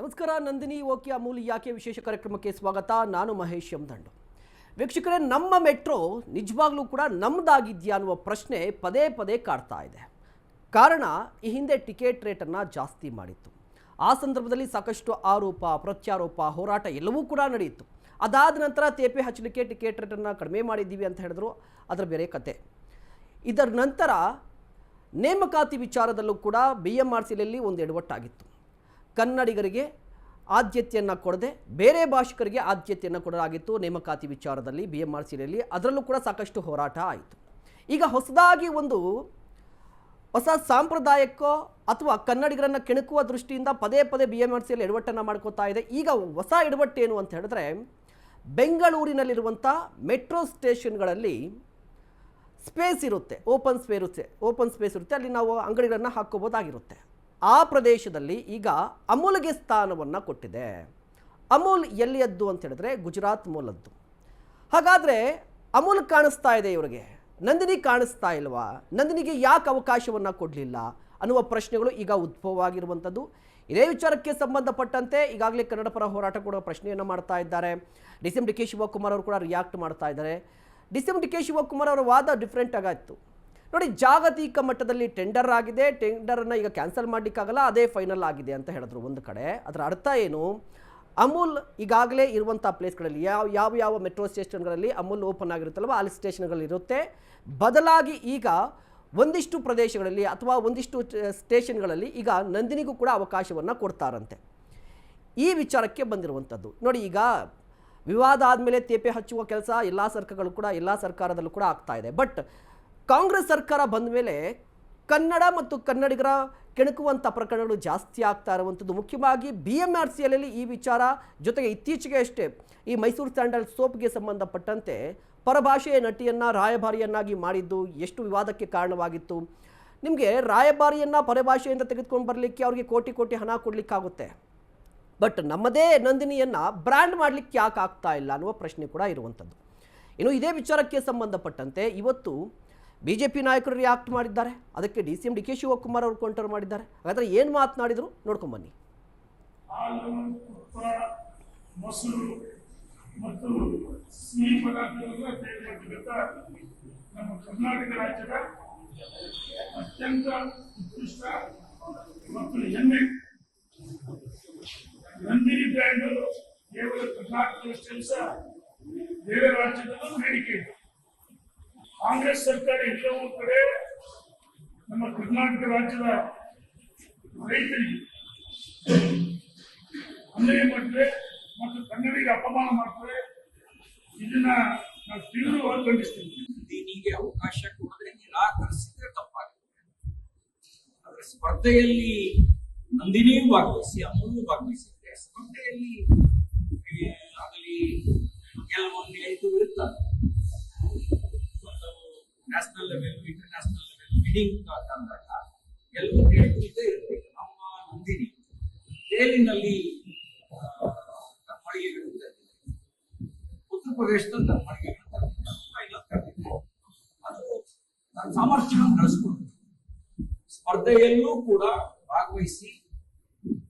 ನಮಸ್ಕಾರ. ನಂದಿನಿ ಓಕೆ ಅಮೂಲ್ ಯಾಕೆ ವಿಶೇಷ ಕಾರ್ಯಕ್ರಮಕ್ಕೆ ಸ್ವಾಗತ. ನಾನು ಮಹೇಶ್ ಎಂ ದಂಡು. ವೀಕ್ಷಕರೇ, ನಮ್ಮ ಮೆಟ್ರೋ ನಿಜವಾಗ್ಲೂ ಕೂಡ ನಮ್ಮದಾಗಿದೆಯಾ ಅನ್ನುವ ಪ್ರಶ್ನೆ ಪದೇ ಪದೇ ಕಾಡ್ತಾ ಇದೆ. ಕಾರಣ, ಈ ಹಿಂದೆ ಟಿಕೆಟ್ ರೇಟನ್ನು ಜಾಸ್ತಿ ಮಾಡಿತ್ತು. ಆ ಸಂದರ್ಭದಲ್ಲಿ ಸಾಕಷ್ಟು ಆರೋಪ ಪ್ರತ್ಯಾರೋಪ ಹೋರಾಟ ಎಲ್ಲವೂ ಕೂಡ ನಡೆಯಿತು. ಅದಾದ ನಂತರ ತೇಪೆ ಹಚ್ಚಲಿಕ್ಕೆ ಟಿಕೆಟ್ ರೇಟನ್ನು ಕಡಿಮೆ ಮಾಡಿದ್ದೀವಿ ಅಂತ ಹೇಳಿದ್ರು, ಅದರ ಬೇರೆ ಕತೆ. ಇದರ ನಂತರ ನೇಮಕಾತಿ ವಿಚಾರದಲ್ಲೂ ಕೂಡ BMRCಯಲ್ಲಿ ಒಂದು ಎಡವಟ್ಟಾಗಿತ್ತು. ಕನ್ನಡಿಗರಿಗೆ ಆದ್ಯತೆಯನ್ನು ಕೊಡದೆ ಬೇರೆ ಭಾಷಿಕರಿಗೆ ಆದ್ಯತೆಯನ್ನು ಕೊಡಲಾಗಿತ್ತು ನೇಮಕಾತಿ ವಿಚಾರದಲ್ಲಿ BMRCಯಲ್ಲಿ. ಅದರಲ್ಲೂ ಕೂಡ ಸಾಕಷ್ಟು ಹೋರಾಟ ಆಯಿತು. ಈಗ ಹೊಸದಾಗಿ ಒಂದು ಹೊಸ ಸಾಂಪ್ರದಾಯಕ್ಕೋ ಅಥವಾ ಕನ್ನಡಿಗರನ್ನು ಕೆಣಕುವ ದೃಷ್ಟಿಯಿಂದ ಪದೇ ಪದೇ BMRCಯಲ್ಲಿ ಎಡವಟ್ಟನ್ನು ಮಾಡ್ಕೋತಾ ಇದೆ. ಈಗ ಹೊಸ ಎಡವಟ್ಟೇನು ಅಂತ ಹೇಳಿದ್ರೆ, ಬೆಂಗಳೂರಿನಲ್ಲಿರುವಂಥ ಮೆಟ್ರೋ ಸ್ಟೇಷನ್ಗಳಲ್ಲಿ ಸ್ಪೇಸ್ ಇರುತ್ತೆ, ಓಪನ್ ಸ್ಪೇಸ್ ಇರುತ್ತೆ, ಅಲ್ಲಿ ನಾವು ಅಂಗಡಿಗಳನ್ನು ಹಾಕ್ಕೋಬೋದಾಗಿರುತ್ತೆ. ಆ ಪ್ರದೇಶದಲ್ಲಿ ಈಗ ಅಮೂಲ್ಗೆ ಸ್ಥಾನವನ್ನು ಕೊಟ್ಟಿದೆ. ಅಮೂಲ್ ಎಲ್ಲಿಯದ್ದು ಅಂತ ಹೇಳಿದ್ರೆ ಗುಜರಾತ್ ಮೂಲದ್ದು. ಹಾಗಾದರೆ ಅಮೂಲ್ ಕಾಣಿಸ್ತಾ ಇದೆ ಇವರಿಗೆ, ನಂದಿನಿ ಕಾಣಿಸ್ತಾ ಇಲ್ವಾ? ನಂದಿನಿಗೆ ಯಾಕೆ ಅವಕಾಶವನ್ನು ಕೊಡಲಿಲ್ಲ ಅನ್ನುವ ಪ್ರಶ್ನೆಗಳು ಈಗ ಉದ್ಭವ ಆಗಿರುವಂಥದ್ದು. ಇದೇ ವಿಚಾರಕ್ಕೆ ಸಂಬಂಧಪಟ್ಟಂತೆ ಈಗಾಗಲೇ ಕನ್ನಡ ಪರ ಹೋರಾಟ ಕೂಡ ಪ್ರಶ್ನೆಯನ್ನು ಮಾಡ್ತಾ ಇದ್ದಾರೆ. DK ಶಿವಕುಮಾರ್ ಅವರು ಕೂಡ ರಿಯಾಕ್ಟ್ ಮಾಡ್ತಾ ಇದ್ದಾರೆ. DK ಶಿವಕುಮಾರ್ ಅವರ ವಾದ ಡಿಫ್ರೆಂಟ್ ಆಗಿತ್ತು. ನೋಡಿ, ಜಾಗತಿಕ ಮಟ್ಟದಲ್ಲಿ ಟೆಂಡರ್ ಆಗಿದೆ, ಟೆಂಡರನ್ನು ಈಗ ಕ್ಯಾನ್ಸಲ್ ಮಾಡಲಿಕ್ಕಾಗಲ್ಲ, ಅದೇ ಫೈನಲ್ ಆಗಿದೆ ಅಂತ ಹೇಳಿದ್ರು ಒಂದು ಕಡೆ. ಅದರ ಅರ್ಥ ಏನು? ಅಮೂಲ್ ಈಗಾಗಲೇ ಇರುವಂಥ ಪ್ಲೇಸ್ಗಳಲ್ಲಿ ಯಾವ ಮೆಟ್ರೋ ಸ್ಟೇಷನ್ಗಳಲ್ಲಿ ಅಮೂಲ್ ಓಪನ್ ಆಗಿರುತ್ತಲ್ವ, ಅಲ್ಲಿ ಸ್ಟೇಷನ್ಗಳಿರುತ್ತೆ. ಬದಲಾಗಿ ಈಗ ಒಂದಿಷ್ಟು ಪ್ರದೇಶಗಳಲ್ಲಿ ಅಥವಾ ಒಂದಿಷ್ಟು ಸ್ಟೇಷನ್ಗಳಲ್ಲಿ ಈಗ ನಂದಿನಿಗೂ ಕೂಡ ಅವಕಾಶವನ್ನು ಕೊಡ್ತಾರಂತೆ. ಈ ವಿಚಾರಕ್ಕೆ ಬಂದಿರುವಂಥದ್ದು ನೋಡಿ. ಈಗ ವಿವಾದ ಆದಮೇಲೆ ತೇಪೆ ಹಚ್ಚುವ ಕೆಲಸ ಎಲ್ಲ ಸರ್ಕಾರದಲ್ಲೂ ಕೂಡ ಆಗ್ತಾ ಇದೆ. ಬಟ್ ಕಾಂಗ್ರೆಸ್ ಸರ್ಕಾರ ಬಂದ ಮೇಲೆ ಕನ್ನಡ ಮತ್ತು ಕನ್ನಡಿಗರ ಕೆಣಕುವಂಥ ಪ್ರಕರಣಗಳು ಜಾಸ್ತಿ ಆಗ್ತಾ ಇರುವಂಥದ್ದು. ಮುಖ್ಯವಾಗಿ BMRCಯಲ್ಲಿ ಈ ವಿಚಾರ ಜೊತೆಗೆ ಇತ್ತೀಚೆಗೆ ಅಷ್ಟೇ ಈ ಮೈಸೂರು ಸ್ಯಾಂಡಲ್ ಸೋಪ್ಗೆ ಸಂಬಂಧಪಟ್ಟಂತೆ ಪರಭಾಷೆಯ ನಟಿಯನ್ನು ರಾಯಭಾರಿಯನ್ನಾಗಿ ಮಾಡಿದ್ದು ಎಷ್ಟು ವಿವಾದಕ್ಕೆ ಕಾರಣವಾಗಿತ್ತು. ನಿಮಗೆ ರಾಯಭಾರಿಯನ್ನು ಪರಭಾಷೆಯಿಂದ ತೆಗೆದುಕೊಂಡು ಬರಲಿಕ್ಕೆ ಅವ್ರಿಗೆ ಕೋಟಿ ಹಣ ಕೊಡಲಿಕ್ಕಾಗುತ್ತೆ. ಬಟ್ ನಮ್ಮದೇ ನಂದಿನಿಯನ್ನು ಬ್ರ್ಯಾಂಡ್ ಮಾಡಲಿಕ್ಕೆ ಯಾಕೆ ಆಗ್ತಾ ಇಲ್ಲ ಅನ್ನುವ ಪ್ರಶ್ನೆ ಕೂಡ ಇರುವಂಥದ್ದು. ಇನ್ನು ಇದೇ ವಿಚಾರಕ್ಕೆ ಸಂಬಂಧಪಟ್ಟಂತೆ ಇವತ್ತು BJP ನಾಯಕರು ರಿಯಾಕ್ಟ್ ಮಾಡಿದ್ದಾರೆ. ಅದಕ್ಕೆ DK ಶಿವಕುಮಾರ್ ಅವರು ಕೌಂಟರ್ ಮಾಡಿದ್ದಾರೆ. ಹಾಗಾದರೆ ಏನು ಮಾತನಾಡಿದ್ರು ನೋಡ್ಕೊಂಬನ್ನಿ. ಮೊಸರು ಮತ್ತು ಸಿಹಿ ಪದಾರ್ಥಗಳನ್ನು ತಯಾರಿಸತಕ್ಕಂಥ ನಮ್ಮ ಕರ್ನಾಟಕ ರಾಜ್ಯದ ಅತ್ಯಂತ ಉತ್ಕೃಷ್ಟ ಮತ್ತು ಹೆಮ್ಮೆ ನಂದಿನಿ ಬ್ರ್ಯಾಂಡ್ ಕೇವಲ ಕರ್ನಾಟಕದಷ್ಟೇ ಸಹ ಬೇರೆ ರಾಜ್ಯದಲ್ಲೂ ಬೇಡಿಕೆ ಇದೆ. ಕಾಂಗ್ರೆಸ್ ಸರ್ಕಾರ ಎಲ್ಲವೂ ಕಡೆ ನಮ್ಮ ಕರ್ನಾಟಕ ರಾಜ್ಯದ ರೈತರಿಗೆ ಅನ್ಯಾಯ ಮಾಡ್ತಾರೆ ಮತ್ತು ಕನ್ನಡಿಗರಿಗೆ ಅಪಮಾನ ಮಾಡ್ತಾರೆ. ಇದನ್ನ ನಾವು ತೀವ್ರವಾಗಿ ಖಂಡಿಸ್ತೀವಿ. ನಂದಿನಿಗೆ ಅವಕಾಶ ಕೊಡದೆ ನಿರಾಕರಿಸಿದ್ರೆ ತಪ್ಪಾಗುತ್ತೆ. ಅದರ ಸ್ಪರ್ಧೆಯಲ್ಲಿ ನಂದಿನಿಯೂ ಭಾಗವಹಿಸಿ ಅಮೂಲ್ಯೂ ಭಾಗವಹಿಸಿದ್ರೆ ಸ್ಪರ್ಧೆಯಲ್ಲಿ ಆಗಲಿ ಕೆಲವೊಂದು ಇದು ಇರುತ್ತದೆ. National level international level bidding ತಂದಾಗ ಎಲ್ಲವೂ ಇದ್ದೇ ಇರಬೇಕು. ನಮ್ಮ ನಂದಿನಿ ದೆಹಲಿನಲ್ಲಿ ಮಳಿಗೆಗಳು ಉತ್ತರ ಪ್ರದೇಶದಲ್ಲಿ ಮಳಿಗೆಗಳು ಅದು ಸಾಮರ್ಥ್ಯವನ್ನು ಬೆಳೆಸ್ಕೊಂಡು ಸ್ಪರ್ಧೆಯಲ್ಲೂ ಕೂಡ ಭಾಗವಹಿಸಿ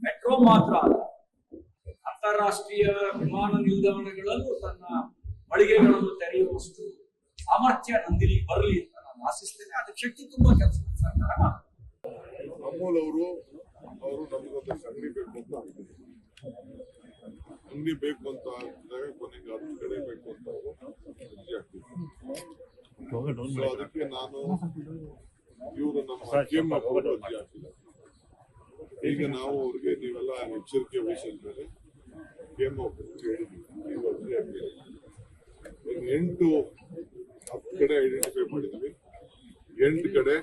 ಮೆಟ್ರೋ ಮಾತ್ರ ಅಲ್ಲ, ಅಂತಾರಾಷ್ಟ್ರೀಯ ವಿಮಾನ ನಿಲ್ದಾಣಗಳಲ್ಲೂ ತನ್ನ ಮಳಿಗೆಗಳನ್ನು ತೆರೆಯುವಷ್ಟು ಸಾಮರ್ಥ್ಯ ನಂದಿನಿ ಬರಲಿ ಅಂತ ನಾನು ಆಶಿಸ್ತೇನೆ. ಅದಕ್ಕೆ ಶಕ್ತಿ ತುಂಬಾ ಕೆಲಸ ಸರ್ಕಾರ. ಅಮೂಲ್ ಅವರು ನಮಗೊಂದು ಅಂಗಡಿ ಬೇಕು ಅಂತ ಅಂಗಡಿ ಬೇಕು ಅಂತ ಆಗಿದ್ದಾಗ ಕೊನೆಗೆ 10 ಕಡೆ ಬೇಕು ಅಂತ ಅರ್ಜಿ ಹಾಕ್ತಿದ್ರು. ಅದಕ್ಕೆ ನಾನು ಇವರು ನಮ್ಮ ಅರ್ಜಿ ಹಾಕಿಲ್ಲ. ಈಗ ನಾವು ಅವ್ರಿಗೆ ನೀವೆಲ್ಲ ಎಚ್ಚರಿಕೆ ವಹಿಸಿದ ಮೇಲೆ ಹೇಳಿದ್ವಿ, ನೀವು ಅರ್ಜಿ ಹಾಕಿಲ್ಲ. 10 ಕಡೆ ಐಡೆಂಟಿಫೈ ಮಾಡಿದ್ವಿ. 8 ಕಡೆ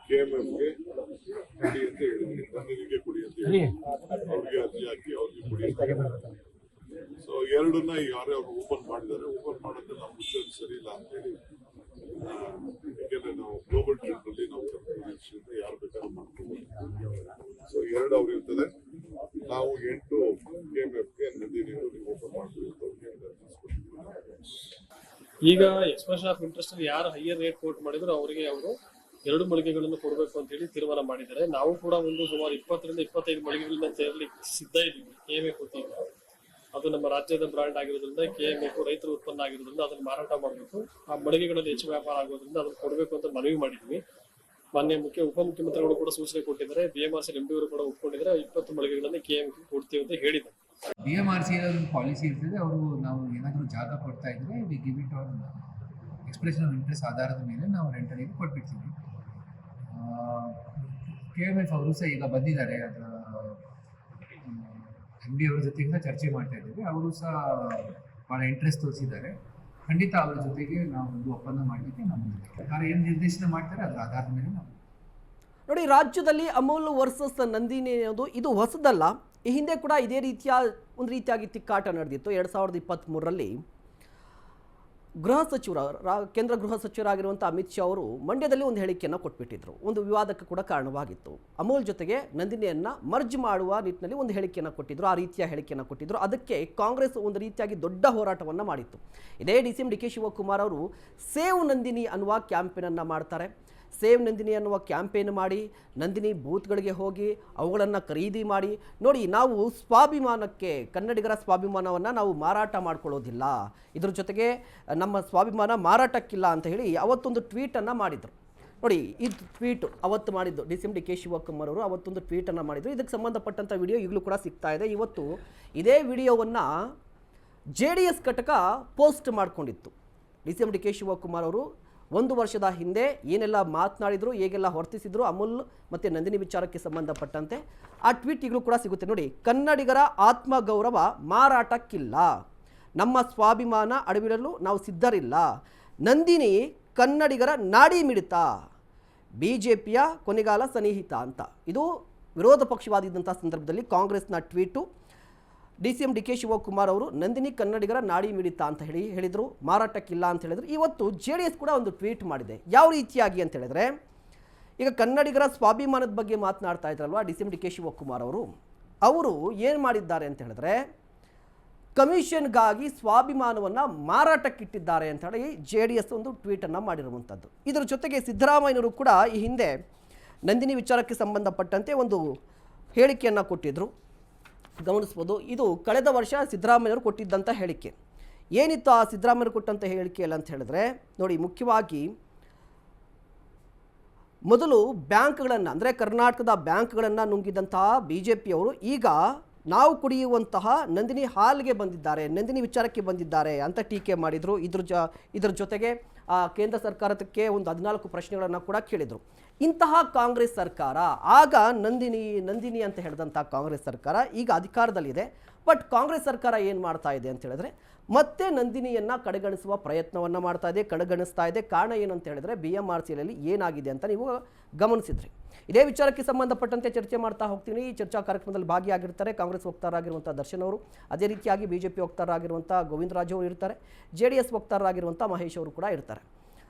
KMFಗೆ ಕೊಡಿ ಅಂತ ಹೇಳಿದ್ವಿ, ನಂದಿನಿಗೆ ಕೊಡಿ ಅಂತ ಹೇಳಿ ಅವ್ರಿಗೆ ಅರ್ಜಿ ಹಾಕಿ ಅವ್ರಿಗೆ ಕೊಡಿ ಅಂತ ಹೇಳಿದ್ವಿ. ಸೊ 2ನ್ನ ಯಾರೇ ಅವ್ರು ಓಪನ್ ಮಾಡಿದ್ದಾರೆ. ಓಪನ್ ಮಾಡೋದು ನಾವು ಮುಚ್ಚೋದು ಸರಿ ಇಲ್ಲ ಅಂತ ಹೇಳಿ, ಯಾಕೆಂದ್ರೆ ನಾವು ಗ್ಲೋಬಲ್ ಟ್ರೆಂಡ್ ಅಲ್ಲಿ ನಾವು ಯಾರು ಬೇಕಾದ್ರೂ ಮಾಡ್ಕೋಬಹುದು. ಸೊ 2 ಅವ್ರು ಇರ್ತದೆ. ನಾವು 8 KMFಗೆ ನಂದಿನಿ ಓಪನ್ ಮಾಡ್ತೀವಿ ಅಂತ ಈಗ ಎಕ್ಸ್ಪ್ರೆಷನ್ ಆಫ್ ಇಂಟ್ರೆಸ್ಟ್ ಯಾರು ಹೈಯರ್ ರೇಟ್ ಕೋಟ್ ಮಾಡಿದ್ರು ಅವರಿಗೆ ಅವರು 2 ಮಳಿಗೆಗಳನ್ನು ಕೊಡಬೇಕು ಅಂತ ಹೇಳಿ ತೀರ್ಮಾನ ಮಾಡಿದ್ದಾರೆ. ನಾವು ಕೂಡ ಒಂದು ಸುಮಾರು 20 ರಿಂದ 25 ಮಳಿಗೆಗಳನ್ನ ಸೇರ್ಲಿಕ್ಕೆ ಸಿದ್ಧ ಇದ್ದೀವಿ. KMF ವತಿಯಿಂದ ಅದು ನಮ್ಮ ರಾಜ್ಯದ ಬ್ರಾಂಡ್ ಆಗಿರೋದ್ರಿಂದ KMF ರೈತರ ಉತ್ಪನ್ನ ಆಗಿರೋದ್ರಿಂದ ಅದನ್ನು ಮಾರಾಟ ಮಾಡಬೇಕು. ಆ ಮಳಿಗೆಗಳಲ್ಲಿ ಹೆಚ್ಚು ವ್ಯಾಪಾರ ಆಗೋದ್ರಿಂದ ಅದನ್ನು ಕೊಡಬೇಕು ಅಂತ ಮನವಿ ಮಾಡಿದ್ವಿ. ಮಾನ್ಯ ಉಪಮುಖ್ಯಮಂತ್ರಿಗಳು ಕೂಡ ಸೂಚನೆ ಕೊಟ್ಟಿದ್ದಾರೆ. BMRC MD ಅವರು ಕೂಡ ಒಪ್ಕೊಂಡಿದ್ದಾರೆ. 20 ಮಳಿಗೆಗಳಲ್ಲಿ KMF ಕೊಡ್ತೀವಿ ಅಂತ ಹೇಳಿದ್ದಾರೆ. BMRC ಒಂದು ಪಾಲಿಸಿ ಇರ್ತದೆ. ಅವರು ನಾವು ಏನಾದರೂ ಜಾಗ ಕೊಡ್ತಾ ಇದ್ರೆ we give it on expression of interest ಆಧಾರದ ಮೇಲೆ ನಾವು ರೆಂಟರಿಗೆ ಕೊಟ್ಬಿಡ್ತೀವಿ. KMF ಅವರು ಸಹ ಈಗ ಬಂದಿದ್ದಾರೆ. ಅದರ MD ಅವ್ರ ಜೊತೆಗೆ ಚರ್ಚೆ ಮಾಡ್ತಾ ಇದ್ದೀವಿ. ಅವರು ಸಹ ಭಾಳ ಇಂಟ್ರೆಸ್ಟ್ ತೋರಿಸಿದ್ದಾರೆ. ಖಂಡಿತ ಅವರ ಜೊತೆಗೆ ನಾವು ಒಂದು ಒಪ್ಪಂದ ಮಾಡಲಿಕ್ಕೆ ನಾವು ಸರ್ಕಾರ ಏನು ನಿರ್ದೇಶನ ಮಾಡ್ತಾರೆ ಅದರ ಆಧಾರದ ಮೇಲೆ ನಾವು ನೋಡಿ, ರಾಜ್ಯದಲ್ಲಿ ಅಮೂಲ್ ವರ್ಸಸ್ ನಂದಿನಿ ಅನ್ನೋದು ಇದು ಹೊಸದಲ್ಲ. ಈ ಹಿಂದೆ ಕೂಡ ಇದೇ ರೀತಿಯ ಒಂದು ರೀತಿಯಾಗಿ ತಿಕ್ಕಾಟ ನಡೆದಿತ್ತು. 2023ರಲ್ಲಿ ಗೃಹ ಸಚಿವರು ಕೇಂದ್ರ ಗೃಹ ಸಚಿವರಾಗಿರುವಂಥ ಅಮಿತ್ ಶಾ ಅವರು ಮಂಡ್ಯದಲ್ಲಿ ಒಂದು ಹೇಳಿಕೆಯನ್ನು ಕೊಟ್ಬಿಟ್ಟಿದ್ರು. ಒಂದು ವಿವಾದಕ್ಕೆ ಕೂಡ ಕಾರಣವಾಗಿತ್ತು. ಅಮೂಲ್ ಜೊತೆಗೆ ನಂದಿನಿಯನ್ನು ಮರ್ಜ್ ಮಾಡುವ ನಿಟ್ಟಿನಲ್ಲಿ ಒಂದು ಹೇಳಿಕೆಯನ್ನು ಕೊಟ್ಟಿದ್ರು. ಆ ರೀತಿಯ ಹೇಳಿಕೆಯನ್ನು ಕೊಟ್ಟಿದ್ರು. ಅದಕ್ಕೆ ಕಾಂಗ್ರೆಸ್ ಒಂದು ರೀತಿಯಾಗಿ ದೊಡ್ಡ ಹೋರಾಟವನ್ನು ಮಾಡಿತ್ತು. ಇದೇ DK ಶಿವಕುಮಾರ್ ಅವರು ಸೇವ್ ನಂದಿನಿ ಅನ್ನುವ ಕ್ಯಾಂಪೇನನ್ನು ಮಾಡ್ತಾರೆ. ಸೇವ್ ನಂದಿನಿ ಅನ್ನುವ ಕ್ಯಾಂಪೇನ್ ಮಾಡಿ ನಂದಿನಿ ಬೂತ್ಗಳಿಗೆ ಹೋಗಿ ಅವುಗಳನ್ನು ಖರೀದಿ ಮಾಡಿ ನೋಡಿ, ನಾವು ಸ್ವಾಭಿಮಾನಕ್ಕೆ, ಕನ್ನಡಿಗರ ಸ್ವಾಭಿಮಾನವನ್ನು ನಾವು ಮಾರಾಟ ಮಾಡ್ಕೊಳ್ಳೋದಿಲ್ಲ, ಇದ್ರ ಜೊತೆಗೆ ನಮ್ಮ ಸ್ವಾಭಿಮಾನ ಮಾರಾಟಕ್ಕಿಲ್ಲ ಅಂತ ಹೇಳಿ ಅವತ್ತೊಂದು ಟ್ವೀಟನ್ನು ಮಾಡಿದರು. ನೋಡಿ, ಇದು ಟ್ವೀಟು ಅವತ್ತು ಮಾಡಿದ್ದು DK ಶಿವಕುಮಾರ್ ಅವರು ಅವತ್ತೊಂದು ಟ್ವೀಟನ್ನು ಮಾಡಿದರು. ಇದಕ್ಕೆ ಸಂಬಂಧಪಟ್ಟಂಥ ವಿಡಿಯೋ ಈಗಲೂ ಕೂಡ ಸಿಗ್ತಾ ಇದೆ. ಇವತ್ತು ಇದೇ ವಿಡಿಯೋವನ್ನು JDS ಘಟಕ ಪೋಸ್ಟ್ ಮಾಡಿಕೊಂಡಿತ್ತು. DK ಶಿವಕುಮಾರ್ ಅವರು 1 ವರ್ಷದ ಹಿಂದೆ ಏನೆಲ್ಲ ಮಾತನಾಡಿದ್ರು, ಹೇಗೆಲ್ಲ ವರ್ತಿಸಿದ್ರು ಅಮೂಲ್ ಮತ್ತು ನಂದಿನಿ ವಿಚಾರಕ್ಕೆ ಸಂಬಂಧಪಟ್ಟಂತೆ ಆ ಟ್ವೀಟ್ ಈಗಲೂ ಕೂಡ ಸಿಗುತ್ತೆ. ನೋಡಿ, ಕನ್ನಡಿಗರ ಆತ್ಮಗೌರವ ಮಾರಾಟಕ್ಕಿಲ್ಲ, ನಮ್ಮ ಸ್ವಾಭಿಮಾನ ಅಡವಿಡಲು ನಾವು ಸಿದ್ಧರಿಲ್ಲ, ನಂದಿನಿ ಕನ್ನಡಿಗರ ನಾಡಿ ಮಿಡಿತ, BJPಯ ಕೊನೆಗಾಲ ಸನ್ನಿಹಿತ ಅಂತ. ಇದು ವಿರೋಧ ಪಕ್ಷವಾದಿದ್ದಂಥ ಸಂದರ್ಭದಲ್ಲಿ ಕಾಂಗ್ರೆಸ್ನ ಟ್ವೀಟು. DK ಶಿವಕುಮಾರ್ ಅವರು ನಂದಿನಿ ಕನ್ನಡಿಗರ ನಾಡಿ ಮಿಡಿತ ಅಂತ ಹೇಳಿದರು, ಮಾರಾಟಕ್ಕಿಲ್ಲ ಅಂತ ಹೇಳಿದ್ರು. ಇವತ್ತು JDS ಕೂಡ ಒಂದು ಟ್ವೀಟ್ ಮಾಡಿದೆ. ಯಾವ ರೀತಿಯಾಗಿ ಅಂತ ಹೇಳಿದ್ರೆ, ಈಗ ಕನ್ನಡಿಗರ ಸ್ವಾಭಿಮಾನದ ಬಗ್ಗೆ ಮಾತನಾಡ್ತಾ ಇದ್ರಲ್ವ DK ಶಿವಕುಮಾರ್ ಅವರು ಏನು ಮಾಡಿದ್ದಾರೆ ಅಂತ ಹೇಳಿದ್ರೆ, ಕಮಿಷನ್ಗಾಗಿ ಸ್ವಾಭಿಮಾನವನ್ನು ಮಾರಾಟಕ್ಕಿಟ್ಟಿದ್ದಾರೆ ಅಂತ ಹೇಳಿ JDS ಒಂದು ಟ್ವೀಟನ್ನು ಮಾಡಿರುವಂಥದ್ದು. ಇದರ ಜೊತೆಗೆ ಸಿದ್ದರಾಮಯ್ಯನವರು ಕೂಡ ಈ ಹಿಂದೆ ನಂದಿನಿ ವಿಚಾರಕ್ಕೆ ಸಂಬಂಧಪಟ್ಟಂತೆ ಒಂದು ಹೇಳಿಕೆಯನ್ನು ಕೊಟ್ಟಿದ್ದರು. ಗಮನಿಸ್ಬೋದು. ಇದು ಕಳೆದ ವರ್ಷ ಸಿದ್ದರಾಮಯ್ಯವರು ಕೊಟ್ಟಿದ್ದಂಥ ಹೇಳಿಕೆ. ಏನಿತ್ತು ಆ ಸಿದ್ದರಾಮಯ್ಯರು ಕೊಟ್ಟಂಥ ಹೇಳಿಕೆಯಲ್ಲಿ ಅಂತ ಹೇಳಿದ್ರೆ, ನೋಡಿ, ಮುಖ್ಯವಾಗಿ ಮೊದಲು ಬ್ಯಾಂಕ್ಗಳನ್ನು, ಅಂದರೆ ಕರ್ನಾಟಕದ ಬ್ಯಾಂಕ್ಗಳನ್ನು ನುಂಗಿದಂತಹ BJPಯವರು ಈಗ ನಾವು ಕುಡಿಯುವಂತಹ ನಂದಿನಿ ಹಾಲ್ಗೆ ಬಂದಿದ್ದಾರೆ, ನಂದಿನಿ ವಿಚಾರಕ್ಕೆ ಬಂದಿದ್ದಾರೆ ಅಂತ ಟೀಕೆ ಮಾಡಿದರು. ಇದ್ರ ಜೊತೆಗೆ ಕೇಂದ್ರ ಸರ್ಕಾರಕ್ಕೆ ಒಂದು 14 ಪ್ರಶ್ನೆಗಳನ್ನು ಕೂಡ ಕೇಳಿದರು. ಇಂತಹ ಕಾಂಗ್ರೆಸ್ ಸರ್ಕಾರ, ಆಗ ನಂದಿನಿ ಅಂತ ಹೇಳಿದಂಥ ಕಾಂಗ್ರೆಸ್ ಸರ್ಕಾರ ಈಗ ಅಧಿಕಾರದಲ್ಲಿದೆ. ಬಟ್ ಕಾಂಗ್ರೆಸ್ ಸರ್ಕಾರ ಏನು ಮಾಡ್ತಾ ಇದೆ ಅಂತ ಹೇಳಿದ್ರೆ, ಮತ್ತೆ ನಂದಿನಿಯನ್ನು ಕಡೆಗಣಿಸುವ ಪ್ರಯತ್ನವನ್ನು ಮಾಡ್ತಾ ಇದೆ, ಕಡೆಗಣಿಸ್ತಾ ಇದೆ. ಕಾರಣ ಏನಂತ ಹೇಳಿದ್ರೆ, BMRCಯಲ್ಲಿ ಏನಾಗಿದೆ ಅಂತ ನೀವು ಗಮನಿಸಿದ್ರಿ. ಇದೇ ವಿಚಾರಕ್ಕೆ ಸಂಬಂಧಪಟ್ಟಂತೆ ಚರ್ಚೆ ಮಾಡ್ತಾ ಹೋಗ್ತೀನಿ. ಈ ಚರ್ಚಾ ಕಾರ್ಯಕ್ರಮದಲ್ಲಿ ಭಾಗಿಯಾಗಿರ್ತಾರೆ ಕಾಂಗ್ರೆಸ್ ವಕ್ತಾರರಾಗಿರುವಂಥ ದರ್ಶನ್ ಅವರು, ಅದೇ ರೀತಿಯಾಗಿ BJP ವಕ್ತಾರರಾಗಿರುವಂಥ ಗೋವಿಂದರಾಜು ಅವರು ಇರ್ತಾರೆ, JDS ವಕ್ತಾರರಾಗಿರುವಂಥ ಮಹೇಶ್ ಅವರು ಕೂಡ ಇರ್ತಾರೆ.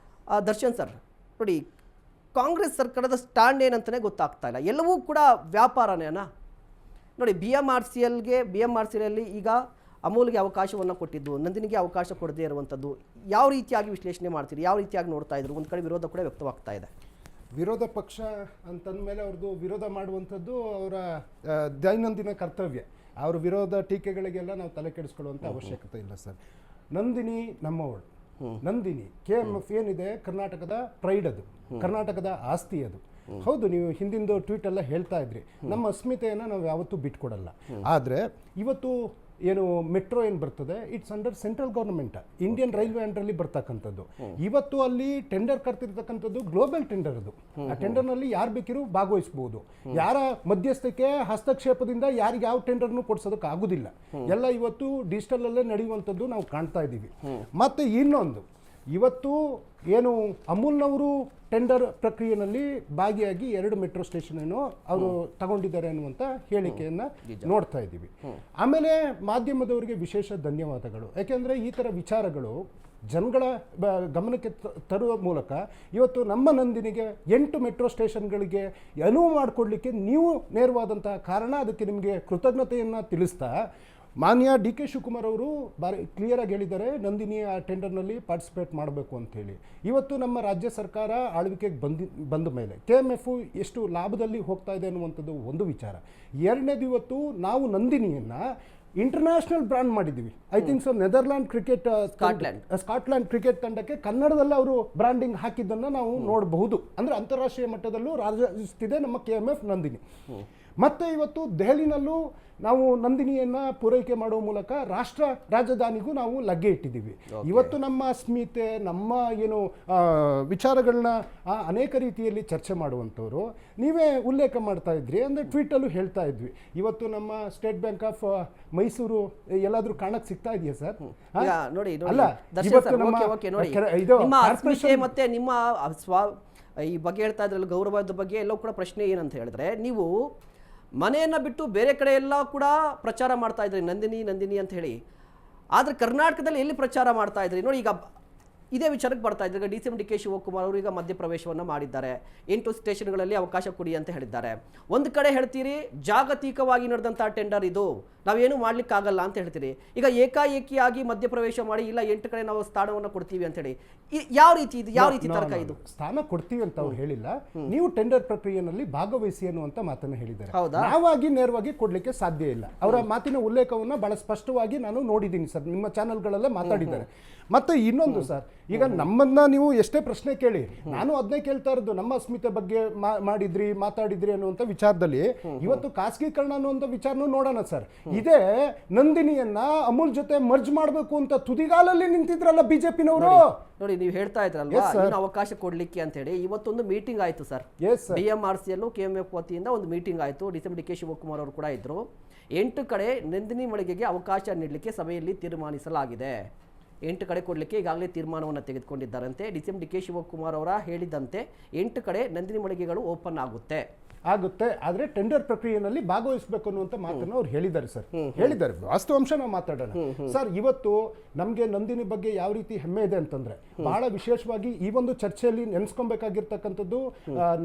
ದರ್ಶನ್ ಸರ್, ನೋಡಿ, ಕಾಂಗ್ರೆಸ್ ಸರ್ಕಾರದ ಸ್ಟ್ಯಾಂಡ್ ಏನಂತಲೇ ಗೊತ್ತಾಗ್ತಾ ಇಲ್ಲ. ಎಲ್ಲವೂ ಕೂಡ ವ್ಯಾಪಾರನೇನಾ? ನೋಡಿ, BMRCಯಲ್ಲಿ ಈಗ ಅಮೂಲ್ಗೆ ಅವಕಾಶವನ್ನು ಕೊಟ್ಟಿದ್ದು, ನಂದಿನಿಗೆ ಅವಕಾಶ ಕೊಡದೇ ಇರುವಂಥದ್ದು ಯಾವ ರೀತಿಯಾಗಿ ವಿಶ್ಲೇಷಣೆ ಮಾಡ್ತೀರಿ? ಯಾವ ರೀತಿಯಾಗಿ ನೋಡ್ತಾ ಇದ್ರು? ಒಂದು ಕಡೆ ವಿರೋಧ ಕೂಡ ವ್ಯಕ್ತವಾಗ್ತಾ ಇದೆ. ವಿರೋಧ ಪಕ್ಷ ಅಂತಂದಮೇಲೆ ಅವ್ರದ್ದು ವಿರೋಧ ಮಾಡುವಂಥದ್ದು ಅವರ ದೈನಂದಿನ ಕರ್ತವ್ಯ. ಅವ್ರ ವಿರೋಧ ಟೀಕೆಗಳಿಗೆಲ್ಲ ನಾವು ತಲೆ ಕೆಡಿಸ್ಕೊಳ್ಳುವಂಥ ಅವಶ್ಯಕತೆ ಇಲ್ಲ ಸರ್. ನಂದಿನಿ ನಮ್ಮವಳು. ನಂದಿನಿ KMF ಏನಿದೆ, ಕರ್ನಾಟಕದ ಪ್ರೈಡ್, ಅದು ಕರ್ನಾಟಕದ ಆಸ್ತಿ. ಅದು ಹೌದು, ನೀವು ಹಿಂದಿಂದು ಟ್ವೀಟ್ ಎಲ್ಲ ಹೇಳ್ತಾ ಇದ್ರಿ, ನಮ್ಮ ಅಸ್ಮಿತೆಯನ್ನು ನಾವು ಯಾವತ್ತೂ ಬಿಟ್ಕೊಡಲ್ಲ. ಆದರೆ ಇವತ್ತು ಏನು ಮೆಟ್ರೋ ಏನು ಬರ್ತದೆ, it's under central government, Indian railway ಅಂಡರಲ್ಲಿ ಬರ್ತಕ್ಕಂಥದ್ದು. ಇವತ್ತು ಅಲ್ಲಿ ಟೆಂಡರ್ ಕರ್ತಿರ್ತಕ್ಕಂಥದ್ದು ಗ್ಲೋಬಲ್ ಟೆಂಡರ್. ಅದು ಆ ಟೆಂಡರ್ನಲ್ಲಿ ಯಾರು ಬೇಕಿರೋ ಭಾಗವಹಿಸಬಹುದು. ಯಾರ ಮಧ್ಯಸ್ಥಕ್ಕೆ ಹಸ್ತಕ್ಷೇಪದಿಂದ ಯಾರಿಗೆ ಯಾವ ಟೆಂಡರ್ನು ಕೊಡ್ಸೋದಕ್ಕೆ ಆಗುದಿಲ್ಲ. ಎಲ್ಲ ಇವತ್ತು ಡಿಜಿಟಲ್ ಅಲ್ಲೇ ನಡೆಯುವಂಥದ್ದು ನಾವು ಕಾಣ್ತಾ ಇದ್ದೀವಿ. ಮತ್ತೆ ಇನ್ನೊಂದು, ಇವತ್ತು ಏನು ಅಮೂಲ್ನವರು ಟೆಂಡರ್ ಪ್ರಕ್ರಿಯೆಯಲ್ಲಿ ಭಾಗಿಯಾಗಿ 2 ಮೆಟ್ರೋ ಸ್ಟೇಷನ್ ಏನೋ ಅವರು ತಗೊಂಡಿದ್ದಾರೆ ಅನ್ನುವಂಥ ಹೇಳಿಕೆಯನ್ನು ನೋಡ್ತಾ ಇದ್ದೀವಿ. ಆಮೇಲೆ ಮಾಧ್ಯಮದವರಿಗೆ ವಿಶೇಷ ಧನ್ಯವಾದಗಳು. ಯಾಕೆಂದರೆ ಈ ಥರ ವಿಚಾರಗಳು ಜನಗಳ ಗಮನಕ್ಕೆ ತರುವ ಮೂಲಕ ಇವತ್ತು ನಮ್ಮ ನಂದಿನಿಗೆ 8 ಮೆಟ್ರೋ ಸ್ಟೇಷನ್ಗಳಿಗೆ ಅನುವು ಮಾಡಿಕೊಡ್ಲಿಕ್ಕೆ ನೀವು ನೇರವಾದಂತಹ ಕಾರಣ. ಅದಕ್ಕೆ ನಿಮಗೆ ಕೃತಜ್ಞತೆಯನ್ನು ತಿಳಿಸ್ತಾ, ಮಾನ್ಯ ಡಿ ಕೆ ಶಿವಕುಮಾರ್ ಅವರು ಬಾರಿ ಕ್ಲಿಯರಾಗಿ ಹೇಳಿದ್ದಾರೆ, ನಂದಿನಿ ಆ ಟೆಂಡರ್ನಲ್ಲಿ ಪಾರ್ಟಿಸಿಪೇಟ್ ಮಾಡಬೇಕು ಅಂತೇಳಿ. ಇವತ್ತು ನಮ್ಮ ರಾಜ್ಯ ಸರ್ಕಾರ ಆಳ್ವಿಕೆಗೆ ಬಂದ ಮೇಲೆ KMF ಎಷ್ಟು ಲಾಭದಲ್ಲಿ ಹೋಗ್ತಾ ಇದೆ ಅನ್ನುವಂಥದ್ದು ಒಂದು ವಿಚಾರ. ಎರಡನೇದು, ಇವತ್ತು ನಾವು ನಂದಿನಿಯನ್ನು ಇಂಟರ್ನ್ಯಾಷನಲ್ ಬ್ರ್ಯಾಂಡ್ ಮಾಡಿದ್ದೀವಿ. I think so Netherland cricket Scotland cricket ತಂಡಕ್ಕೆ ಕನ್ನಡದಲ್ಲಿ ಅವರು ಬ್ರ್ಯಾಂಡಿಂಗ್ ಹಾಕಿದ್ದನ್ನು ನಾವು ನೋಡಬಹುದು. ಅಂದರೆ ಅಂತಾರಾಷ್ಟ್ರೀಯ ಮಟ್ಟದಲ್ಲೂ ರಾಜಿಸ್ತಿದೆ ನಮ್ಮ KMF ನಂದಿನಿ. ಮತ್ತು ಇವತ್ತು ದೆಹಲಿನಲ್ಲೂ ನಾವು ನಂದಿನಿಯನ್ನು ಪೂರೈಕೆ ಮಾಡುವ ಮೂಲಕ ರಾಷ್ಟ್ರ ರಾಜಧಾನಿಗೂ ನಾವು ಲಗ್ಗೆ ಇಟ್ಟಿದ್ದೀವಿ. ಇವತ್ತು ನಮ್ಮ ಅಸ್ಮಿತೆ, ನಮ್ಮ ಏನು ವಿಚಾರಗಳನ್ನ ಅನೇಕ ರೀತಿಯಲ್ಲಿ ಚರ್ಚೆ ಮಾಡುವಂಥವ್ರು ನೀವೇ ಉಲ್ಲೇಖ ಮಾಡ್ತಾ ಇದ್ರಿ, ಅಂದರೆ ಟ್ವೀಟಲ್ಲೂ ಹೇಳ್ತಾ ಇದ್ವಿ. ಇವತ್ತು ನಮ್ಮ ಸ್ಟೇಟ್ ಬ್ಯಾಂಕ್ ಆಫ್ ಮೈಸೂರು ಎಲ್ಲಾದರೂ ಕಾಣಕ್ಕೆ ಸಿಗ್ತಾ ಇದೆಯಾ ಸರ್? ನೋಡಿ ಅಲ್ಲ, ಇವತ್ತು ನಮ್ಮ ಮತ್ತೆ ನಿಮ್ಮ ಈ ಬಗ್ಗೆ ಹೇಳ್ತಾ ಇದ್ರಲ್ಲ, ಗೌರವದ ಬಗ್ಗೆ ಎಲ್ಲವೂ ಕೂಡ ಪ್ರಶ್ನೆ ಏನಂತ ಹೇಳಿದ್ರೆ, ನೀವು ಮನೆಯನ್ನು ಬಿಟ್ಟು ಬೇರೆ ಕಡೆ ಎಲ್ಲ ಕೂಡ ಪ್ರಚಾರ ಮಾಡ್ತಾ ಇದ್ರಿ ನಂದಿನಿ ನಂದಿನಿ ಅಂತ ಹೇಳಿ. ಆದರೆ ಕರ್ನಾಟಕದಲ್ಲಿ ಎಲ್ಲಿ ಪ್ರಚಾರ ಮಾಡ್ತಾ ಇದ್ರಿ ನೋಡಿ. ಈಗ ಇದೇ ವಿಚಾರಕ್ಕೆ ಬರ್ತಾ ಇದ್ದಾರೆ. ಈಗ DCM ಶಿವಕುಮಾರ್ ಅವರು ಈಗ ಮಧ್ಯಪ್ರವೇಶವನ್ನು ಮಾಡಿದ್ದಾರೆ. 8 ಸ್ಟೇಷನ್ಗಳಲ್ಲಿ ಅವಕಾಶ ಕೊಡಿ ಅಂತ ಹೇಳಿದ್ದಾರೆ. ಒಂದು ಕಡೆ ಹೇಳ್ತೀರಿ ಜಾಗತಿಕವಾಗಿ ನಡೆದಂಥ ಟೆಂಡರ್ ಇದು, ನಾವೇನು ಮಾಡ್ಲಿಕ್ಕಾಗಲ್ಲ ಅಂತ ಹೇಳ್ತೀರಿ. ಈಗ ಏಕಾಏಕಿಯಾಗಿ ಮಧ್ಯಪ್ರವೇಶ ಮಾಡಿ ಇಲ್ಲ 8 ಕಡೆ ನಾವು ಸ್ಥಾನವನ್ನು ಕೊಡ್ತೀವಿ ಅಂತ ಹೇಳಿ, ಯಾವ ರೀತಿ ಇದು, ಯಾವ ರೀತಿ ತರ್ಕ ಇದು? ಸ್ಥಾನ ಕೊಡ್ತೀವಿ ಅಂತ ಅವ್ರು ಹೇಳಿಲ್ಲ, ನೀವು ಟೆಂಡರ್ ಪ್ರಕ್ರಿಯೆಯಲ್ಲಿ ಭಾಗವಹಿಸಿ ಅನ್ನುವಂತ ಮಾತನ್ನು ಹೇಳಿದ್ದಾರೆ. ಹೌದಾ? ನಾವಾಗಿ ನೇರವಾಗಿ ಕೊಡ್ಲಿಕ್ಕೆ ಸಾಧ್ಯ ಇಲ್ಲ. ಅವರ ಮಾತಿನ ಉಲ್ಲೇಖವನ್ನ ಬಹಳ ಸ್ಪಷ್ಟವಾಗಿ ನಾನು ನೋಡಿದ್ದೀನಿ ಸರ್, ನಿಮ್ಮ ಚಾನೆಲ್ಗಳಲ್ಲೇ ಮಾತಾಡಿದ್ದಾರೆ. ಮತ್ತೆ ಇನ್ನೊಂದು ಸರ್, ಈಗ ನಮ್ಮನ್ನ ನೀವು ಎಷ್ಟೇ ಪ್ರಶ್ನೆ ಕೇಳಿ, ನಾನು ಅದನ್ನೇ ಕೇಳ್ತಾ ಇರೋದು, ನಮ್ಮ ಅಸ್ಮಿತೆ ಬಗ್ಗೆ ಮಾತಾಡಿದ್ರಿ ಅನ್ನುವಂಥ ವಿಚಾರದಲ್ಲಿ ಇವತ್ತು ಖಾಸಗೀಕರಣ ಅನ್ನುವಂಥ ವಿಚಾರನೂ ನೋಡೋಣ ಸರ್. ಇದೇ ನಂದಿನಿಯನ್ನ ಅಮೂಲ್ ಜೊತೆ ಮರ್ಜ್ ಮಾಡಬೇಕು ಅಂತ ತುದಿಗಾಲಲ್ಲಿ ನಿಂತಿದ್ರಲ್ಲ ಬಿಜೆಪಿನವರು. ನೋಡಿ, ನೀವು ಹೇಳ್ತಾ ಇದ್ರಲ್ವಾ ಇನ್ನು ಅವಕಾಶ ಕೊಡ್ಲಿಕ್ಕೆ ಅಂತ ಹೇಳಿ. ಇವತ್ತೊಂದು ಮೀಟಿಂಗ್ ಆಯ್ತು ಸರ್, DMRCಯಲ್ಲೂ KMF ವತಿಯಿಂದ ಒಂದು ಮೀಟಿಂಗ್ ಆಯ್ತು. DCM ಶಿವಕುಮಾರ್ ಅವರು ಕೂಡ ಇದ್ರು. 8 ಕಡೆ ನಂದಿನಿ ಮಳಿಗೆಗೆ ಅವಕಾಶ ನೀಡಲಿಕ್ಕೆ ಸಭೆಯಲ್ಲಿ ತೀರ್ಮಾನಿಸಲಾಗಿದೆ. 8 ಕಡೆ ಕೊಡಲಿಕ್ಕೆ ಈಗಾಗಲೇ ತೀರ್ಮಾನವನ್ನು ತೆಗೆದುಕೊಂಡಿದ್ದಾರಂತೆ. DCM ಶಿವಕುಮಾರ್ ಅವರ ಹೇಳಿದಂತೆ 8 ಕಡೆ ನಂದಿನಿ ಮಳಿಗೆಗಳು ಓಪನ್ ಆಗುತ್ತೆ. ಆದರೆ ಟೆಂಡರ್ ಪ್ರಕ್ರಿಯೆಯಲ್ಲಿ ಭಾಗವಹಿಸಬೇಕು ಅನ್ನುವಂಥ ಮಾತನ್ನು ಅವ್ರು ಹೇಳಿದ್ದಾರೆ ಸರ್, ಹೇಳಿದ್ದಾರೆ. ವಾಸ್ತವಾಂಶ ನಾವು ಮಾತಾಡೋಣ ಸರ್. ಇವತ್ತು ನಮಗೆ ನಂದಿನಿ ಬಗ್ಗೆ ಯಾವ ರೀತಿ ಹೆಮ್ಮೆ ಇದೆ ಅಂತಂದ್ರೆ, ಬಹಳ ವಿಶೇಷವಾಗಿ ಈ ಒಂದು ಚರ್ಚೆಯಲ್ಲಿ ನೆನೆಸ್ಕೊಬೇಕಾಗಿರ್ತಕ್ಕಂಥದ್ದು,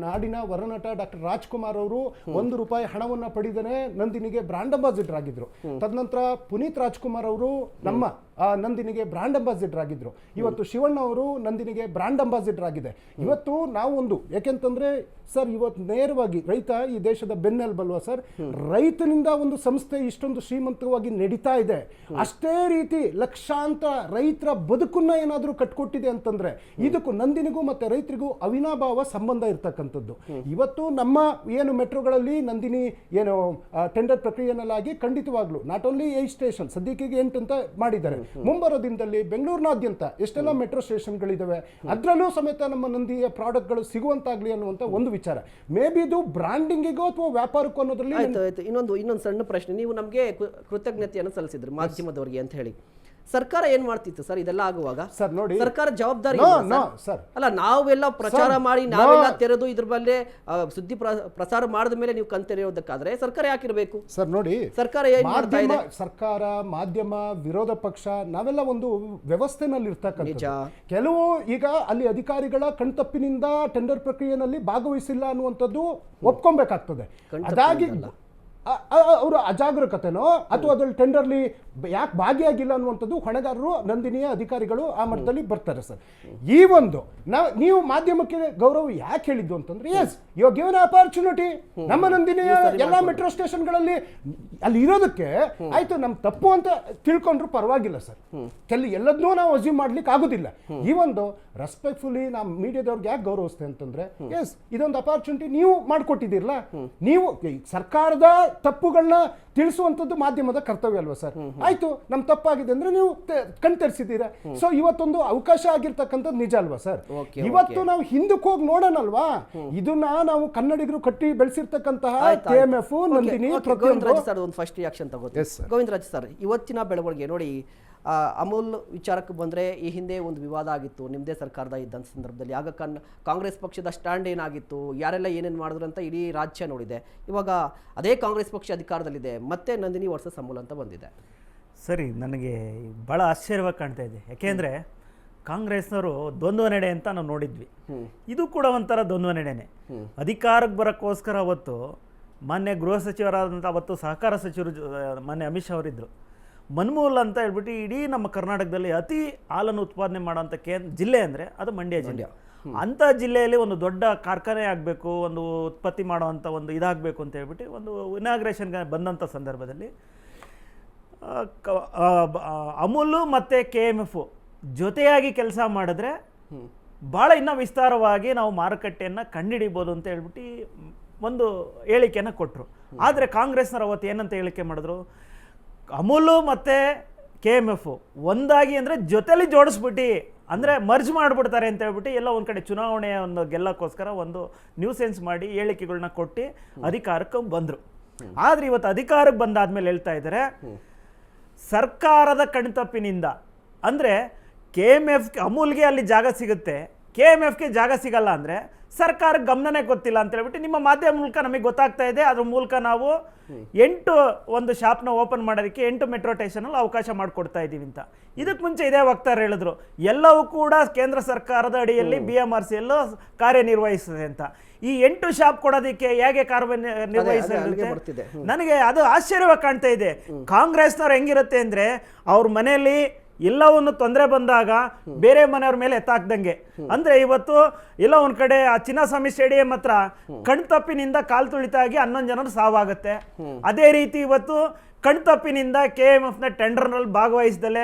ನಾಡಿನ ವರನಟ ಡಾಕ್ಟರ್ ರಾಜ್ಕುಮಾರ್ ಅವರು ₹1 ಹಣವನ್ನ ಪಡೆದನೆ ನಂದಿನಿಗೆ ಬ್ರಾಂಡ್ ಅಂಬಾಸಿಡರ್ ಆಗಿದ್ರು. ತದನಂತರ ಪುನೀತ್ ರಾಜ್ಕುಮಾರ್ ಅವರು ನಮ್ಮ ನಂದಿನಿಗೆ ಬ್ರಾಂಡ್ ಅಂಬಾಸಿಡರ್ ಆಗಿದ್ರು. ಇವತ್ತು ಶಿವಣ್ಣ ಅವರು ನಂದಿನಿಗೆ ಬ್ರಾಂಡ್ ಅಂಬಾಸಿಡರ್ ಆಗಿದೆ. ಇವತ್ತು ನಾವು ಯಾಕೆಂತಂದ್ರೆ ಸರ್, ಇವತ್ತು ನೇರವಾಗಿ ರೈತ ಈ ದೇಶದ ಬೆನ್ನೆಲುಬಲ್ವಾ ಸರ್. ರೈತನಿಂದ ಒಂದು ಸಂಸ್ಥೆ ಇಷ್ಟೊಂದು ಶ್ರೀಮಂತವಾಗಿ ನಡೀತಾ ಇದೆ. ಅಷ್ಟೇ ರೀತಿ ಲಕ್ಷಾಂತರ ರೈತರ ಬದುಕನ್ನ ಏನಾದರೂ ಕಟ್ಕೊಟ್ಟಿದೆ ಅಂತಂದ್ರೆ ಇದಕ್ಕೂ ನಂದಿನಿಗೂ ಮತ್ತೆ ರೈತರಿಗೂ ಅವಿನಾಭಾವ ಸಂಬಂಧ ಇರ್ತಕ್ಕಂಥದ್ದು. ಇವತ್ತು ನಮ್ಮ ಏನು ಮೆಟ್ರೋಗಳಲ್ಲಿ ನಂದಿನಿ ಏನು ಟೆಂಡರ್ ಪ್ರಕ್ರಿಯೆನಲ್ಲಾಗಿ ಖಂಡಿತವಾಗ್ಲು ನಾಟ್ ಓನ್ಲಿ 8 ಸ್ಟೇಷನ್, ಸದ್ಯಕ್ಕೆ 8 ಅಂತ ಮಾಡಿದ್ದಾರೆ. ಮುಂಬರೋ ದಿನದಲ್ಲಿ ಬೆಂಗಳೂರಿನಾದ್ಯಂತ ಎಷ್ಟೆಲ್ಲ ಮೆಟ್ರೋ ಸ್ಟೇಷನ್ಗಳಿದ್ದಾವೆ, ಅದರಲ್ಲೂ ಸಮೇತ ನಮ್ಮ ನಂದಿಯ ಪ್ರಾಡಕ್ಟ್ಗಳು ಸಿಗುವಂತಾಗ್ಲಿ ಅನ್ನುವಂಥ ಒಂದು ವಿಚಾರ. ಮೇ ಬಿ ಇದು ಬ್ರಾಂಡಿಂಗಿಗೋ ಅಥವಾ ವ್ಯಾಪಾರಕ್ಕೂ ಅನ್ನೋದ್ರಲ್ಲಿ. ಆಯ್ತು. ಇನ್ನೊಂದು ಸಣ್ಣ ಪ್ರಶ್ನೆ, ನೀವು ನಮಗೆ ಕೃತಜ್ಞತೆಯನ್ನು ಸಲ್ಲಿಸಿದ್ರಿ ಮಾಧ್ಯಮದವರಿಗೆ ಅಂತ ಹೇಳಿ. ಸರ್ಕಾರ ಏನ್ ಮಾಡ್ತಿತ್ತು ಸರ್ ಇದೆಲ್ಲ ಆಗುವಾಗ? ಸರ್ ನೋಡಿ, ಸರ್ಕಾರ ಜವಾಬ್ದಾರಿ ಅಲ್ಲ, ನಾವೆಲ್ಲ ಪ್ರಚಾರ ಮಾಡಿ ನಾವೆಲ್ಲ ತೆರೆದು ಇದ್ರ ಮೇಲೆ ಸುದ್ದಿ ಪ್ರಸಾರ ಮಾಡಿದ ಮೇಲೆ ನೀವು ಕಣ್ತೆರೆಯೋದಕ್ಕಾದ್ರೆ ಸರ್ಕಾರ ಯಾಕಿರ್ಬೇಕು ಸರ್? ನೋಡಿ, ಸರ್ಕಾರ ಏನ್ ಮಾಡ್ತಾ ಇದೆ? ಸರ್ಕಾರ, ಮಾಧ್ಯಮ, ವಿರೋಧ ಪಕ್ಷ ನಾವೆಲ್ಲ ಒಂದು ವ್ಯವಸ್ಥೆನಲ್ಲಿ ಇರ್ತಕ್ಕಂಥ ಕೆಲವು ಈಗ ಅಲ್ಲಿ ಅಧಿಕಾರಿಗಳ ಕಣ್ತಪ್ಪಿನಿಂದ ಟೆಂಡರ್ ಪ್ರಕ್ರಿಯೆಯಲ್ಲಿ ಭಾಗವಹಿಸಿಲ್ಲ ಅನ್ನುವಂಥದ್ದು ಒಪ್ಕೊಬೇಕಾಗ್ತದೆ. ಅದಾಗಿ ಅವರು ಅಜಾಗರೂಕತೆನೋ ಅಥವಾ ಅದ್ರಲ್ಲಿ ಟೆಂಡರ್ಲಿ ಯಾಕೆ ಭಾಗಿಯಾಗಿಲ್ಲ ಅನ್ನುವಂಥದ್ದು ಹೊಣೆಗಾರರು ನಂದಿನಿಯ ಅಧಿಕಾರಿಗಳು ಆ ಮಟ್ಟದಲ್ಲಿ ಬರ್ತಾರೆ ಸರ್. ಈ ಒಂದು ನೀವು ಮಾಧ್ಯಮಕ್ಕೆ ಗೌರವ ಯಾಕೆ ಹೇಳಿದ್ದು ಅಂತಂದ್ರೆ, ಎಸ್ ಯು ಗಿವನ್ ಅಪಾರ್ಚುನಿಟಿ. ನಮ್ಮ ನಂದಿನಿಯ ಎಲ್ಲಾ ಮೆಟ್ರೋ ಸ್ಟೇಷನ್ಗಳಲ್ಲಿ ಅಲ್ಲಿ ಇರೋದಕ್ಕೆ ಆಯ್ತು, ನಮ್ ತಪ್ಪು ಅಂತ ತಿಳ್ಕೊಂಡ್ರು ಪರವಾಗಿಲ್ಲ ಸರ್. ಎಲ್ಲದನ್ನೂ ನಾವು ಅಸ್ಯೂಮ್ ಮಾಡ್ಲಿಕ್ಕೆ ಆಗೋದಿಲ್ಲ. ಈ ಒಂದು ರೆಸ್ಪೆಕ್ಟ್ಫುಲಿ ನಾವು ಮೀಡಿಯಾದವ್ರಿಗೆ ಯಾಕೆ ಗೌರವಿಸ್ತೇವೆ ಅಂತಂದ್ರೆ, ಎಸ್ ಇದೊಂದು ಅಪಾರ್ಚುನಿಟಿ ನೀವು ಮಾಡ್ಕೊಟ್ಟಿದ್ದೀರಲ್ಲ, ನೀವು ಸರ್ಕಾರದ ತಪ್ಪುಗಳನ್ನ ತಿಳಿಸುವಂಥದ್ದು ಮಾಧ್ಯಮದ ಕರ್ತವ್ಯ ಅಲ್ವಾ ಸರ್? ಆಯ್ತು, ನಮ್ ತಪ್ಪಾಗಿದೆ ಅಂದ್ರೆ ನೀವು ಕಣ್ತರಿಸಿದ್ದೀರಾ. ಸೊ ಇವತ್ತೊಂದು ಅವಕಾಶ ಆಗಿರ್ತಕ್ಕಂಥದ್ದು ನಿಜ ಅಲ್ವಾ ಸರ್? ಇವತ್ತು ನಾವು ಹಿಂದಕ್ಕೆ ಹೋಗಿ ನೋಡೋಣಲ್ವಾ, ಇದನ್ನ ನಾವು ಕನ್ನಡಿಗರು ಕಟ್ಟಿ ಬೆಳೆಸಿರ್ತಕ್ಕಂತಹ KMF, ನಂದಿನಿ, ಒಂದು ಫಸ್ಟ್ ರಿಯಾಕ್ಷನ್ ತಗೋತೀವಿ. ಗೋವಿಂದರಾಜ್ ಸರ್, ಇವತ್ತಿನ ಬೆಳವಣಿಗೆ ನೋಡಿ, ಅಮೂಲ್ ವಿಚಾರಕ್ಕೆ ಬಂದರೆ ಈ ಹಿಂದೆ ಒಂದು ವಿವಾದ ಆಗಿತ್ತು ನಿಮ್ಮದೇ ಸರ್ಕಾರದ ಇದ್ದಂಥ ಸಂದರ್ಭದಲ್ಲಿ. ಆಗ ಕಾಂಗ್ರೆಸ್ ಪಕ್ಷದ ಸ್ಟ್ಯಾಂಡ್ ಏನಾಗಿತ್ತು, ಯಾರೆಲ್ಲ ಏನೇನು ಮಾಡಿದ್ರು ಅಂತ ಇಡೀ ರಾಜ್ಯ ನೋಡಿದೆ. ಇವಾಗ ಅದೇ ಕಾಂಗ್ರೆಸ್ ಪಕ್ಷ ಅಧಿಕಾರದಲ್ಲಿದೆ, ಮತ್ತೆ ನಂದಿನಿ ವರ್ಸಸ್ ಅಮೂಲ್ ಅಂತ ಬಂದಿದೆ. ಸರಿ, ನನಗೆ ಭಾಳ ಆಶ್ಚರ್ಯವಾಗಿ ಕಾಣ್ತಾ ಇದೆ. ಯಾಕೆಂದರೆ ಕಾಂಗ್ರೆಸ್ನವರು ದ್ವಂದ್ವ ನಡೆ ಅಂತ ನಾವು ನೋಡಿದ್ವಿ, ಇದು ಕೂಡ ಒಂಥರ ದ್ವಂದ್ವ ನಡೆನೇ. ಅಧಿಕಾರಕ್ಕೆ ಬರೋಕ್ಕೋಸ್ಕರ ಅವತ್ತು ಮಾನ್ಯ ಗೃಹ ಸಚಿವರಾದಂಥ ಅವತ್ತು ಸಹಕಾರ ಸಚಿವರು ಮಾನ್ಯ ಅಮಿತ್ ಶಾ ಅವರಿದ್ದರು. ಮನ್ಮೂಲ್ ಅಂತ ಹೇಳ್ಬಿಟ್ಟು ಇಡೀ ನಮ್ಮ ಕರ್ನಾಟಕದಲ್ಲಿ ಅತಿ ಹಾಲನ್ನು ಉತ್ಪಾದನೆ ಮಾಡೋಂಥ ಜಿಲ್ಲೆ ಅಂದರೆ ಅದು ಮಂಡ್ಯ ಜಿಲ್ಲೆ. ಅಂಥ ಜಿಲ್ಲೆಯಲ್ಲಿ ಒಂದು ದೊಡ್ಡ ಕಾರ್ಖಾನೆ ಆಗಬೇಕು, ಒಂದು ಉತ್ಪತ್ತಿ ಮಾಡೋವಂಥ ಒಂದು ಇದಾಗಬೇಕು ಅಂತ ಹೇಳ್ಬಿಟ್ಟು ಒಂದು ಇನಾಗ್ರೇಷನ್ಗೆ ಬಂದಂಥ ಸಂದರ್ಭದಲ್ಲಿ ಅಮೂಲು ಮತ್ತು KMF ಜೊತೆಯಾಗಿ ಕೆಲಸ ಮಾಡಿದ್ರೆ ಭಾಳ ಇನ್ನೂ ವಿಸ್ತಾರವಾಗಿ ನಾವು ಮಾರುಕಟ್ಟೆಯನ್ನು ಕಂಡುಹಿಡಿಬೋದು ಅಂತ ಹೇಳ್ಬಿಟ್ಟು ಒಂದು ಹೇಳಿಕೆಯನ್ನು ಕೊಟ್ಟರು. ಆದರೆ ಕಾಂಗ್ರೆಸ್ನವರು ಅವತ್ತು ಏನಂತ ಹೇಳಿಕೆ ಮಾಡಿದ್ರು, ಅಮೂಲು ಮತ್ತು KMF ಒಂದಾಗಿ ಅಂದರೆ ಜೊತೆಲಿ ಜೋಡಿಸ್ಬಿಟ್ಟು ಅಂದರೆ ಮರ್ಜ್ ಮಾಡಿಬಿಡ್ತಾರೆ ಅಂತ ಹೇಳ್ಬಿಟ್ಟು ಎಲ್ಲ ಒಂದು ಕಡೆ ಚುನಾವಣೆಯ ಒಂದು ಗೆಲ್ಲಕ್ಕೋಸ್ಕರ ಒಂದು ನ್ಯೂಸೆನ್ಸ್ ಮಾಡಿ ಹೇಳಿಕೆಗಳನ್ನ ಕೊಟ್ಟು ಅಧಿಕಾರಕ್ಕೆ ಬಂದರು. ಆದರೆ ಇವತ್ತು ಅಧಿಕಾರಕ್ಕೆ ಬಂದಾದ್ಮೇಲೆ ಹೇಳ್ತಾ ಇದ್ದಾರೆ ಸರ್ಕಾರದ ಕಣ್ತಪ್ಪಿನಿಂದ, ಅಂದರೆ KMF ಅಮೂಲ್ಗೆ ಅಲ್ಲಿ ಜಾಗ ಸಿಗುತ್ತೆ, KMFಗೆ ಜಾಗ ಸಿಗಲ್ಲ ಅಂದರೆ ಸರ್ಕಾರಕ್ಕೆ ಗಮನನೇ ಗೊತ್ತಿಲ್ಲ ಅಂತ ಹೇಳ್ಬಿಟ್ಟು ನಿಮ್ಮ ಮಾಧ್ಯಮ ಮೂಲಕ ನಮಗೆ ಗೊತ್ತಾಗ್ತಾ ಇದೆ. ಅದ್ರ ಮೂಲಕ ನಾವು 8 ಒಂದು ಶಾಪ್ನ ಓಪನ್ ಮಾಡೋದಕ್ಕೆ 8 ಮೆಟ್ರೋ ಸ್ಟೇಷನಲ್ಲಿ ಅವಕಾಶ ಮಾಡಿಕೊಡ್ತಾ ಇದ್ದೀವಿ ಅಂತ. ಇದಕ್ಕೆ ಮುಂಚೆ ಇದೇ ವಕ್ತಾರರು ಹೇಳಿದ್ರು ಎಲ್ಲವೂ ಕೂಡ ಕೇಂದ್ರ ಸರ್ಕಾರದ ಅಡಿಯಲ್ಲಿ BMRCಯಲ್ಲೂ ಕಾರ್ಯನಿರ್ವಹಿಸ್ತದೆ ಅಂತ. ಈ 8 ಶಾಪ್ ಕೊಡೋದಕ್ಕೆ ಹೇಗೆ ಕಾರ್ಯನಿರ್ವಹಿಸುತ್ತೆ? ನನಗೆ ಅದು ಆಶ್ಚರ್ಯವಾಗಿ ಕಾಣ್ತಾ ಇದೆ. ಕಾಂಗ್ರೆಸ್ನವ್ರು ಹೆಂಗಿರುತ್ತೆ ಅಂದರೆ ಅವ್ರ ಮನೆಯಲ್ಲಿ ಎಲ್ಲವನ್ನು ತೊಂದರೆ ಬಂದಾಗ ಬೇರೆ ಮನೆಯವ್ರ ಮೇಲೆ ಎತ್ತಾಕ್ದಂಗೆ. ಅಂದ್ರೆ ಇವತ್ತು ಎಲ್ಲ ಒಂದ್ ಕಡೆ ಆ ಚಿನ್ನಸ್ವಾಮಿ ಸ್ಟೇಡಿಯಂ ಹತ್ರ ಕಣ್ತಪ್ಪಿನಿಂದ ಕಾಲ್ ತುಳಿತಾಗಿ 11 ಜನರು ಸಾವಾಗುತ್ತೆ. ಅದೇ ರೀತಿ ಇವತ್ತು ಕಣ್ತಪ್ಪಿನಿಂದ KMF ನ ಟೆಂಡರ್ನಲ್ಲಿ ಭಾಗವಹಿಸದಲೆ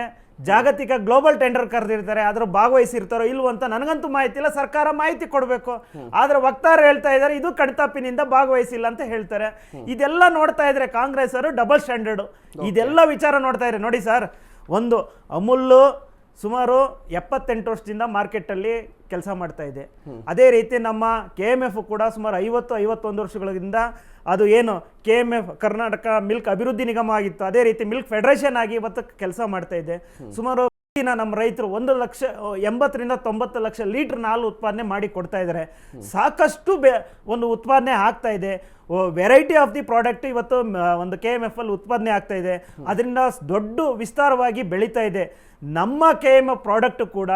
ಜಾಗತಿಕ ಗ್ಲೋಬಲ್ ಟೆಂಡರ್ ಕರೆದಿರ್ತಾರೆ, ಅದ್ರ ಭಾಗವಹಿಸಿರ್ತಾರೋ ಇಲ್ವೋ ಅಂತ ನನಗಂತೂ ಮಾಹಿತಿ ಇಲ್ಲ, ಸರ್ಕಾರ ಮಾಹಿತಿ ಕೊಡಬೇಕು. ಆದ್ರೆ ವಕ್ತಾರ ಹೇಳ್ತಾ ಇದ್ದಾರೆ ಇದು ಕಣ್ತಪ್ಪಿನಿಂದ ಭಾಗವಹಿಸಿಲ್ಲ ಅಂತ ಹೇಳ್ತಾರೆ. ಇದೆಲ್ಲ ನೋಡ್ತಾ ಇದ್ರೆ ಕಾಂಗ್ರೆಸ್ ಅವರು ಡಬಲ್ ಸ್ಟ್ಯಾಂಡರ್ಡ್, ಇದೆಲ್ಲ ವಿಚಾರ ನೋಡ್ತಾ ಇದ್ರೆ ನೋಡಿ ಸರ್. ಒಂದು ಅಮೂಲ್ ಸುಮಾರು 78 ವರ್ಷದಿಂದ ಮಾರ್ಕೆಟಲ್ಲಿ ಕೆಲಸ ಮಾಡ್ತಾ ಇದೆ. ಅದೇ ರೀತಿ ನಮ್ಮ KMF ಕೂಡ ಸುಮಾರು 50-51 ವರ್ಷಗಳಿಂದ ಅದು ಏನು KMF ಕರ್ನಾಟಕ ಮಿಲ್ಕ್ ಅಭಿವೃದ್ಧಿ ನಿಗಮ ಆಗಿತ್ತು, ಅದೇ ರೀತಿ ಮಿಲ್ಕ್ ಫೆಡರೇಷನ್ ಆಗಿ ಇವತ್ತು ಕೆಲಸ ಮಾಡ್ತಾ ಇದೆ. ಸುಮಾರು ನಮ್ಮ ರೈತರು 1,80,000-90 ಲಕ್ಷ ಲೀಟರ್ ಹಾಲು ಉತ್ಪಾದನೆ ಮಾಡಿ ಕೊಡ್ತಾ ಇದ್ದಾರೆ. ಸಾಕಷ್ಟು ಒಂದು ಉತ್ಪಾದನೆ ಆಗ್ತಾ ಇದೆ. ವೆರೈಟಿ ಆಫ್ ದಿ ಪ್ರಾಡಕ್ಟ್ ಇವತ್ತು ಒಂದು KMF ಅಲ್ಲಿ ಉತ್ಪಾದನೆ ಆಗ್ತಾ ಇದೆ. ಅದರಿಂದ ದೊಡ್ಡ ವಿಸ್ತಾರವಾಗಿ ಬೆಳೀತಾ ಇದೆ. ನಮ್ಮ KMF ಪ್ರಾಡಕ್ಟ್ ಕೂಡ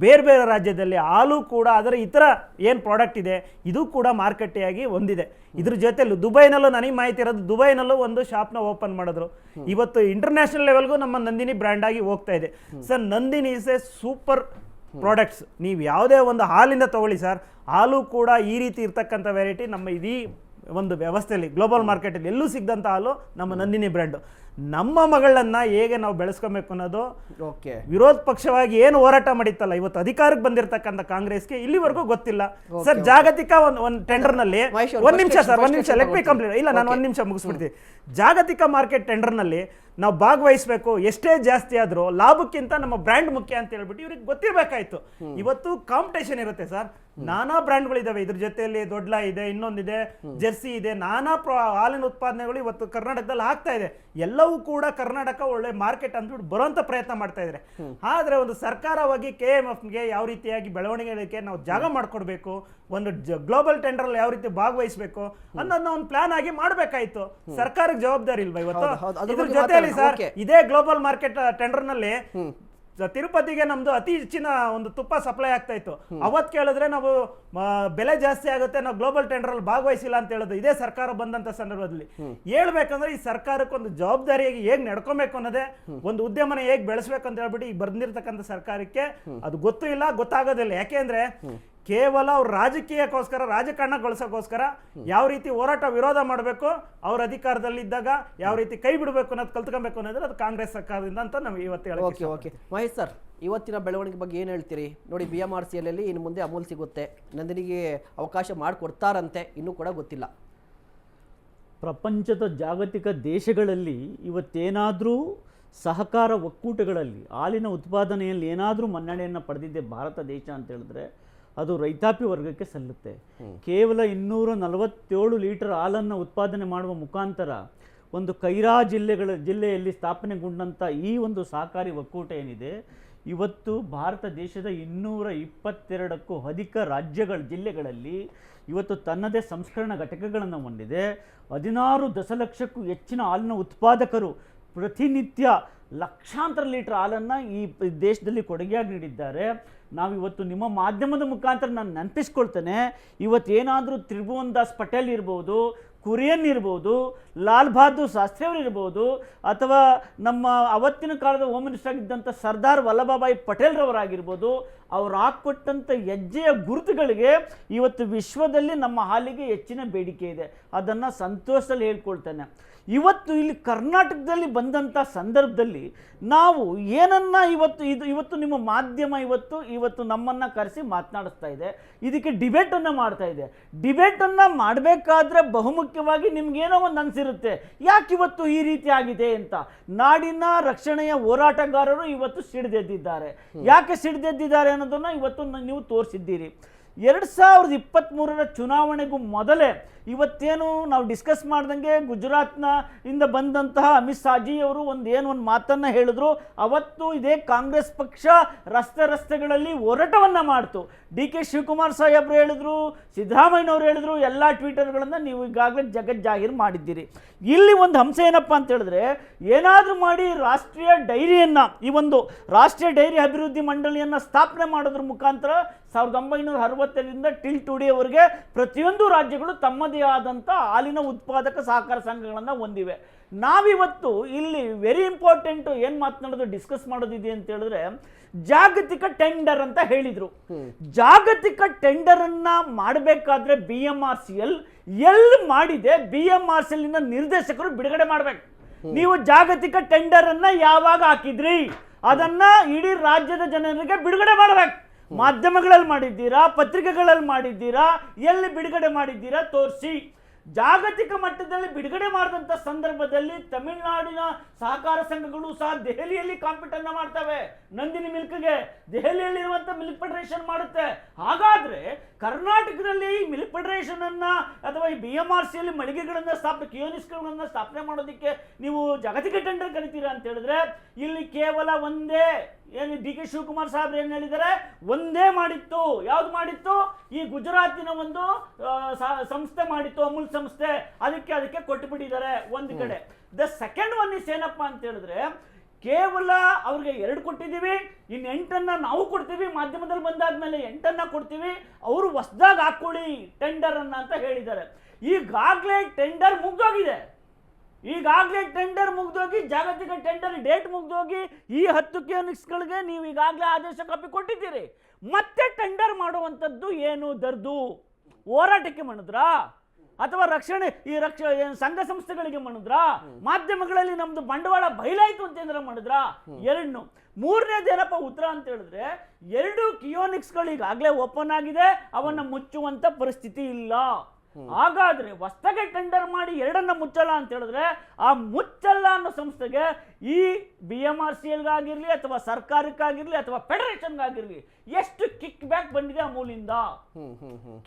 ಬೇರೆ ಬೇರೆ ರಾಜ್ಯದಲ್ಲಿ ಹಾಲು ಕೂಡ ಅದರ ಇತರ ಏನು ಪ್ರಾಡಕ್ಟ್ ಇದೆ ಇದು ಕೂಡ ಮಾರುಕಟ್ಟೆಯಾಗಿ ಹೊಂದಿದೆ. ಇದ್ರ ಜೊತೆಲೂ ದುಬೈನಲ್ಲೂ ನನಗೆ ಮಾಹಿತಿ ಇರೋದು, ದುಬೈನಲ್ಲೂ ಒಂದು ಶಾಪ್ನ ಓಪನ್ ಮಾಡಿದ್ರು. ಇವತ್ತು ಇಂಟರ್ನ್ಯಾಷನಲ್ ಲೆವೆಲ್ಗೂ ನಮ್ಮ ನಂದಿನಿ ಬ್ರ್ಯಾಂಡ್ ಆಗಿ ಹೋಗ್ತಾ ಇದೆ. Sir Nandini is A super products. ನೀವು ಯಾವುದೇ ಒಂದು ಹಾಲಿಂದ ತಗೊಳ್ಳಿ ಸರ್, ಹಾಲು ಕೂಡ ಈ ರೀತಿ ಇರ್ತಕ್ಕಂಥ ವೆರೈಟಿ ನಮ್ಮ ಇಡೀ ಒಂದು ವ್ಯವಸ್ಥೆಯಲ್ಲಿ ಗ್ಲೋಬಲ್ ಮಾರ್ಕೆಟಲ್ಲಿ ಎಲ್ಲೂ ಸಿಗದಂಥ ಹಾಲು ನಮ್ಮ ನಂದಿನಿ ಬ್ರ್ಯಾಂಡು. ನಮ್ಮ ಮಗಳನ್ನ ಹೇಗೆ ನಾವು ಬೆಳೆಸ್ಕೊಬೇಕು ಅನ್ನೋದು ವಿರೋಧ ಪಕ್ಷವಾಗಿ ಏನು ಹೋರಾಟ ಮಾಡಿತ್ತಲ್ಲ ಇವತ್ತು ಅಧಿಕಾರಕ್ಕೆ ಬಂದಿರತಕ್ಕಂಥ ಕಾಂಗ್ರೆಸ್ಗೆ ಇಲ್ಲಿವರೆಗೂ ಗೊತ್ತಿಲ್ಲ ಸರ್. ಜಾಗತಿಕ ಒಂದು ಟೆಂಡರ್ನಲ್ಲಿ ಒಂದ್ ನಿಮಿಷ ಲೆಟ್ ಮಿ ಕಂಪ್ಲೀಟ್. ಇಲ್ಲ ನಾನು 1 ನಿಮಿಷ ಮುಗಿಸ್ಬಿಡ್ತೀನಿ. ಜಾಗತಿಕ ಮಾರ್ಕೆಟ್ ಟೆಂಡರ್ನಲ್ಲಿ ನಾವು ಭಾಗವಹಿಸಬೇಕು, ಎಷ್ಟೇ ಜಾಸ್ತಿ ಆದ್ರೂ ಲಾಭಕ್ಕಿಂತ ನಮ್ಮ ಬ್ರ್ಯಾಂಡ್ ಮುಖ್ಯ ಅಂತ ಹೇಳ್ಬಿಟ್ಟು ಇವ್ರಿಗೆ ಗೊತ್ತಿರಬೇಕಾಯ್ತು. ಇವತ್ತು ಕಾಂಪಿಟೇಷನ್ ಇರುತ್ತೆ ಸರ್, ನಾನಾ ಬ್ರ್ಯಾಂಡ್ಗಳಿದಾವೆ. ಇದ್ರ ಜೊತೆಯಲ್ಲಿ ದೊಡ್ಡ ಇದೆ, ಇನ್ನೊಂದಿದೆ, ಜೆರ್ಸಿ ಇದೆ, ನಾನಾ ಹಾಲಿನ ಉತ್ಪಾದನೆಗಳು ಇವತ್ತು ಕರ್ನಾಟಕದಲ್ಲಿ ಆಗ್ತಾ ಇದೆ. ಎಲ್ಲವೂ ಕೂಡ ಕರ್ನಾಟಕ ಒಳ್ಳೆ ಮಾರ್ಕೆಟ್ ಅಂದ್ಬಿಟ್ಟು ಬರುವಂತ ಪ್ರಯತ್ನ ಮಾಡ್ತಾ ಇದ್ದಾರೆ. ಆದ್ರೆ ಒಂದು ಸರ್ಕಾರವಾಗಿ KMFಗೆ ಯಾವ ರೀತಿಯಾಗಿ ಬೆಳವಣಿಗೆಗೆ ನಾವು ಜಾಗ ಮಾಡ್ಕೊಡ್ಬೇಕು, ಒಂದು ಗ್ಲೋಬಲ್ ಟೆಂಡರ್ ಅಲ್ಲಿ ಯಾವ ರೀತಿ ಭಾಗವಹಿಸಬೇಕು ಅನ್ನೋದನ್ನ ಒಂದು ಪ್ಲಾನ್ ಆಗಿ ಮಾಡ್ಬೇಕಾಯ್ತು. ಸರ್ಕಾರಕ್ಕೆ ಜವಾಬ್ದಾರಿ ಇಲ್ವಾ ಇವತ್ತು? ಇದ್ರ ಜೊತೆಯಲ್ಲಿ ಸರ್ ಇದೇ ಗ್ಲೋಬಲ್ ಮಾರ್ಕೆಟ್ ಟೆಂಡರ್ ನಲ್ಲಿ ತಿರುಪತಿಗೆ ನಮ್ದು ಅತಿ ಹೆಚ್ಚಿನ ಒಂದು ತುಪ್ಪ ಸಪ್ಲೈ ಆಗ್ತಾ ಇತ್ತು. ಅವತ್ತು ಕೇಳಿದ್ರೆ ನಾವು ಬೆಲೆ ಜಾಸ್ತಿ ಆಗುತ್ತೆ, ನಾವು ಗ್ಲೋಬಲ್ ಟೆಂಡರ್ ಅಲ್ಲಿ ಭಾಗವಹಿಸಿಲ್ಲ ಅಂತ ಹೇಳೋದು ಇದೇ ಸರ್ಕಾರ ಬಂದಂತ ಸಂದರ್ಭದಲ್ಲಿ. ಹೇಳ್ಬೇಕಂದ್ರೆ ಈ ಸರ್ಕಾರಕ್ಕೆ ಒಂದು ಜವಾಬ್ದಾರಿಯಾಗಿ ಹೇಗ್ ನಡ್ಕೊಬೇಕು ಅನ್ನೋದೇ, ಒಂದು ಉದ್ಯಮನ ಹೇಗ್ ಬೆಳೆಸ್ಬೇಕು ಅಂತ ಹೇಳ್ಬಿಟ್ಟು ಈಗ ಬಂದಿರತಕ್ಕಂಥ ಸರ್ಕಾರಕ್ಕೆ ಅದು ಗೊತ್ತೂ ಇಲ್ಲ, ಗೊತ್ತಾಗೋದಿಲ್ಲ. ಯಾಕೆಂದ್ರೆ ಕೇವಲ ಅವ್ರ ರಾಜಕೀಯಕ್ಕೋಸ್ಕರ, ರಾಜಕಾರಣಗೊಳಿಸೋಕ್ಕೋಸ್ಕರ ಯಾವ ರೀತಿ ಹೋರಾಟ ವಿರೋಧ ಮಾಡಬೇಕು, ಅವ್ರ ಅಧಿಕಾರದಲ್ಲಿ ಇದ್ದಾಗ ಯಾವ ರೀತಿ ಕೈ ಬಿಡಬೇಕು ಅನ್ನೋದು ಕಲ್ತ್ಕೊಬೇಕು ಅನ್ನೋದ್ರೆ ಅದು ಕಾಂಗ್ರೆಸ್ ಸರ್ಕಾರದಿಂದ ಅಂತ ನಾವು ಇವತ್ತು ಹೇಳೋಕೆ. ಓಕೆ ಮಹೇಶ್ ಸರ್, ಇವತ್ತಿನ ಬೆಳವಣಿಗೆ ಬಗ್ಗೆ ಏನು ಹೇಳ್ತೀರಿ? ನೋಡಿ BMRCಯಲ್ಲಿ ಇನ್ನು ಮುಂದೆ ಅಮೂಲ್ ಸಿಗುತ್ತೆ, ನಂದಿನಿಗೆ ಅವಕಾಶ ಮಾಡಿಕೊಡ್ತಾರಂತೆ, ಇನ್ನೂ ಕೂಡ ಗೊತ್ತಿಲ್ಲ. ಪ್ರಪಂಚದ ಜಾಗತಿಕ ದೇಶಗಳಲ್ಲಿ ಇವತ್ತೇನಾದರೂ ಸಹಕಾರ ಒಕ್ಕೂಟಗಳಲ್ಲಿ ಹಾಲಿನ ಉತ್ಪಾದನೆಯಲ್ಲಿ ಏನಾದರೂ ಮನ್ನಣೆಯನ್ನು ಪಡೆದಿದ್ದೆ ಭಾರತ ದೇಶ ಅಂತ ಹೇಳಿದ್ರೆ ಅದು ರೈತಾಪಿ ವರ್ಗಕ್ಕೆ ಸಲ್ಲುತ್ತೆ. ಕೇವಲ 247 ಲೀಟರ್ ಹಾಲನ್ನು ಉತ್ಪಾದನೆ ಮಾಡುವ ಮುಖಾಂತರ ಒಂದು ಕೈರಾ ಜಿಲ್ಲೆಯಲ್ಲಿ ಸ್ಥಾಪನೆಗೊಂಡಂಥ ಈ ಒಂದು ಸಹಕಾರಿ ಒಕ್ಕೂಟ ಏನಿದೆ ಇವತ್ತು ಭಾರತ ದೇಶದ 222ಕ್ಕೂ ಅಧಿಕ ಜಿಲ್ಲೆಗಳಲ್ಲಿ ಇವತ್ತು ತನ್ನದೇ ಸಂಸ್ಕರಣಾ ಘಟಕಗಳನ್ನು ಹೊಂದಿದೆ. 16 ದಶಲಕ್ಷಕ್ಕೂ ಹೆಚ್ಚಿನ ಹಾಲಿನ ಉತ್ಪಾದಕರು ಪ್ರತಿನಿತ್ಯ ಲಕ್ಷಾಂತರ ಲೀಟರ್ ಹಾಲನ್ನು ಈ ದೇಶದಲ್ಲಿ ಕೊಡುಗೆಯಾಗಿ ನೀಡಿದ್ದಾರೆ. ನಾವಿವತ್ತು ನಿಮ್ಮ ಮಾಧ್ಯಮದ ಮುಖಾಂತರ ನಾನು ನೆನಪಿಸ್ಕೊಳ್ತೇನೆ, ಇವತ್ತೇನಾದರೂ ತ್ರಿಭುವನ್ ದಾಸ್ ಪಟೇಲ್ ಇರ್ಬೋದು, ಕುರಿಯನ್ ಇರ್ಬೋದು, ಲಾಲ್ ಬಹದ್ದೂರ್ ಶಾಸ್ತ್ರಿ ಅವರು ಇರ್ಬೋದು, ಅಥವಾ ನಮ್ಮ ಅವತ್ತಿನ ಕಾಲದ ಹೋಮ್ ಮಿನಿಸ್ಟರ್ ಆಗಿದ್ದಂಥ ಸರ್ದಾರ್ ವಲ್ಲಭಭಾಯಿ ಪಟೇಲ್ರವರಾಗಿರ್ಬೋದು, ಅವ್ರು ಹಾಕ್ಕೊಟ್ಟಂಥ ಹೆಜ್ಜೆಯ ಗುರುತುಗಳಿಗೆ ಇವತ್ತು ವಿಶ್ವದಲ್ಲಿ ನಮ್ಮ ಹಾಲಿಗೆ ಹೆಚ್ಚಿನ ಬೇಡಿಕೆ ಇದೆ. ಅದನ್ನು ಸಂತೋಷದಲ್ಲಿ ಹೇಳ್ಕೊಳ್ತೇನೆ. ಇವತ್ತು ಇಲ್ಲಿ ಕರ್ನಾಟಕದಲ್ಲಿ ಬಂದಂಥ ಸಂದರ್ಭದಲ್ಲಿ ನಾವು ಏನನ್ನ ಇವತ್ತು ನಿಮ್ಮ ಮಾಧ್ಯಮ ಇವತ್ತು ನಮ್ಮನ್ನು ಕರೆಸಿ ಮಾತನಾಡಿಸ್ತಾ ಇದೆ, ಇದಕ್ಕೆ ಡಿಬೇಟನ್ನು ಮಾಡ್ತಾ ಇದೆ. ಡಿಬೇಟನ್ನು ಮಾಡಬೇಕಾದ್ರೆ ಬಹುಮುಖ್ಯವಾಗಿ ನಿಮ್ಗೇನೋ ಒಂದು ಅನಿಸಿರುತ್ತೆ, ಯಾಕೆ ಇವತ್ತು ಈ ರೀತಿ ಆಗಿದೆ ಅಂತ. ನಾಡಿನ ರಕ್ಷಣೆಯ ಹೋರಾಟಗಾರರು ಇವತ್ತು ಸಿಡಿದೆದ್ದಿದ್ದಾರೆ. ಯಾಕೆ ಸಿಡಿದೆದ್ದಿದ್ದಾರೆ ಅನ್ನೋದನ್ನು ಇವತ್ತು ನೀವು ತೋರಿಸಿದ್ದೀರಿ. 2023 ಚುನಾವಣೆಗೂ ಮೊದಲೇ ಇವತ್ತೇನು ನಾವು ಡಿಸ್ಕಸ್ ಮಾಡ್ದಂಗೆ ಇಂದ ಬಂದಂತಹ ಅಮಿತ್ ಶಾಜಿ ಅವರು ಒಂದು ಮಾತನ್ನು ಹೇಳಿದ್ರು. ಅವತ್ತು ಇದೇ ಕಾಂಗ್ರೆಸ್ ಪಕ್ಷ ರಸ್ತೆಗಳಲ್ಲಿ ಹೋರಾಟವನ್ನು ಮಾಡ್ತು. DK ಶಿವಕುಮಾರ್ ಸಾಹೇಬ್ರು ಹೇಳಿದ್ರು, ಸಿದ್ದರಾಮಯ್ಯನವರು ಹೇಳಿದ್ರು, ಎಲ್ಲ ಟ್ವೀಟರ್ಗಳನ್ನು ನೀವು ಈಗಾಗಲೇ ಜಗಜ್ಜಾಹೀರು ಮಾಡಿದ್ದೀರಿ. ಇಲ್ಲಿ ಒಂದು ಅಂಶ ಏನಪ್ಪ ಅಂತ ಹೇಳಿದ್ರೆ, ಏನಾದರೂ ಮಾಡಿ ರಾಷ್ಟ್ರೀಯ ಡೈರಿಯನ್ನು, ಈ ಒಂದು ರಾಷ್ಟ್ರೀಯ ಡೈರಿ ಅಭಿವೃದ್ಧಿ ಮಂಡಳಿಯನ್ನು ಸ್ಥಾಪನೆ ಮಾಡೋದ್ರ ಮುಖಾಂತರ 1960ರಿಂದ ಟಿಲ್ ಟುಡೇ ಅವರಿಗೆ ಪ್ರತಿಯೊಂದು ರಾಜ್ಯಗಳು ತಮ್ಮದೇ ಆದಂಥ ಹಾಲಿನ ಉತ್ಪಾದಕ ಸಹಕಾರ ಸಂಘಗಳನ್ನು ಹೊಂದಿವೆ. ನಾವಿವತ್ತು ಇಲ್ಲಿ ವೆರಿ ಇಂಪಾರ್ಟೆಂಟ್ ಏನು ಮಾತನಾಡೋದು ಡಿಸ್ಕಸ್ ಮಾಡೋದಿದೆ ಅಂತ ಹೇಳಿದ್ರೆ, ಜಾಗತಿಕ ಟೆಂಡರ್ ಅಂತ ಹೇಳಿದ್ರು. ಜಾಗತಿಕ ಟೆಂಡರ್ ಅನ್ನ ಮಾಡಬೇಕಾದ್ರೆ BMRCL ಎಲ್ಲಿ ಮಾಡಿದೆ, BMRCL ನಿರ್ದೇಶಕರು ಬಿಡುಗಡೆ ಮಾಡಬೇಕು. ನೀವು ಜಾಗತಿಕ ಟೆಂಡರ್ ಅನ್ನ ಯಾವಾಗ ಹಾಕಿದ್ರಿ ಅದನ್ನ ಇಡೀ ರಾಜ್ಯದ ಜನರಿಗೆ ಬಿಡುಗಡೆ ಮಾಡಬೇಕು. ಮಾಧ್ಯಮಗಳಲ್ಲಿ ಮಾಡಿದ್ದೀರಾ, ಪತ್ರಿಕೆಗಳಲ್ಲಿ ಮಾಡಿದ್ದೀರಾ, ಎಲ್ಲಿ ಬಿಡುಗಡೆ ಮಾಡಿದ್ದೀರಾ ತೋರಿಸಿ. ಜಾಗತಿಕ ಮಟ್ಟದಲ್ಲಿ ಬಿಡುಗಡೆ ಮಾಡಿದಂಥ ಸಂದರ್ಭದಲ್ಲಿ ತಮಿಳುನಾಡಿನ ಸಹಕಾರ ಸಂಘಗಳು ಸಹ ದೆಹಲಿಯಲ್ಲಿ ಕಾಂಪಿಟನ್ನು ಮಾಡ್ತವೆ. ನಂದಿನಿ ಮಿಲ್ಕ್ಗೆ ದೆಹಲಿಯಲ್ಲಿರುವಂಥ ಮಿಲ್ಕ್ ಫೆಡರೇಷನ್ ಮಾಡುತ್ತೆ. ಹಾಗಾದರೆ ಕರ್ನಾಟಕದಲ್ಲಿ ಈ ಮಿಲ್ಕ್ ಫೆಡರೇಷನ್ ಅನ್ನ ಅಥವಾ ಈ BMRCL ಮಳಿಗೆಗಳನ್ನು ಕಿಯೋನಿಸ್ಗಳನ್ನು ಸ್ಥಾಪನೆ ಮಾಡೋದಕ್ಕೆ ನೀವು ಜಾಗತಿಕ ಟೆಂಡರ್ ಕರಿತೀರಾ ಅಂತ ಹೇಳಿದ್ರೆ, ಇಲ್ಲಿ ಕೇವಲ ಒಂದೇ ಏನು DK ಶಿವಕುಮಾರ್ ಸಾಹೇಬ್ರು ಏನು ಹೇಳಿದ್ದಾರೆ, ಒಂದೇ ಮಾಡಿತ್ತು. ಯಾವ್ದು ಮಾಡಿತ್ತು? ಈ ಗುಜರಾತಿನ ಒಂದು ಸಂಸ್ಥೆ ಮಾಡಿತ್ತು, ಅಮೂಲ್ ಸಂಸ್ಥೆ. ಅದಕ್ಕೆ ಕೊಟ್ಟು ಬಿಟ್ಟಿದ್ದಾರೆ ಒಂದು ಕಡೆ. ದ ಸೆಕೆಂಡ್ ಒನ್ ಇಸ್ ಏನಪ್ಪಾ ಅಂತ ಹೇಳಿದ್ರೆ, ಕೇವಲ ಅವ್ರಿಗೆ 2 ಕೊಟ್ಟಿದ್ದೀವಿ, ಇನ್ನು 8 ನಾವು ಕೊಡ್ತೀವಿ. ಮಾಧ್ಯಮದಲ್ಲಿ ಬಂದಾದ್ಮೇಲೆ 8 ಕೊಡ್ತೀವಿ, ಅವರು ಹೊಸದಾಗಿ ಹಾಕೊಳ್ಳಿ ಟೆಂಡರ್ ಅನ್ನ ಅಂತ ಹೇಳಿದ್ದಾರೆ. ಈಗಾಗಲೇ ಟೆಂಡರ್ ಮುಗ್ದೋಗಿದೆ. ಜಾಗತಿಕ ಟೆಂಡರ್ ಡೇಟ್ ಮುಗ್ದೋಗಿ ಈ 10 ಕಿಯೋನಿಕ್ಸ್ಗಳಿಗೆ ನೀವು ಈಗಾಗಲೇ ಆದೇಶ ಕಾಪಿ ಕೊಟ್ಟಿದ್ದೀರಿ. ಮತ್ತೆ ಟೆಂಡರ್ ಮಾಡುವಂಥದ್ದು ಏನು ದರ್ದು? ಹೋರಾಟಕ್ಕೆ ಮಣಿದ್ರಾ ಅಥವಾ ಸಂಘ ಸಂಸ್ಥೆಗಳಿಗೆ ಮಣಿದ್ರಾ? ಮಾಧ್ಯಮಗಳಲ್ಲಿ ನಮ್ದು ಬಂಡವಾಳ ಬಯಲಾಯ್ತು ಅಂತಂದ್ರೆ ಮಾಡಿದ್ರಾ? 2. ಮೂರನೇದೇನಪ್ಪ ಉತ್ತರ ಅಂತ ಹೇಳಿದ್ರೆ, 2 ಕಿಯೋನಿಕ್ಸ್ಗಳು ಈಗಾಗಲೇ ಓಪನ್ ಆಗಿದೆ, ಅವನ್ನ ಮುಚ್ಚುವಂತ ಪರಿಸ್ಥಿತಿ ಇಲ್ಲ. ಹಾಗಾದ್ರೆ ಹೊಸದಾಗಿ ಟೆಂಡರ್ ಮಾಡಿ 2 ಮುಚ್ಚಲ್ಲ ಅಂತ ಹೇಳಿದ್ರೆ, ಆ ಮುಚ್ಚಲ್ಲ ಅನ್ನೋ ಸಂಸ್ಥೆಗೆ ಈ BMRCL ಅಥವಾ ಸರ್ಕಾರಕ್ಕಾಗಿರ್ಲಿ ಅಥವಾ ಫೆಡರೇಷನ್ಗಾಗಿರ್ಲಿ ಎಷ್ಟು ಕಿಕ್ ಬ್ಯಾಕ್ ಬಂದಿದೆ ಅಮೂಲಿಂದ?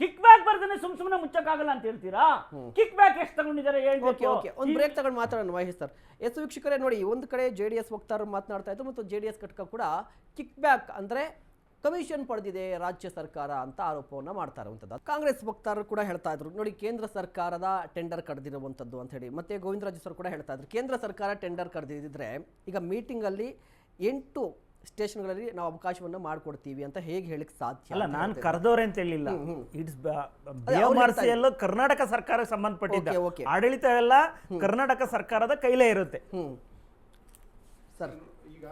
ಕಿಕ್ ಬ್ಯಾಕ್ ಬರ್ತಾನೆ ಸುಮ್ಮನೆ ಮುಚ್ಚಕ್ಕಾಗಲ್ಲ ಅಂತ ಹೇಳ್ತೀರಾ? ಕಿಕ್ ಬ್ಯಾಕ್ ಎಷ್ಟು ತಗೊಂಡಿದ್ದಾರೆ ಹೇಳ್ಬೇಕು. ಒಂದು ಬ್ರೇಕ್ ತಗೊಂಡು ಮಾತಾಡೋಣ ಮಹೇಶ್ ಸರ್. ವೀಕ್ಷಕರೇ ನೋಡಿ, ಒಂದು ಕಡೆ JDS ವಕ್ತಾರರು ಮಾತನಾಡ್ತಾ ಇದ್ರು ಮತ್ತು JDS ಘಟಕ ಕೂಡ ಕಿಕ್ ಬ್ಯಾಕ್ ಅಂದ್ರೆ ಕಮಿಷನ್ ಪಡೆದಿದೆ ರಾಜ್ಯ ಸರ್ಕಾರ ಅಂತ ಆರೋಪವನ್ನು ಮಾಡ್ತಾ ಇರುವಂಥದ್ದು. ಕಾಂಗ್ರೆಸ್ ವಕ್ತಾರರು ಕೂಡ ಹೇಳ್ತಾ ಇದ್ರು, ನೋಡಿ ಕೇಂದ್ರ ಸರ್ಕಾರದ ಟೆಂಡರ್ ಕರೆದಿರುವಂಥದ್ದು ಅಂತ ಹೇಳಿ. ಮತ್ತೆ ಗೋವಿಂದರಾಜು ಸರ್ ಕೂಡ ಹೇಳ್ತಾ ಇದ್ರು, ಕೇಂದ್ರ ಸರ್ಕಾರ ಟೆಂಡರ್ ಕರೆದಿದ್ರೆ ಈಗ ಮೀಟಿಂಗಲ್ಲಿ 8 ಸ್ಟೇಷನ್ಗಳಲ್ಲಿ ನಾವು ಅವಕಾಶವನ್ನು ಮಾಡಿಕೊಡ್ತೀವಿ ಅಂತ ಹೇಗೆ ಹೇಳಿಕ್ ಸಾಧ್ಯ? ಅಲ್ಲ, ನಾನು ಕರೆದವ್ರೆ ಅಂತ ಹೇಳಿಲ್ಲ. ಇಟ್ಸ್ BMRCL ಕರ್ನಾಟಕ ಸರ್ಕಾರಕ್ಕೆ ಸಂಬಂಧಪಟ್ಟಿದ್ದ ಆಡಳಿತ ಎಲ್ಲ ಕರ್ನಾಟಕ ಸರ್ಕಾರದ ಕೈಲೇ ಇರುತ್ತೆ. ಸರ್, ಈಗ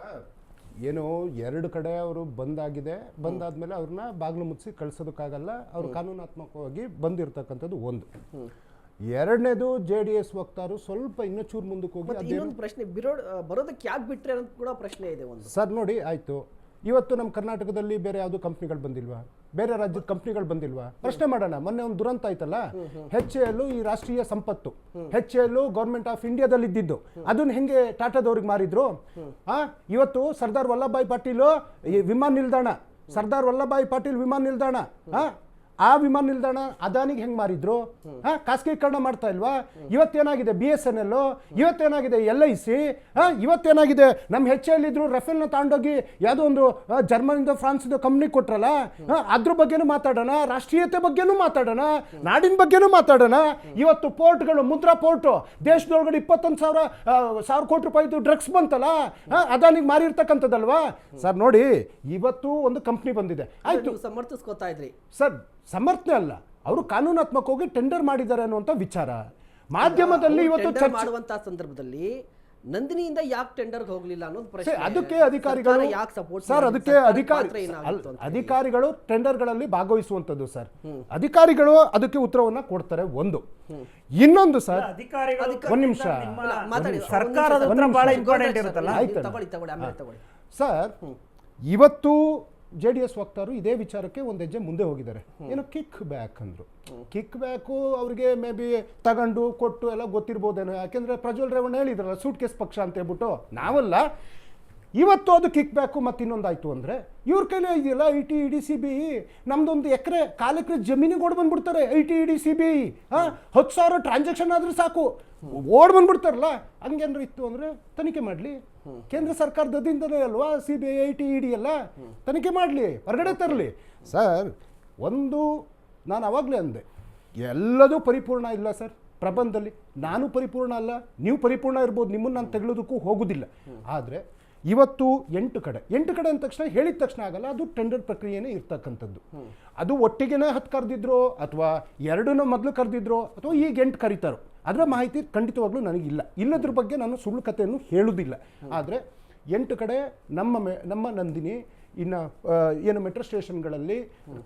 ಏನು 2 ಕಡೆ ಅವರು ಬಂದಾದ್ಮೇಲೆ ಅವ್ರನ್ನ ಬಾಗಿಲು ಮುಚ್ಚಿ ಕಳ್ಸೋದಕ್ಕಾಗಲ್ಲ. ಅವರು ಕಾನೂನಾತ್ಮಕವಾಗಿ ಬಂದಿರತಕ್ಕಂಥದ್ದು ಒಂದು. 2ನೇದು JDS ವಕ್ತಾರು ಸ್ವಲ್ಪ ಇನ್ನೂ ಚೂರು ಮುಂದಕ್ಕೆ ಹೋಗಿ ಇನ್ನೊಂದು ಪ್ರಶ್ನೆ, ಬರೋದಕ್ಕೆ ಯಾಕೆ ಬಿಟ್ರೆ ಅನ್ನೋದು ಕೂಡ ಪ್ರಶ್ನೆ ಇದೆ ಒಂದು. ಸರ್ ನೋಡಿ, ಆಯ್ತು, ಇವತ್ತು ನಮ್ಮ ಕರ್ನಾಟಕದಲ್ಲಿ ಬೇರೆ ಯಾವುದು ಕಂಪ್ನಿಗಳು ಬಂದಿಲ್ವಾ? ಬೇರೆ ರಾಜ್ಯದ ಕಂಪ್ನಿಗಳು ಬಂದಿಲ್ವಾ? ಪ್ರಶ್ನೆ ಮಾಡೋಣ. ಮೊನ್ನೆ ಒಂದು ದುರಂತ ಆಯ್ತಲ್ಲ, HAL ಈ ರಾಷ್ಟ್ರೀಯ ಸಂಪತ್ತು, HAL ಗೌರ್ಮೆಂಟ್ ಆಫ್ ಇಂಡಿಯಾದಲ್ಲಿ ಇದ್ದಿದ್ದು, ಅದನ್ನ ಹೆಂಗೆ ಟಾಟಾದವ್ರಿಗೆ ಮಾರಿದ್ರು? ಇವತ್ತು ಸರ್ದಾರ್ ವಲ್ಲಭಾಯ್ ಪಾಟೀಲ್ ವಿಮಾನ ನಿಲ್ದಾಣ, ಸರ್ದಾರ್ ವಲ್ಲಭಾಯ್ ಪಾಟೀಲ್ ವಿಮಾನ ನಿಲ್ದಾಣ, ಆ ವಿಮಾನ ನಿಲ್ದಾಣ ಅದಾನಿಗೆ ಹೆಂಗ್ ಮಾರಿದ್ರು? ಖಾಸಗೀಕರಣ ಮಾಡ್ತಾ ಇಲ್ವಾ? ಇವತ್ತೇನಾಗಿದೆ BSNL, ಇವತ್ತೇನಾಗಿದೆ LIC, ಇವತ್ತೇನಾಗಿದೆ ನಮ್ಮ HAL ಇದ್ರು ರಫೇಲ್ನ ತಗೊಂಡೋಗಿ ಯಾವುದೋ ಒಂದು ಜರ್ಮನಿಂದ ಫ್ರಾನ್ಸ್ದ ಕಂಪ್ನಿ ಕೊಟ್ರಲ್ಲ, ಅದ್ರ ಬಗ್ಗೆನೂ ಮಾತಾಡೋಣ, ರಾಷ್ಟ್ರೀಯತೆ ಬಗ್ಗೆನೂ ಮಾತಾಡೋಣ, ನಾಡಿನ ಬಗ್ಗೆನೂ ಮಾತಾಡೋಣ. ಇವತ್ತು ಪೋರ್ಟ್ಗಳು, ಮುದ್ರಾ ಪೋರ್ಟ್ ದೇಶದೊಳಗಡೆ 21,000 ಕೋಟಿ ರೂಪಾಯಿದು ಡ್ರಗ್ಸ್ ಬಂತಲ್ಲ, ಅದಾನಿಗೆ ಮಾರಿರ್ತಕ್ಕಂಥದ್ದಲ್ವಾ? ಸರ್ ನೋಡಿ, ಇವತ್ತು ಒಂದು ಕಂಪ್ನಿ ಬಂದಿದೆ, ಆಯ್ತು, ಸಮರ್ಥಿಸ್ಕೊತಾ ಇದ್ರಿ ಸರ್. ಸಮರ್ಥನೆ ಅಲ್ಲ, ಅವರು ಕಾನೂನಾತ್ಮಕವಾಗಿ ಟೆಂಡರ್ ಮಾಡಿದ್ದಾರೆ ಅನ್ನುವಂಥ ವಿಚಾರ. ಮಾಧ್ಯಮದಲ್ಲಿ ಇವತ್ತು ಟೆಂಡರ್ ಚರ್ಚೆ ಮಾಡುವಂತ ಸಂದರ್ಭದಲ್ಲಿ ನಂದಿನಿಯಿಂದ ಯಾಕೆ ಟೆಂಡರ್ಗೆ ಹೋಗ್ಲಿಲ್ಲ ಅನ್ನೋದು ಪ್ರಶ್ನೆ. ಅದಕ್ಕೆ ಅಧಿಕಾರಿಗಳು ಯಾಕೆ ಸಪೋರ್ಟ್ ಸರ್, ಅದಕ್ಕೆ ಅಧಿಕಾರಿಗಳು ಟೆಂಡರ್ಗಳಲ್ಲಿ ಭಾಗವಹಿಸುವಂತದ್ದು ಸರ್. ಅಧಿಕಾರಿಗಳು ಅದಕ್ಕೆ ಉತ್ತರವನ್ನ ಕೊಡ್ತಾರೆ. ಒಂದು ಇನ್ನೊಂದು ಸರ್, ಅಧಿಕಾರಿಗಳು ಒಂದ್ ನಿಮಿಷ ಮಾತಾಡಿ. ಸರ್ಕಾರದ ಉತ್ತರ ಬಹಳ ಇಂಪಾರ್ಟೆಂಟ್ ಇರುತ್ತಲ್ಲ. ತಗೊಳ್ಳಿ ಆಮೇಲೆ ತಗೊಳ್ಳಿ ಸರ್. ಇವತ್ತು JDS ವಕ್ತಾರರು ಇದೇ ವಿಚಾರಕ್ಕೆ ಒಂದು ಹೆಜ್ಜೆ ಮುಂದೆ ಹೋಗಿದ್ದಾರೆ. ಏನೋ ಕಿಕ್ ಬ್ಯಾಕ್ ಅಂದ್ರು. ಕಿಕ್ ಬ್ಯಾಕು ಅವ್ರಿಗೆ ಮೇ ಬಿ ತಗೊಂಡು ಕೊಟ್ಟು ಎಲ್ಲ ಗೊತ್ತಿರ್ಬೋದೇನೋ, ಯಾಕೆಂದ್ರೆ ಪ್ರಜ್ವಲ್ ರೇವಣ್ಣ ಹೇಳಿದ್ರಲ್ಲ ಸೂಟ್ ಕೇಸ್ ಪಕ್ಷ ಅಂತ ಹೇಳ್ಬಿಟ್ಟು. ನಾವಲ್ಲ, ಇವತ್ತು ಅದು ಕಿಕ್ ಬ್ಯಾಕು ಮತ್ತು ಇನ್ನೊಂದಾಯ್ತು ಅಂದರೆ ಇವ್ರ ಕೈಲೇ ಇದೆಯಲ್ಲ IT ED CBI. ನಮ್ದೊಂದು ಎಕರೆ 4 ಎಕರೆ ಜಮೀನಿಗೆ ಓಡ್ ಬಂದ್ಬಿಡ್ತಾರೆ IT ED CBI. 10,000 ಟ್ರಾನ್ಸಾಕ್ಷನ್ ಆದ್ರೆ ಸಾಕು ಓಡ್ ಬಂದ್ಬಿಡ್ತಾರಲ್ಲ. ಹಂಗೇನಾರು ಇತ್ತು ಅಂದರೆ ತನಿಖೆ ಮಾಡಲಿ. ಕೇಂದ್ರ ಸರ್ಕಾರದಿಂದಲೇ ಅಲ್ವಾ CBI IT ED ಎಲ್ಲ ತನಿಖೆ ಮಾಡಲಿ, ಹೊರಗಡೆ ತರಲಿ. ಸರ್, ಒಂದು ನಾನು ಅವಾಗಲೇ ಅಂದೆ, ಎಲ್ಲದೂ ಪರಿಪೂರ್ಣ ಇಲ್ಲ ಸರ್ ಪ್ರಬಂಧದಲ್ಲಿ. ನಾನು ಪರಿಪೂರ್ಣ ಅಲ್ಲ, ನೀವು ಪರಿಪೂರ್ಣ ಇರ್ಬೋದು, ನಿಮ್ಮನ್ನು ನಾನು ತೆಗೆಯೋದಕ್ಕೂ ಹೋಗೋದಿಲ್ಲ. ಆದರೆ ಇವತ್ತು 8 ಕಡೆ ಅಂದ ತಕ್ಷಣ ಹೇಳಿದ ತಕ್ಷಣ ಆಗಲ್ಲ. ಅದು ಟೆಂಡರ್ ಪ್ರಕ್ರಿಯೆನೇ ಇರ್ತಕ್ಕಂಥದ್ದು. ಅದು ಒಟ್ಟಿಗೆನೇ 10 ಕರೆದಿದ್ರು ಅಥವಾ 2 ಮೊದಲು ಕರೆದಿದ್ರು ಅಥವಾ ಈಗ 8 ಕರೀತಾರೋ ಅದರ ಮಾಹಿತಿ ಖಂಡಿತವಾಗ್ಲೂ ನನಗಿಲ್ಲ. ಇಲ್ಲದ್ರ ಬಗ್ಗೆ ನಾನು ಸುಳ್ಳು ಕಥೆಯನ್ನು ಹೇಳುವುದಿಲ್ಲ. ಆದರೆ 8 ಕಡೆ ನಮ್ಮ ನಂದಿನಿ ಇನ್ನು ಏನು ಮೆಟ್ರೋ ಸ್ಟೇಷನ್ಗಳಲ್ಲಿ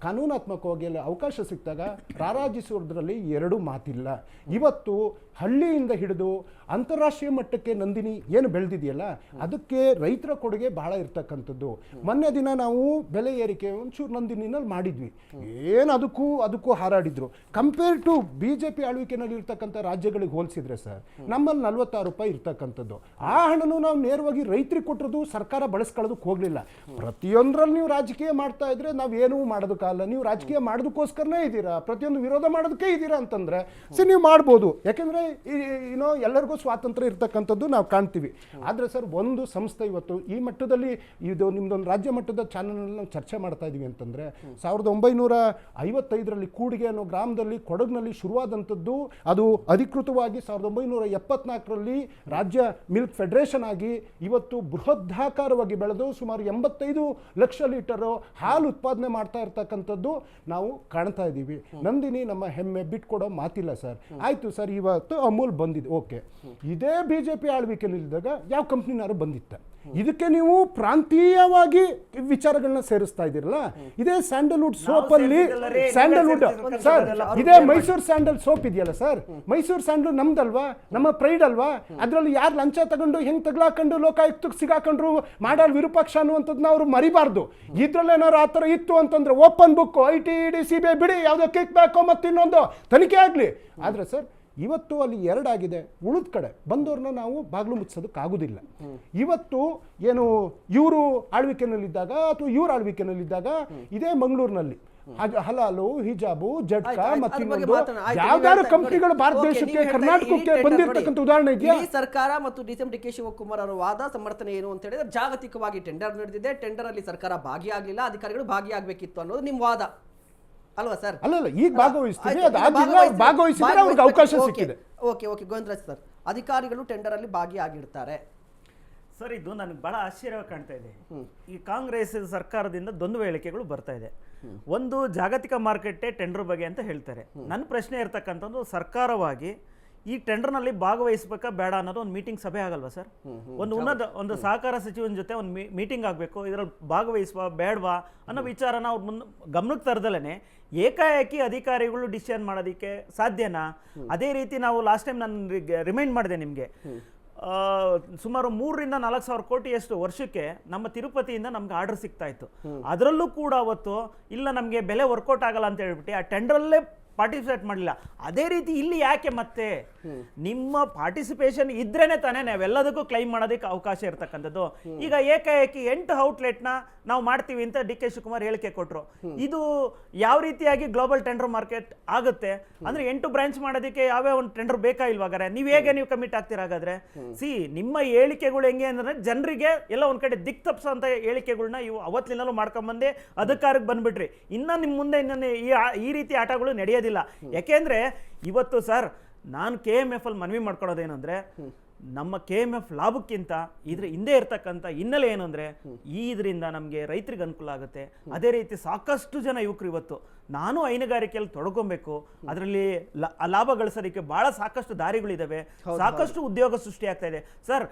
ಕಾನೂನಾತ್ಮಕವಾಗಿ ಎಲ್ಲ ಅವಕಾಶ ಸಿಕ್ಕಿದಾಗ ರಾರಾಜಿಸೋದ್ರಲ್ಲಿ 2 ಮಾತಿಲ್ಲ. ಇವತ್ತು ಹಳ್ಳಿಯಿಂದ ಹಿಡಿದು ಅಂತಾರಾಷ್ಟ್ರೀಯ ಮಟ್ಟಕ್ಕೆ ನಂದಿನಿ ಏನು ಬೆಳೆದಿದೆಯಲ್ಲ, ಅದಕ್ಕೆ ರೈತರ ಕೊಡುಗೆ ಬಹಳ ಇರ್ತಕ್ಕಂಥದ್ದು. ಮೊನ್ನೆ ದಿನ ನಾವು ಬೆಲೆ ಏರಿಕೆ ಒಂಚೂರು ನಂದಿನಿನಲ್ಲಿ ಮಾಡಿದ್ವಿ. ಏನು ಅದಕ್ಕೂ ಹಾರಾಡಿದ್ರು. ಕಂಪೇರ್ ಟು BJP ಆಳ್ವಿಕೆನಲ್ಲಿ ಇರ್ತಕ್ಕಂಥ ರಾಜ್ಯಗಳಿಗೆ ಹೋಲಿಸಿದ್ರೆ ಸರ್, ನಮ್ಮಲ್ಲಿ 46 ರೂಪಾಯಿ ಇರ್ತಕ್ಕಂಥದ್ದು. ಆ ಹಣನೂ ನಾವು ನೇರವಾಗಿ ರೈತರಿಗೆ ಕೊಟ್ಟಿರೋದು, ಸರ್ಕಾರ ಬಳಸ್ಕೊಳ್ಳೋದಕ್ಕೆ ಹೋಗಲಿಲ್ಲ. ಪ್ರತಿಯೊಂದರಲ್ಲಿ ನೀವು ರಾಜಕೀಯ ಮಾಡ್ತಾ ಇದ್ರೆ ನಾವೇನೂ ಮಾಡೋದಕ್ಕಲ್ಲ. ನೀವು ರಾಜಕೀಯ ಮಾಡೋದಕ್ಕೋಸ್ಕರನೇ ಇದ್ದೀರಾ, ಪ್ರತಿಯೊಂದು ವಿರೋಧ ಮಾಡೋದಕ್ಕೆ ಇದ್ದೀರಾ ಅಂತಂದ್ರೆ ಸರಿ ನೀವು ಮಾಡ್ಬೋದು. ಯಾಕೆಂದರೆ ಎಲ್ಲರಿಗೂ ಸ್ವಾತಂತ್ರ್ಯ ಇರ್ತಕ್ಕಂಥದ್ದು ನಾವು ಕಾಣ್ತೀವಿ. ಆದರೆ ಸರ್, ಒಂದು ಸಂಸ್ಥೆ ಇವತ್ತು ಈ ಮಟ್ಟದಲ್ಲಿ ಇದು ನಿಮ್ದೊಂದು ರಾಜ್ಯ ಮಟ್ಟದ ಚಾನಲ್ನಲ್ಲಿ ನಾವು ಚರ್ಚೆ ಮಾಡ್ತಾ ಇದ್ದೀವಿ ಅಂತಂದರೆ 1955ರಲ್ಲಿ ಕೂಡಿಗೆ ಅನ್ನೋ ಗ್ರಾಮದಲ್ಲಿ ಕೊಡಗಿನಲ್ಲಿ ಶುರುವಾದಂಥದ್ದು. ಅದು ಅಧಿಕೃತವಾಗಿ 1974ರಲ್ಲಿ ರಾಜ್ಯ ಮಿಲ್ಕ್ ಫೆಡರೇಷನ್ ಆಗಿ ಇವತ್ತು ಬೃಹದಾಕಾರವಾಗಿ ಬೆಳೆದು ಸುಮಾರು 85 ಲಕ್ಷ ಲೀಟರು ಹಾಲು ಉತ್ಪಾದನೆ ಮಾಡ್ತಾ ಇರ್ತಕ್ಕಂಥದ್ದು ನಾವು ಕಾಣ್ತಾ ಇದ್ದೀವಿ. ನಂದಿನಿ ನಮ್ಮ ಹೆಮ್ಮೆ, ಬಿಟ್ಕೊಡೋ ಮಾತಿಲ್ಲ ಸರ್. ಆಯಿತು ಸರ್, ಇವತ್ತು ಅಮೂಲ್ ಬಂದಿದೆ, ಓಕೆ. ಇದೇ BJP ಆಳ್ವಿಕೆಯಲ್ಲಿದ್ದಾಗ ಯಾವ ಕಂಪ್ನಿನಾರು ಬಂದಿತ್ತ? ಇದಕ್ಕೆ ನೀವು ಪ್ರಾಂತೀಯವಾಗಿ ವಿಚಾರಗಳನ್ನ ಸೇರಿಸ್ತಾ ಇದ್ದೀರಲ್ಲ. ಇದೇ ಸ್ಯಾಂಡಲ್ವುಡ್ ಸೋಪಲ್ಲಿ ಸ್ಯಾಂಡಲ್ವುಡ್ ಸರ್, ಇದೇ ಮೈಸೂರು ಸ್ಯಾಂಡಲ್ ಸೋಪ್ ಇದೆಯಲ್ಲ ಸರ್, ಮೈಸೂರು ಸ್ಯಾಂಡಲ್ ನಮ್ದಲ್ವಾ, ನಮ್ಮ ಪ್ರೈಡ್ ಅಲ್ವಾ? ಅದರಲ್ಲಿ ಯಾರು ಲಂಚ ತಗೊಂಡು ಹೆಂಗೆ ತಗ್ಲಾಕೊಂಡು ಲೋಕಾಯುಕ್ತಕ್ಕೆ ಸಿಗಾಕೊಂಡ್ರು ಮಾಡಾಳ್ ವಿರೂಪಾಕ್ಷ ಅನ್ನುವಂಥದ್ದನ್ನ ಅವರು ಮರಿಬಾರ್ದು. ಇದ್ರಲ್ಲೇನಾದ್ರು ಆ ಥರ ಇತ್ತು ಅಂತಂದ್ರೆ open book IT ED CBI ಬಿಡಿ, ಯಾವುದೋ ಕಿಕ್ ಬ್ಯಾಕೋ ಮತ್ತು ಇನ್ನೊಂದು ತನಿಖೆ ಆಗಲಿ. ಆದರೆ ಸರ್, ಇವತ್ತು ಅಲ್ಲಿ 2 ಆಗಿದೆ. ಉಳಿದ ಕಡೆ ಬಂದವ್ರನ್ನ ನಾವು ಬಾಗಿಲು ಮುಚ್ಚೋದಕ್ಕಾಗೋದಿಲ್ಲ. ಇವತ್ತು ಏನು ಇವರು ಆಳ್ವಿಕೆನಲ್ಲಿದ್ದಾಗ ಅಥವಾ ಇವ್ರ ಆಳ್ವಿಕೆನಲ್ಲಿದ್ದಾಗ ಇದೇ ಮಂಗಳೂರಿನಲ್ಲಿ ಹಲಾಲು, ಹಿಜಾಬು, ಜಟ್ಕಾ ಮತ್ತು ಯಾವ್ದಾದ್ರು ಕಂಪ್ನಿಗಳು ಭಾರತ ದೇಶಕ್ಕೆ, ಕರ್ನಾಟಕಕ್ಕೆ ಬಂದಿರತಕ್ಕಂಥ ಉದಾಹರಣೆ ಇದೆಯಾ? ಸರ್ಕಾರ ಮತ್ತು DK ಶಿವಕುಮಾರ್ ಅವರ ವಾದ ಸಮರ್ಥನೆ ಏನು ಅಂತ ಹೇಳಿದ್ರೆ, ಜಾಗತಿಕವಾಗಿ ಟೆಂಡರ್ ನಡೆದಿದೆ, ಟೆಂಡರ್ ಅಲ್ಲಿ ಸರ್ಕಾರ ಭಾಗಿಯಾಗಲಿಲ್ಲ, ಅಧಿಕಾರಿಗಳು ಭಾಗಿಯಾಗಬೇಕಿತ್ತು ಅನ್ನೋದು ನಿಮ್ಮ ವಾದ ಅಲ್ವಾ ಸರ್? ಅಲ್ಲ, ಈಗ ಭಾಗವಹಿಸ್ತೀವಿ, ಅದಾಗಿಲ್ಲ, ಭಾಗವಹಿಸಿದ್ರೆ ಅವ್ರಿಗೆ ಅವಕಾಶ ಸಿಕ್ಕಿದೆ. ಓಕೆ ಗೋವಿಂದರಾಜ್ ಸರ್, ಅಧಿಕಾರಿಗಳು ಟೆಂಡರ್ ಅಲ್ಲಿ ಭಾಗಿಯಾಗಿರ್ತಾರೆ ಸರ್. ಇದು ನನಗೆ ಬಹಳ ಆಶ್ಚರ್ಯವಾಗಿ ಕಾಣ್ತಾ ಇದೆ. ಈ ಕಾಂಗ್ರೆಸ್ ಸರ್ಕಾರದಿಂದ ದ್ವಂದ್ವ ಹೇಳಿಕೆಗಳು ಬರ್ತಾ ಇದೆ. ಒಂದು, ಜಾಗತಿಕ ಮಾರುಕಟ್ಟೆ ಟೆಂಡರ್ ಬಗ್ಗೆ ಅಂತ ಹೇಳ್ತಾರೆ. ನನ್ನ ಪ್ರಶ್ನೆ ಇರ್ತಕ್ಕಂಥದ್ದು, ಸರ್ಕಾರವಾಗಿ ಈ ಟೆಂಡರ್ನಲ್ಲಿ ಭಾಗವಹಿಸಬೇಕಾ ಬೇಡ ಅನ್ನೋದು ಒಂದು ಮೀಟಿಂಗ್ ಸಭೆ ಆಗಲ್ವಾ ಸರ್? ಒಂದು ಸಹಕಾರ ಸಚಿವನ ಜೊತೆ ಒಂದು ಮೀಟಿಂಗ್ ಆಗಬೇಕು, ಇದರಲ್ಲಿ ಭಾಗವಹಿಸುವ ಬೇಡವಾ ಅನ್ನೋ ವಿಚಾರನ ಅವ್ರ ಮುಂದೆ ಗಮನಕ್ಕೆ ತರದಲ್ಲೇ ಏಕಾಏಕಿ ಅಧಿಕಾರಿಗಳು ಡಿಸಿಷನ್ ಮಾಡೋದಕ್ಕೆ ಸಾಧ್ಯನಾ? ಅದೇ ರೀತಿ ನಾವು ಲಾಸ್ಟ್ ಟೈಮ್ ನಾನು ರಿಮೈಂಡ್ ಮಾಡಿದೆ ನಿಮಗೆ, ಸುಮಾರು 3 ರಿಂದ 4 ಸಾವಿರ ಕೋಟಿಯಷ್ಟು ವರ್ಷಕ್ಕೆ ನಮ್ಮ ತಿರುಪತಿಯಿಂದ ನಮ್ಗೆ ಆರ್ಡರ್ ಸಿಗ್ತಾ ಇತ್ತು. ಅದರಲ್ಲೂ ಕೂಡ ಅವತ್ತು ಇಲ್ಲ, ನಮಗೆ ಬೆಲೆ ವರ್ಕೌಟ್ ಆಗಲ್ಲ ಅಂತ ಹೇಳ್ಬಿಟ್ಟು ಆ ಟೆಂಡರಲ್ಲೇ ಪಾರ್ಟಿಸಿಪೇಟ್ ಮಾಡಲಿಲ್ಲ. ಅದೇ ರೀತಿ ಇಲ್ಲಿ ಯಾಕೆ ಮತ್ತೆ ನಿಮ್ಮ ಪಾರ್ಟಿಸಿಪೇಷನ್ ಇದ್ರೇನೆ ತಾನೇ ನಾವೆಲ್ಲದಕ್ಕೂ ಕ್ಲೈಮ್ ಮಾಡೋದಕ್ಕೆ ಅವಕಾಶ ಇರ್ತಕ್ಕಂಥದ್ದು. ಈಗ ಏಕಾಏಕಿ 8 ಔಟ್ಲೆಟ್ನ ನಾವು ಮಾಡ್ತೀವಿ ಅಂತ DK ಶಿವಕುಮಾರ್ ಹೇಳಿಕೆ ಕೊಟ್ಟರು. ಇದು ಯಾವ ರೀತಿಯಾಗಿ ಗ್ಲೋಬಲ್ ಟೆಂಡರ್ ಮಾರ್ಕೆಟ್ ಆಗುತ್ತೆ? ಅಂದ್ರೆ 8 ಬ್ರಾಂಚ್ ಮಾಡೋದಕ್ಕೆ ಯಾವ್ಯಾವ ಒಂದು ಟೆಂಡರ್ ಬೇಕಾ ಇಲ್ವಾಗಾರೆ? ನೀವು ಕಮಿಟ್ ಆಗ್ತೀರಾ ಹಾಗಾದ್ರೆ? ನಿಮ್ಮ ಹೇಳಿಕೆಗಳು ಹೆಂಗೆ ಅಂದ್ರೆ, ಜನರಿಗೆ ಎಲ್ಲ ಒಂದ್ ಕಡೆ ದಿಕ್ ತಪ್ಸೋ ಹೇಳಿಕೆಗಳನ್ನ ಇವು ಅವತ್ತಿನಲ್ಲೂ ಮಾಡ್ಕೊಂಬಂದೆ ಅಧಿಕಾರಕ್ಕೆ ಬಂದ್ಬಿಟ್ರಿ. ಇನ್ನ ನಿಮ್ಮ ಮುಂದೆ ಈ ರೀತಿ ಆಟಗಳು ನಡೆಯೋದಿಲ್ಲ. ಯಾಕೆಂದ್ರೆ ಇವತ್ತು ಸರ್, ನಾನು KMF ಅಲ್ಲಿ ಮನವಿ ಮಾಡ್ಕೊಳ್ಳೋದೇನಂದ್ರೆ, ನಮ್ಮ KMF ಲಾಭಕ್ಕಿಂತ ಇದ್ರ ಹಿಂದೆ ಇರ್ತಕ್ಕಂಥ ಹಿನ್ನೆಲೆ ಏನು ಅಂದರೆ, ಇದರಿಂದ ನಮಗೆ ರೈತರಿಗೆ ಅನುಕೂಲ ಆಗುತ್ತೆ. ಅದೇ ರೀತಿ ಸಾಕಷ್ಟು ಜನ ಯುವಕರು ಇವತ್ತು ನಾನು ಹೈನುಗಾರಿಕೆಯಲ್ಲಿ ತೊಡ್ಕೊಬೇಕು, ಅದರಲ್ಲಿ ಲಾಭ ಗಳಿಸೋದಕ್ಕೆ ಭಾಳ ಸಾಕಷ್ಟು ದಾರಿಗಳಿದ್ದಾವೆ, ಸಾಕಷ್ಟು ಉದ್ಯೋಗ ಸೃಷ್ಟಿ ಆಗ್ತಾ ಇದೆ ಸರ್.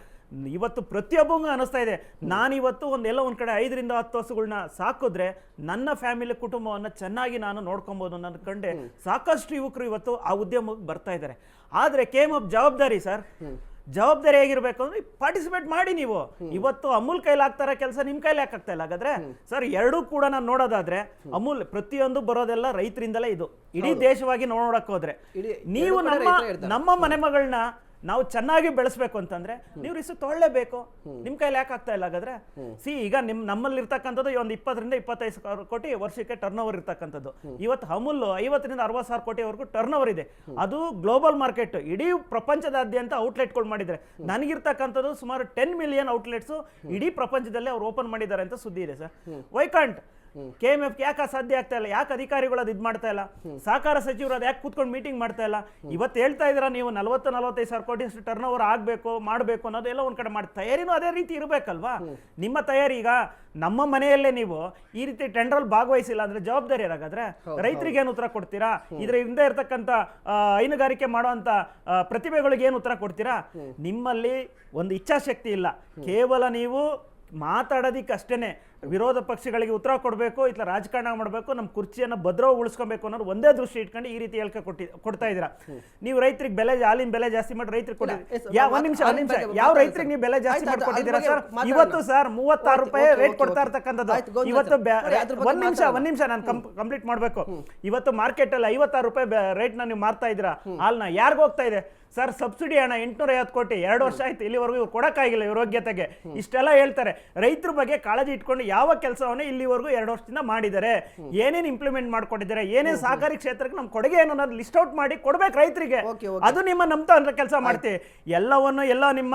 ಇವತ್ತು ಪ್ರತಿಯೊಬ್ಬಂಗೂ ಅನಿಸ್ತಾ ಇದೆ, ನಾನಿವತ್ತು ಒಂದೆಲ್ಲ ಒಂದು ಕಡೆ 5 ರಿಂದ 10 ಹಸುಗಳನ್ನ ಸಾಕಿದ್ರೆ ನನ್ನ ಫ್ಯಾಮಿಲಿ ಕುಟುಂಬವನ್ನು ಚೆನ್ನಾಗಿ ನಾನು ನೋಡ್ಕೊಬೋದು ನನ್ನ ಕಂಡೆ ಸಾಕಷ್ಟು ಯುವಕರು ಇವತ್ತು ಆ ಉದ್ಯಮಕ್ಕೆ ಬರ್ತಾ ಇದ್ದಾರೆ. ಆದರೆ KMF ಜವಾಬ್ದಾರಿ ಸರ್, ಜವಾಬ್ದಾರಿ ಹೇಗಿರ್ಬೇಕು ಅಂದ್ರೆ ಪಾರ್ಟಿಸಿಪೇಟ್ ಮಾಡಿ. ನೀವು ಇವತ್ತು ಅಮೂಲ್ ಕೈಲಿ ಆಗ್ತಾರ ಕೆಲಸ ನಿಮ್ಮ ಕೈಲಿ ಯಾಕೆ ಆಗ್ತಾ ಇಲ್ಲ? ಹಾಗಾದ್ರೆ ಸರ್ ಎರಡೂ ಕೂಡ ನಾನು ನೋಡೋದಾದ್ರೆ ಅಮೂಲ್ ಪ್ರತಿಯೊಂದು ಬರೋದೆಲ್ಲ ರೈತರಿಂದಲೇ. ಇದು ಇಡೀ ದೇಶವಾಗಿ ನೋಡಕ್ ಹೋದ್ರೆ ನೀವು ನಮ್ಮ ಮನೆ ಮಗಳನ್ನ ನಾವು ಚೆನ್ನಾಗಿ ಬೆಳೆಸ್ಬೇಕು ಅಂತಂದ್ರೆ ನೀವು ರಿಸ್ಕ್ ತೊಗೊಳ್ಳೇಬೇಕು. ನಿಮ್ ಕೈಲಿ ಯಾಕೆ ಆಗ್ತಾ ಇಲ್ಲ? ಹಾಗಾದ್ರೆ ಈಗ ನಮ್ಮಲ್ಲಿ ಇರ್ತಕ್ಕಂಥದ್ದು ಒಂದು 20 ರಿಂದ 25 ಕೋಟಿ ವರ್ಷಕ್ಕೆ ಟರ್ನ್ ಓವರ್ ಇರ್ತಕ್ಕಂಥದ್ದು. ಇವತ್ತು ಅಮೂಲ್ 50 ರಿಂದ 60 ಸಾವಿರ ಕೋಟಿವರೆಗೂ ಟರ್ನ್ ಓವರ್ ಇದೆ. ಅದು ಗ್ಲೋಬಲ್ ಮಾರ್ಕೆಟ್, ಇಡೀ ಪ್ರಪಂಚದಾದ್ಯಂತ ಔಟ್ಲೆಟ್ಗಳು ಮಾಡಿದ್ದಾರೆ. ನನಗಿರ್ತಕ್ಕಂಥದ್ದು ಸುಮಾರು 10 ಮಿಲಿಯನ್ ಔಟ್ಲೆಟ್ಸ್ ಇಡೀ ಪ್ರಪಂಚದಲ್ಲಿ ಅವ್ರು ಓಪನ್ ಮಾಡಿದ್ದಾರೆ ಅಂತ ಸುದ್ದಿ ಇದೆ ಸರ್. ವೈ ಕಾಂಟ್ KMF ಯಾಕೆ ಸಾಧ್ಯ ಆಗ್ತಾ ಇಲ್ಲ? ಯಾಕೆ ಅಧಿಕಾರಿಗಳು ಅದು ಇದು ಮಾಡ್ತಾ ಇಲ್ಲ? ಸಹಕಾರ ಸಚಿವರು ಅದು ಯಾಕೆ ಕೂತ್ಕೊಂಡು ಮೀಟಿಂಗ್ ಮಾಡ್ತಾ ಇಲ್ಲ? ಇವತ್ತು ಹೇಳ್ತಾ ಇದ್ದೀರಾ ನೀವು 40-45 ಸಾವಿರ ಕೋಟಿ ಅಷ್ಟು ಟರ್ನ್ ಓವರ್ ಆಗಬೇಕು ಮಾಡಬೇಕು ಅನ್ನೋದೆಲ್ಲ ಒಂದು ಕಡೆ ಮಾಡಿ, ತಯಾರಿನೂ ಅದೇ ರೀತಿ ಇರಬೇಕಲ್ವಾ? ನಿಮ್ಮ ತಯಾರಿ ಈಗ ನಮ್ಮ ಮನೆಯಲ್ಲೇ ನೀವು ಈ ರೀತಿ ಟೆಂಡರ್ ಭಾಗವಹಿಸಿಲ್ಲ ಅಂದ್ರೆ ಜವಾಬ್ದಾರಿ ಯಾರಾಗಾದ್ರೆ ರೈತರಿಗೆ ಏನು ಉತ್ತರ ಕೊಡ್ತೀರಾ? ಇದ್ರ ಹಿಂದೆ ಇರ್ತಕ್ಕಂಥ ಹೈನುಗಾರಿಕೆ ಮಾಡುವಂತ ಪ್ರತಿಭೆಗಳಿಗೆ ಏನು ಉತ್ತರ ಕೊಡ್ತೀರಾ? ನಿಮ್ಮಲ್ಲಿ ಒಂದು ಇಚ್ಛಾಶಕ್ತಿ ಇಲ್ಲ, ಕೇವಲ ನೀವು ಮಾತಾಡೋದಿಕ್ಕೆ ಅಷ್ಟೇನೆ. ವಿರೋಧ ಪಕ್ಷಗಳಿಗೆ ಉತ್ತರ ಕೊಡಬೇಕು, ಇಲ್ಲ ರಾಜಕಾರಣ ಮಾಡಬೇಕು, ನಮ್ಮ ಕುರ್ಚಿಯನ್ನು ಭದ್ರವಾಗಿ ಉಳಿಸ್ಕೊಬೇಕು ಅನ್ನೋದು ಒಂದೇ ದೃಷ್ಟಿ ಇಟ್ಕೊಂಡು ಈ ರೀತಿ ಹೇಳಿಕೆ ಕೊಡ್ತಾ ಇದ್ದೀರಾ. ನೀವು ರೈತರಿಗೆ ಹಾಲಿನ ಬೆಲೆ ಜಾಸ್ತಿ ಮಾಡಿ ರೈತರಿಗೆ ಕೊಡಿ. ಒಂದ್ ನಿಮಿಷ ಯಾವ ರೈತರಿಗೆ ನೀವು ಬೆಲೆ ಜಾಸ್ತಿ ಮಾಡಿ ಕೊಟ್ಟಿದ್ದೀರಾ ಸರ್? ಇವತ್ತು ಸರ್ 36 ರೂಪಾಯಿ ರೇಟ್ ಕೊಡ್ತಾ ಇರ್ತಕ್ಕಂಥದ್ದು. ಇವತ್ತು ಒಂದ್ ನಿಮಿಷ ನಾನು ಕಂಪ್ಲೀಟ್ ಮಾಡ್ಬೇಕು. ಇವತ್ತು ಮಾರ್ಕೆಟ್ ಅಲ್ಲಿ 56 ರೂಪಾಯಿ ರೇಟ್ ನ ನೀವು ಮಾರ್ತಾ ಇದ್ದೀರಾ. ಹಾಲ್ನ ಯಾರಿಗ ಹೋಗ್ತಾ ಇದೆ ಸರ್? ಸಬ್ಸಿಡಿ ಹಣ 850 ಕೋಟಿ 2 ವರ್ಷ ಆಯ್ತು, ಇಲ್ಲಿವರೆಗೂ ಇವ್ರು ಕೊಡಕ್ಕಾಗಿಲ್ಲ ಇವ್ರ ಯೋಗ್ಯತೆಗೆ. ಇಷ್ಟೆಲ್ಲ ಹೇಳ್ತಾರೆ. ರೈತರ ಬಗ್ಗೆ ಕಾಳಜಿ ಇಟ್ಕೊಂಡು ಯಾವ ಕೆಲಸವನ್ನೇ ಇಲ್ಲಿವರೆಗೂ 2 ವರ್ಷದಿಂದ ಮಾಡಿದ್ದಾರೆ, ಏನೇನು ಇಂಪ್ಲಿಮೆಂಟ್ ಮಾಡ್ಕೊಂಡಿದ್ದಾರೆ, ಏನೇನು ಸಹಕಾರಿ ಕ್ಷೇತ್ರಕ್ಕೆ ನಮ್ಮ ಕೊಡುಗೆ ಏನು ಅನ್ನೋದು ಲಿಸ್ಟ್ ಔಟ್ ಮಾಡಿ ಕೊಡ್ಬೇಕು ರೈತರಿಗೆ. ಅದು ನಿಮ್ಮ ನಂಬ್ತಾ ಅಂತ ಕೆಲಸ ಮಾಡ್ತೀವಿ. ಎಲ್ಲ ನಿಮ್ಮ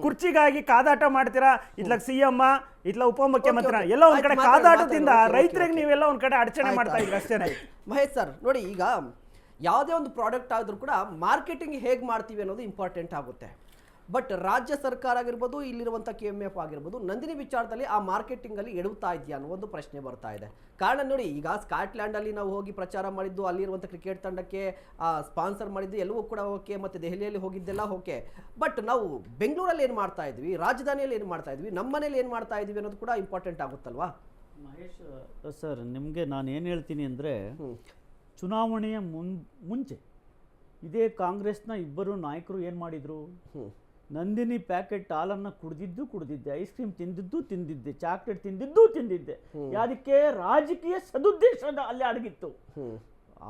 ಕುರ್ಚಿಗಾಗಿ ಕಾದಾಟ ಮಾಡ್ತೀರಾ. ಇತ್ಲಾಗ CM ಇತ್ಲ ಉಪಮುಖ್ಯಮಂತ್ರಿ ಎಲ್ಲ ಒಂದ್ ಕಡೆ ಕಾದಾಟದಿಂದ ರೈತರಿಗೆ ನೀವೆಲ್ಲ ಒಂದ್ ಕಡೆ ಅಡಚಣೆ ಮಾಡ್ತಾ ಇದ್ರಿ ಅಷ್ಟೇನೆ. ಮಹೇಶ್ ಸರ್ ನೋಡಿ, ಈಗ ಯಾವುದೇ ಒಂದು ಪ್ರಾಡಕ್ಟ್ ಆದರೂ ಕೂಡ ಮಾರ್ಕೆಟಿಂಗ್ ಹೇಗೆ ಮಾಡ್ತೀವಿ ಅನ್ನೋದು ಇಂಪಾರ್ಟೆಂಟ್ ಆಗುತ್ತೆ. ಬಟ್ ರಾಜ್ಯ ಸರ್ಕಾರ ಆಗಿರ್ಬೋದು, ಇಲ್ಲಿರುವಂಥ KMF ಆಗಿರ್ಬೋದು, ನಂದಿನಿ ವಿಚಾರದಲ್ಲಿ ಆ ಮಾರ್ಕೆಟಿಂಗಲ್ಲಿ ಎಡುತ್ತಾ ಇದೆಯಾ ಅನ್ನೋ ಒಂದು ಪ್ರಶ್ನೆ ಬರ್ತಾ ಇದೆ. ಕಾರಣ ನೋಡಿ, ಈಗ ಸ್ಕಾಟ್ಲ್ಯಾಂಡಲ್ಲಿ ನಾವು ಹೋಗಿ ಪ್ರಚಾರ ಮಾಡಿದ್ದು, ಅಲ್ಲಿರುವಂಥ ಕ್ರಿಕೆಟ್ ತಂಡಕ್ಕೆ ಸ್ಪಾನ್ಸರ್ ಮಾಡಿದ್ದು ಎಲ್ಲವೂ ಕೂಡ ಓಕೆ, ಮತ್ತು ದೆಹಲಿಯಲ್ಲಿ ಹೋಗಿದ್ದೆಲ್ಲ ಓಕೆ. ಬಟ್ ನಾವು ಬೆಂಗಳೂರಲ್ಲಿ ಏನು ಮಾಡ್ತಾ ಇದ್ವಿ, ರಾಜಧಾನಿಯಲ್ಲಿ ಏನು ಮಾಡ್ತಾ ಇದ್ವಿ, ನಮ್ಮ ಮನೇಲಿ ಏನು ಮಾಡ್ತಾ ಇದ್ವಿ ಅನ್ನೋದು ಕೂಡ ಇಂಪಾರ್ಟೆಂಟ್ ಆಗುತ್ತಲ್ವಾ? ಮಹೇಶ್ ಸರ್, ನಿಮಗೆ ನಾನು ಏನು ಹೇಳ್ತೀನಿ ಅಂದರೆ, ಚುನಾವಣೆಯ ಮುಂಚೆ ಇದೇ ಕಾಂಗ್ರೆಸ್ನ ಇಬ್ಬರು ನಾಯಕರು ಏನು ಮಾಡಿದರು? ನಂದಿನಿ ಪ್ಯಾಕೆಟ್ ಹಾಲನ್ನು ಕುಡಿದಿದ್ದೆ, ಐಸ್ ಕ್ರೀಮ್ ತಿಂದಿದ್ದೆ, ಚಾಕ್ಲೇಟ್ ತಿಂದಿದ್ದೆ. ಅದಕ್ಕೆ ರಾಜಕೀಯ ಸದುದ್ದೇಶದ ಅಲ್ಲಿ ಅಡಗಿತ್ತು.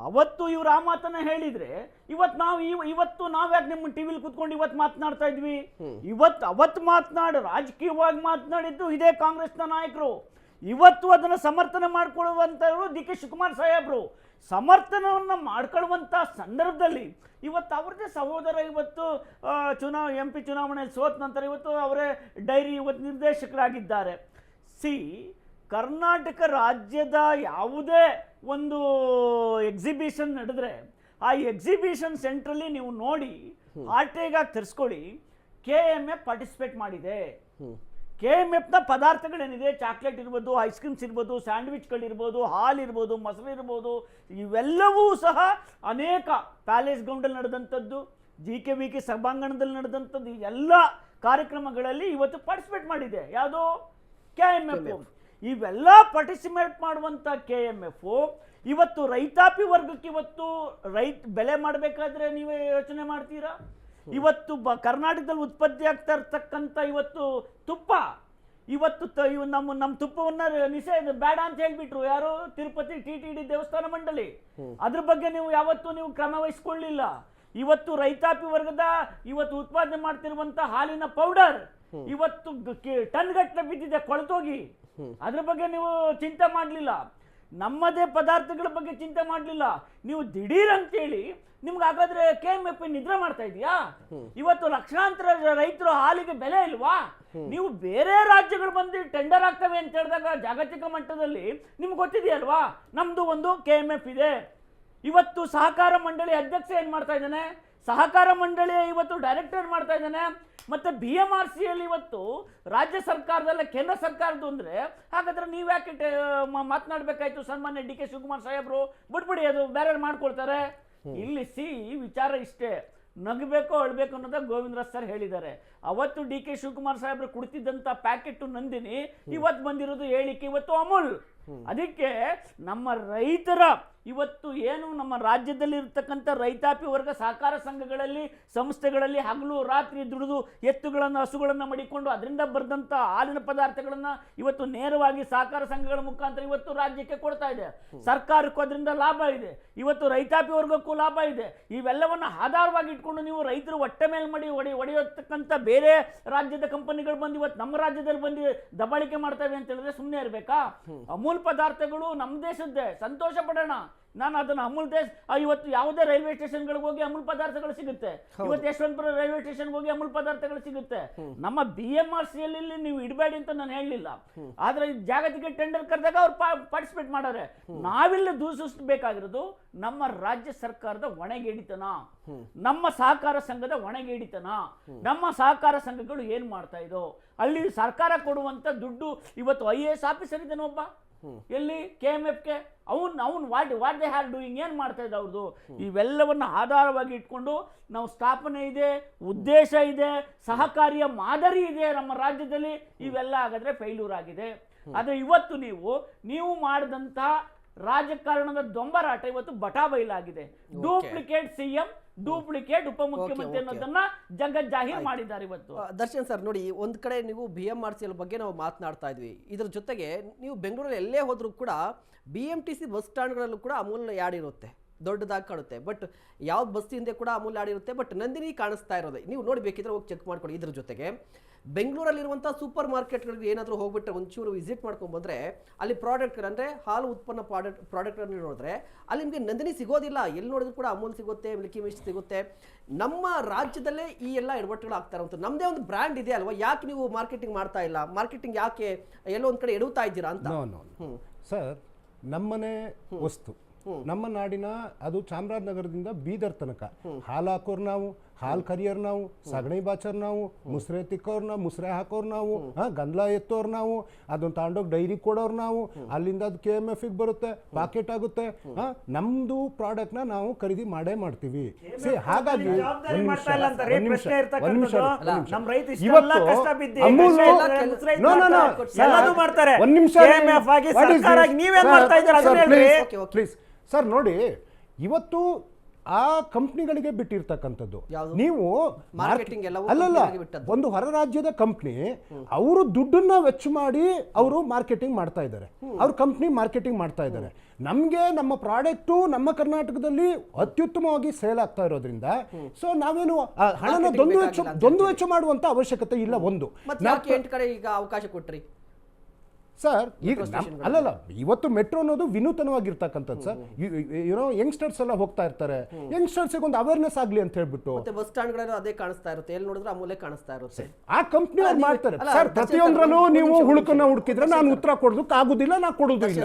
ಅವತ್ತು ಇವ್ರು ಆ ಮಾತನ್ನ ಹೇಳಿದ್ರೆ ಇವತ್ತು ನಾವು ಯಾಕೆ ನಿಮ್ಮ ಟಿವಿಲಿ ಕೂತ್ಕೊಂಡು ಇವತ್ತು ಮಾತನಾಡ್ತಾ ಇದ್ವಿ? ಅವತ್ತು ರಾಜಕೀಯವಾಗಿ ಮಾತನಾಡಿದ್ದು ಇದೇ ಕಾಂಗ್ರೆಸ್ನ ನಾಯಕರು. ಇವತ್ತು ಅದನ್ನು ಸಮರ್ಥನೆ ಮಾಡ್ಕೊಳ್ಳುವಂಥವ್ರು DK ಶಿವಕುಮಾರ್ ಸಾಹೇಬ್ರು. ಸಮರ್ಥನವನ್ನು ಮಾಡ್ಕೊಳ್ಳುವಂಥ ಸಂದರ್ಭದಲ್ಲಿ ಇವತ್ತು ಅವ್ರದ್ದೇ ಸಹೋದರ ಇವತ್ತು MP ಚುನಾವಣೆಯಲ್ಲಿ ಸೋತ ನಂತರ ಇವತ್ತು ಅವರೇ ಡೈರಿ ಇವತ್ತು ನಿರ್ದೇಶಕರಾಗಿದ್ದಾರೆ. ಕರ್ನಾಟಕ ರಾಜ್ಯದ ಯಾವುದೇ ಒಂದು ಎಕ್ಸಿಬಿಷನ್ ನಡೆದ್ರೆ ಆ ಎಕ್ಸಿಬಿಷನ್ ಸೆಂಟ್ರಲ್ಲಿ ನೀವು ನೋಡಿ ಆಟೆಗಾಗಿ ತರಿಸ್ಕೊಳ್ಳಿ, KMF ಪಾರ್ಟಿಸಿಪೇಟ್ ಮಾಡಿದೆ. KMFನ ಪದಾರ್ಥಗಳೇನಿದೆ, ಚಾಕ್ಲೇಟ್ ಇರ್ಬೋದು, ಐಸ್ ಕ್ರೀಮ್ಸ್ ಇರ್ಬೋದು, ಸ್ಯಾಂಡ್ವಿಚ್ಗಳಿರ್ಬೋದು, ಹಾಲಿರ್ಬೋದು, ಮೊಸರು ಇರ್ಬೋದು, ಇವೆಲ್ಲವೂ ಸಹ ಅನೇಕ ಪ್ಯಾಲೇಸ್ ಗ್ರೌಂಡಲ್ಲಿ ನಡೆದಂಥದ್ದು, GKVK ಸಭಾಂಗಣದಲ್ಲಿ ನಡೆದಂಥದ್ದು, ಎಲ್ಲ ಕಾರ್ಯಕ್ರಮಗಳಲ್ಲಿ ಇವತ್ತು ಪಾರ್ಟಿಸಿಪೇಟ್ ಮಾಡಿದೆ. ಯಾವುದೋ KMF. ಇವೆಲ್ಲ ಪಾರ್ಟಿಸಿಪೇಟ್ ಮಾಡುವಂಥ KMF ಇವತ್ತು ರೈತಾಪಿ ವರ್ಗಕ್ಕೆ ಇವತ್ತು ಬೆಲೆ ಮಾಡಬೇಕಾದ್ರೆ ನೀವೇ ಯೋಚನೆ ಮಾಡ್ತೀರಾ? ಇವತ್ತು ಕರ್ನಾಟಕದಲ್ಲಿ ಉತ್ಪತ್ತಿ ಆಗ್ತಾ ಇರ್ತಕ್ಕಂಥ ಇವತ್ತು ತುಪ್ಪ, ಇವತ್ತು ನಮ್ಮ ತುಪ್ಪವನ್ನ ನಿಷೇಧ ಬೇಡ ಅಂತ ಹೇಳ್ಬಿಟ್ರು ಯಾರು? ತಿರುಪತಿ TTD ದೇವಸ್ಥಾನ ಮಂಡಳಿ. ಅದ್ರ ಬಗ್ಗೆ ನೀವು ಯಾವತ್ತೂ ನೀವು ಕ್ರಮ ವಹಿಸ್ಕೊಳ್ಳಿಲ್ಲ. ಇವತ್ತು ರೈತಾಪಿ ವರ್ಗದ ಇವತ್ತು ಉತ್ಪಾದನೆ ಮಾಡ್ತಿರುವಂತ ಹಾಲಿನ ಪೌಡರ್ ಇವತ್ತು ಟನ್ ಗಟ್ಟಲೆ ಬಿದ್ದಿದೆ ಕೊಳತೋಗಿ. ಅದ್ರ ಬಗ್ಗೆ ನೀವು ಚಿಂತೆ ಮಾಡಲಿಲ್ಲ. ನಮ್ಮದೇ ಪದಾರ್ಥಗಳ ಬಗ್ಗೆ ಚಿಂತೆ ಮಾಡಲಿಲ್ಲ. ನೀವು ದಿಢೀರ್ ಅಂತೇಳಿ ನಿಮ್ಗೆ ಹಾಗಾದ್ರೆ KMF ನಿದ್ರೆ ಮಾಡ್ತಾ ಇದೆಯಾ? ಇವತ್ತು ಲಕ್ಷಾಂತರ ರೈತರು ಹಾಲಿಗೆ ಬೆಲೆ ಇಲ್ವಾ? ನೀವು ಬೇರೆ ರಾಜ್ಯಗಳು ಬಂದು ಟೆಂಡರ್ ಆಗ್ತವೆ ಅಂತ ಹೇಳಿದಾಗ ಜಾಗತಿಕ ಮಟ್ಟದಲ್ಲಿ ನಿಮ್ಗೆ ಗೊತ್ತಿದೆಯಲ್ವಾ? ನಮ್ದು ಒಂದು KMF ಇದೆ. ಇವತ್ತು ಸಹಕಾರ ಮಂಡಳಿ ಅಧ್ಯಕ್ಷ ಏನ್ ಮಾಡ್ತಾ ಇದ್ದಾನೆ? ಸಹಕಾರ ಮಂಡಳಿಯ ಇವತ್ತು ಡೈರೆಕ್ಟರ್ ಮಾಡ್ತಾ ಇದ್ದಾನೆ. ಮತ್ತೆ BMRCಯಲ್ಲಿ ಇವತ್ತು ರಾಜ್ಯ ಸರ್ಕಾರದಲ್ಲ ಕೇಂದ್ರ ಸರ್ಕಾರದ್ದು ಅಂದ್ರೆ ಹಾಗಾದ್ರೆ ನೀವು ಯಾಕೆ ಮಾತನಾಡ್ಬೇಕಾಯ್ತು? ಸನ್ಮಾನ್ಯ DK ಶಿವಕುಮಾರ್ ಸಾಹೇಬ್ರು ಬಿಟ್ಬಿಡಿ, ಅದು ಬೇರೆ ಮಾಡ್ಕೊಳ್ತಾರೆ. ಇಲ್ಲಿ ವಿಚಾರ ಇಷ್ಟೇ, ನಗಬೇಕು ಅಳ್ಬೇಕು ಅನ್ನೋದ ಗೋವಿಂದರಾಜ್ ಸರ್ ಹೇಳಿದ್ದಾರೆ. ಅವತ್ತು DK ಶಿವಕುಮಾರ್ ಸಾಹೇಬ್ರು ಕುಡ್ತಿದ್ದಂತ ಪ್ಯಾಕೆಟ್ ನಂದಿನಿ, ಇವತ್ತು ಬಂದಿರೋದು ಹೇಳಿಕೆ ಇವತ್ತು ಅಮೂಲ್. ಅದಕ್ಕೆ ನಮ್ಮ ರೈತರ ಇವತ್ತು ಏನು ನಮ್ಮ ರಾಜ್ಯದಲ್ಲಿ ಇರತಕ್ಕಂಥ ರೈತಾಪಿ ವರ್ಗ ಸಹಕಾರ ಸಂಘಗಳಲ್ಲಿ ಸಂಸ್ಥೆಗಳಲ್ಲಿ ಹಗಲು ರಾತ್ರಿ ದುಡಿದು ಎತ್ತುಗಳನ್ನು ಹಸುಗಳನ್ನು ಮಡಿಕೊಂಡು ಅದರಿಂದ ಬರೆದಂಥ ಹಾಲಿನ ಪದಾರ್ಥಗಳನ್ನು ಇವತ್ತು ನೇರವಾಗಿ ಸಹಕಾರ ಸಂಘಗಳ ಮುಖಾಂತರ ಇವತ್ತು ರಾಜ್ಯಕ್ಕೆ ಕೊಡ್ತಾ ಇದೆ. ಸರ್ಕಾರಕ್ಕೂ ಅದರಿಂದ ಲಾಭ ಇದೆ, ಇವತ್ತು ರೈತಾಪಿ ವರ್ಗಕ್ಕೂ ಲಾಭ ಇದೆ. ಇವೆಲ್ಲವನ್ನು ಆಧಾರವಾಗಿ ಇಟ್ಕೊಂಡು ನೀವು ರೈತರು ಹೊಟ್ಟೆ ಮೇಲೆ ಹೊಡೆಯತಕ್ಕಂಥ ಬೇರೆ ರಾಜ್ಯದ ಕಂಪನಿಗಳು ಬಂದು ಇವತ್ತು ನಮ್ಮ ರಾಜ್ಯದಲ್ಲಿ ಬಂದು ದಬ್ಬಾಳಿಕೆ ಮಾಡ್ತವೆ ಅಂತ ಹೇಳಿದ್ರೆ ಸುಮ್ಮನೆ ಇರಬೇಕಾ? ಅಮೂಲ್ ಪದಾರ್ಥಗಳು ನಮ್ಮ ದೇಶದ್ದೇ, ಸಂತೋಷ ಪಡೋಣ. ನಾನು ಅದನ್ನ ಅಮೂಲ್ ದೇಶ ಇವತ್ತು ಯಾವುದೇ ರೈಲ್ವೆ ಸ್ಟೇಷನ್ಗಳಿಗೆ ಹೋಗಿ ಅಮೂಲ್ ಪದಾರ್ಥಗಳು ಸಿಗುತ್ತೆ. ಇವತ್ತು ಯಶವಂತಪುರ ರೈಲ್ವೆ ಸ್ಟೇಷನ್ಗೆ ಹೋಗಿ ಅಮೂಲ್ ಪದಾರ್ಥಗಳು ಸಿಗುತ್ತೆ. ನಮ್ಮ BMRCಯಲ್ಲಿ ನೀವು ಇಡಬೇಡಿ ಅಂತ ನಾನು ಹೇಳಲಿಲ್ಲ, ಆದ್ರೆ ಜಾಗತಿಕ ಟೆಂಡರ್ ಕರೆದಾಗ ಅವ್ರು ಪಾರ್ಟಿಸಿಪೇಟ್ ಮಾಡಾರೆ. ನಾವಿಲ್ಲಿ ದೂಷಿಸಬೇಕಾಗಿರೋದು ನಮ್ಮ ರಾಜ್ಯ ಸರ್ಕಾರದ ಹೊಣೆಗೇಡಿತನ, ನಮ್ಮ ಸಹಕಾರ ಸಂಘದ ಹೊಣೆಗೇಡಿತನ. ನಮ್ಮ ಸಹಕಾರ ಸಂಘಗಳು ಏನ್ ಮಾಡ್ತಾ ಇದೋ ಅಲ್ಲಿ ಸರ್ಕಾರ ಕೊಡುವಂತ ದುಡ್ಡು ಇವತ್ತು IAS ಆಫೀಸರ್ ಇದ್ದಾನೆ ಒಬ್ಬ, ಎಲ್ಲಿ KMFಗೆ ಅವನು ವಾಟ್ ದೇ ಆರ್ ಡೂಯಿಂಗ್, ಏನು ಮಾಡ್ತಾ ಇದೆ ಅವ್ರದ್ದು. ಇವೆಲ್ಲವನ್ನು ಆಧಾರವಾಗಿ ಇಟ್ಕೊಂಡು ನಾವು ಸ್ಥಾಪನೆ ಇದೆ, ಉದ್ದೇಶ ಇದೆ, ಸಹಕಾರಿಯ ಮಾದರಿ ಇದೆ ನಮ್ಮ ರಾಜ್ಯದಲ್ಲಿ. ಇವೆಲ್ಲ ಹಾಗಾದ್ರೆ ಫೇಲ್ಯೂರ್ ಆಗಿದೆ. ಆದರೆ ಇವತ್ತು ನೀವು ಮಾಡಿದಂಥ ರಾಜಕಾರಣದ ದೊಂಬರಾಟ ಇವತ್ತು ಬಟಾಬೈಲಾಗಿದೆ. ಡೂಪ್ಲಿಕೇಟ್ CM, ಡೂಪ್ಲಿಕೇಟ್ ಉಪಮುಖ್ಯಮಂತ್ರಿ ಅನ್ನೋದನ್ನ ಜಗಜ್ಜಾಹೀರ್ ಮಾಡಿದ್ದಾರೆ ಇವತ್ತು. ದರ್ಶನ್ ಸರ್ ನೋಡಿ, ಒಂದ್ ಕಡೆ ನೀವು BMRCL ಬಗ್ಗೆ ನಾವು ಮಾತನಾಡ್ತಾ ಇದ್ವಿ, ಇದ್ರ ಜೊತೆಗೆ ನೀವು ಬೆಂಗಳೂರಲ್ಲಿ ಎಲ್ಲೇ ಹೋದ್ರೂ ಕೂಡ BMTC ಬಸ್ ಸ್ಟ್ಯಾಂಡ್ಗಳಲ್ಲೂ ಕೂಡ ಅಮೂಲ್ ಯಾಡ್ ಇರುತ್ತೆ, ದೊಡ್ಡದಾಗಿ ಕಾಣುತ್ತೆ. ಬಟ್ ಯಾವ ಬಸ್ ಹಿಂದೆ ಕೂಡ ಅಮೂಲ್ ಯಾಡ್ ಇರುತ್ತೆ, ಬಟ್ ನಂದಿನಿ ಕಾಣಿಸ್ತಾ ಇರೋದು ನೀವು ನೋಡಬೇಕಿದ್ರೆ ಹೋಗಿ ಚೆಕ್ ಮಾಡ್ಕೊಳ್ಳಿ. ಇದ್ರ ಜೊತೆಗೆ ಬೆಂಗಳೂರಲ್ಲಿರುವಂಥ ಸೂಪರ್ ಮಾರ್ಕೆಟ್ಗಳಿಗೆ ಏನಾದರೂ ಹೋಗ್ಬಿಟ್ರೆ ಒಂಚೂರು ವಿಸಿಟ್ ಮಾಡ್ಕೊಂಡು ಬಂದರೆ ಅಲ್ಲಿ ಪ್ರಾಡಕ್ಟ್ ಅಂದರೆ ಹಾಲು ಉತ್ಪನ್ನ ಪ್ರಾಡಕ್ಟನ್ನು ನೋಡಿದ್ರೆ ಅಲ್ಲಿ ನಿಮಗೆ ನಂದಿನಿ ಸಿಗೋದಿಲ್ಲ. ಎಲ್ಲಿ ನೋಡಿದ್ರು ಕೂಡ ಅಮೂಲ್ ಸಿಗುತ್ತೆ, ಮಿಲ್ಕಿ ಮಿಸ್ಟ್ ಸಿಗುತ್ತೆ. ನಮ್ಮ ರಾಜ್ಯದಲ್ಲೇ ಈ ಎಲ್ಲ ಎಡವಟ್ಟುಗಳು ಆಗ್ತಾ ಇರುವಂಥ ನಮ್ಮದೇ ಒಂದು ಬ್ರ್ಯಾಂಡ್ ಇದೆ ಅಲ್ವಾ, ಯಾಕೆ ನೀವು ಮಾರ್ಕೆಟಿಂಗ್ ಮಾಡ್ತಾ ಇಲ್ಲ? ಮಾರ್ಕೆಟಿಂಗ್ ಯಾಕೆ ಎಲ್ಲೋ ಒಂದು ಕಡೆ ಎಡುತ್ತಾ ಇದ್ದೀರಾ ಅಂತ? ಸರ್, ನಮ್ಮನೆ ವಸ್ತು ನಮ್ಮ ನಾಡಿನ, ಅದು ಚಾಮರಾಜನಗರದಿಂದ ಬೀದರ್ ತನಕ ಹಾಲು ಹಾಕೋರು ನಾವು, ಹಾಲು ಕರಿಯೋರು ನಾವು, ಸಗಣಿ ಬಾಚೋರು ನಾವು, ಮುಸ್ರೆ ತಿಕ್ಕೋರು ನಾವು, ಮುಸ್ರೆ ಹಾಕೋರು ನಾವು, ಗಂದ್ಲ ಎತ್ತೋರು ನಾವು, ಅದನ್ನು ತಗೊಂಡೋಗಿ ಡೈರಿ ಕೊಡೋರು ನಾವು, ಅಲ್ಲಿಂದ ಅದು KMFಗೆ ಬರುತ್ತೆ, ಪಾಕೆಟ್ ಆಗುತ್ತೆ. ನಮ್ದು ಪ್ರಾಡಕ್ಟ್ನ ನಾವು ಖರೀದಿ ಮಾಡೇ ಮಾಡ್ತೀವಿ. ಹಾಗಾಗಿ ಪ್ಲೀಸ್ ಸರ್ ನೋಡಿ, ಇವತ್ತು ಆ ಕಂಪ್ನಿಗಳಿಗೆ ಬಿಟ್ಟಿರ್ತಕ್ಕಂಥದ್ದು. ನೀವು ಅಲ್ಲಲ್ಲ, ಒಂದು ಹೊರ ರಾಜ್ಯದ ಕಂಪ್ನಿ ಅವರು ದುಡ್ಡನ್ನ ವೆಚ್ಚ ಮಾಡಿ ಅವರು ಮಾರ್ಕೆಟಿಂಗ್ ಮಾಡ್ತಾ ಇದ್ದಾರೆ, ಅವ್ರ ಕಂಪ್ನಿ ಮಾರ್ಕೆಟಿಂಗ್ ಮಾಡ್ತಾ ಇದ್ದಾರೆ. ನಮಗೆ ನಮ್ಮ ಪ್ರಾಡಕ್ಟು ನಮ್ಮ ಕರ್ನಾಟಕದಲ್ಲಿ ಅತ್ಯುತ್ತಮವಾಗಿ ಸೇಲ್ ಆಗ್ತಾ ಇರೋದ್ರಿಂದ ಸೊ ನಾವೇನು ಹಣನ ದೊಂದು ವೆಚ್ಚ ಮಾಡುವಂತ ಅವಶ್ಯಕತೆ ಇಲ್ಲ. ಒಂದು ಈಗ ಅವಕಾಶ ಕೊಟ್ರಿ ಸರ್, ಈಗ ಅಲ್ಲಲ್ಲ, ಇವತ್ತು ಮೆಟ್ರೋ ಅನ್ನೋದು ವಿನೂತನವಾಗಿರ್ತಕ್ಕಂಥದ್ದು ಸರ್. ಯುನೋ ಯಂಗ್ಸ್ಟರ್ಸ್ ಎಲ್ಲ ಹೋಗ್ತಾ ಇರ್ತಾರೆ, ಯಂಗ್ಸ್ಟರ್ಸ್ಗೆ ಒಂದು ಅವೇರ್ನೆಸ್ ಆಗಲಿ ಅಂತ ಹೇಳ್ಬಿಟ್ಟು ಬಸ್ ಸ್ಟ್ಯಾಂಡ್ಗಳಲ್ಲಿ ಅದೇ ಕಾಣಿಸ್ತಾ ಇರುತ್ತೆ, ಎಲ್ಲಿ ನೋಡಿದ್ರೆ ಅಮೂಲೆ ಕಾಣಿಸ್ತಾ ಇರುತ್ತೆ. ಆ ಕಂಪ್ನಿ ಅವ್ರು ಮಾಡ್ತಾರೆ ಸರ್. ಪ್ರತಿಯೊಂದರಲ್ಲೂ ನೀವು ಹುಳುಕನ್ನ ಹುಡುಕಿದ್ರೆ ನಾನು ಉತ್ತರ ಕೊಡೋದಕ್ಕೆ ಆಗುದಿಲ್ಲ, ನಾ ಕೊಡೋದು ಇಲ್ಲ.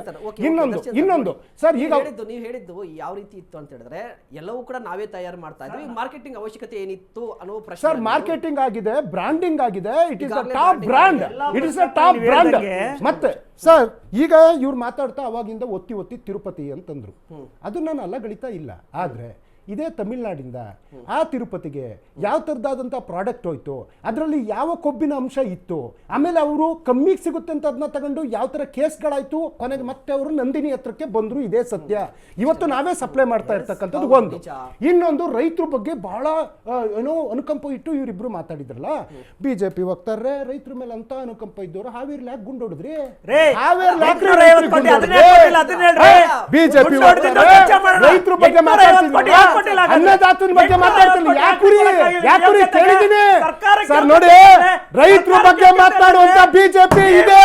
ಇನ್ನೊಂದು ಸರ್, ಈಗ ನೀವು ಹೇಳಿದ್ದು ಯಾವ ರೀತಿ ಇತ್ತು ಅಂತ ಹೇಳಿದ್ರೆ ಎಲ್ಲವೂ ಕೂಡ ನಾವೇ ತಯಾರು ಮಾಡ್ತಾ ಇದ್ವಿ, ಮಾರ್ಕೆಟಿಂಗ್ ಅವಶ್ಯಕತೆ ಏನಿತ್ತು ಅನ್ನೋ ಪ್ರಶ್ನೆ. ಸರ್, ಮಾರ್ಕೆಟಿಂಗ್ ಆಗಿದೆ, ಬ್ರಾಂಡಿಂಗ್ ಆಗಿದೆ, it is the top brand, it is the top brand. ಮತ್ತೆ ಸರ್, ಈಗ ಇವ್ರು ಮಾತಾಡ್ತಾ ಅವಾಗಿಂದ ಒತ್ತಿ ತಿರುಪತಿ ಅಂತಂದ್ರು, ಅದು ನಾನು ಅಲ್ಲಗಳಿತಾ ಇಲ್ಲ. ಆದ್ರೆ ಇದೇ ತಮಿಳ್ನಾಡಿಂದ ಆ ತಿರುಪತಿಗೆ ಯಾವ ಥರದಾದಂಥ ಪ್ರಾಡಕ್ಟ್ ಹೋಯ್ತು, ಅದರಲ್ಲಿ ಯಾವ ಕೊಬ್ಬಿನ ಅಂಶ ಇತ್ತು, ಆಮೇಲೆ ಅವರು ಕಮ್ಮಿಗೆ ಸಿಗುತ್ತೆ ಅಂತ ಅದನ್ನ ತಗೊಂಡು ಯಾವ ಥರ ಕೇಸ್ಗಳಾಯ್ತು, ಕೊನೆಗೆ ಮತ್ತೆ ಅವರು ನಂದಿನಿ ಹತ್ರಕ್ಕೆ ಬಂದರು. ಇದೇ ಸತ್ಯ. ಇವತ್ತು ನಾವೇ ಸಪ್ಲೈ ಮಾಡ್ತಾ ಇರ್ತಕ್ಕಂಥದ್ದು ಒಂದು. ಇನ್ನೊಂದು, ರೈತರ ಬಗ್ಗೆ ಬಹಳ ಏನೋ ಅನುಕಂಪ ಇಟ್ಟು ಇವರಿಬ್ರು ಮಾತಾಡಿದ್ರಲ್ಲ, BJP ವಕ್ತಾರ್ರೆ ರೈತರ ಮೇಲೆ ಅಂತ ಅನುಕಂಪ ಇದ್ದವರು ಹಾವೇರಿ ಲ್ಯಾಕ್ ಗುಂಡೋಡಿದ್ರಿ, BJP ರೈತರ ಬಗ್ಗೆ ಮಾತಾಡ್ತಿದ್ರು, ಅನ್ನದಾತನ ಬಗ್ಗೆ ಮಾತಾಡ್ತಿಲ್ಲ. ಯಾಕುರಿ ಕೇಳಿದ್ದೀನಿ ಸರ್. ನೋಡಿ, ರೈತರ ಬಗ್ಗೆ ಮಾತಾಡುವಂತ BJP ಇದೆ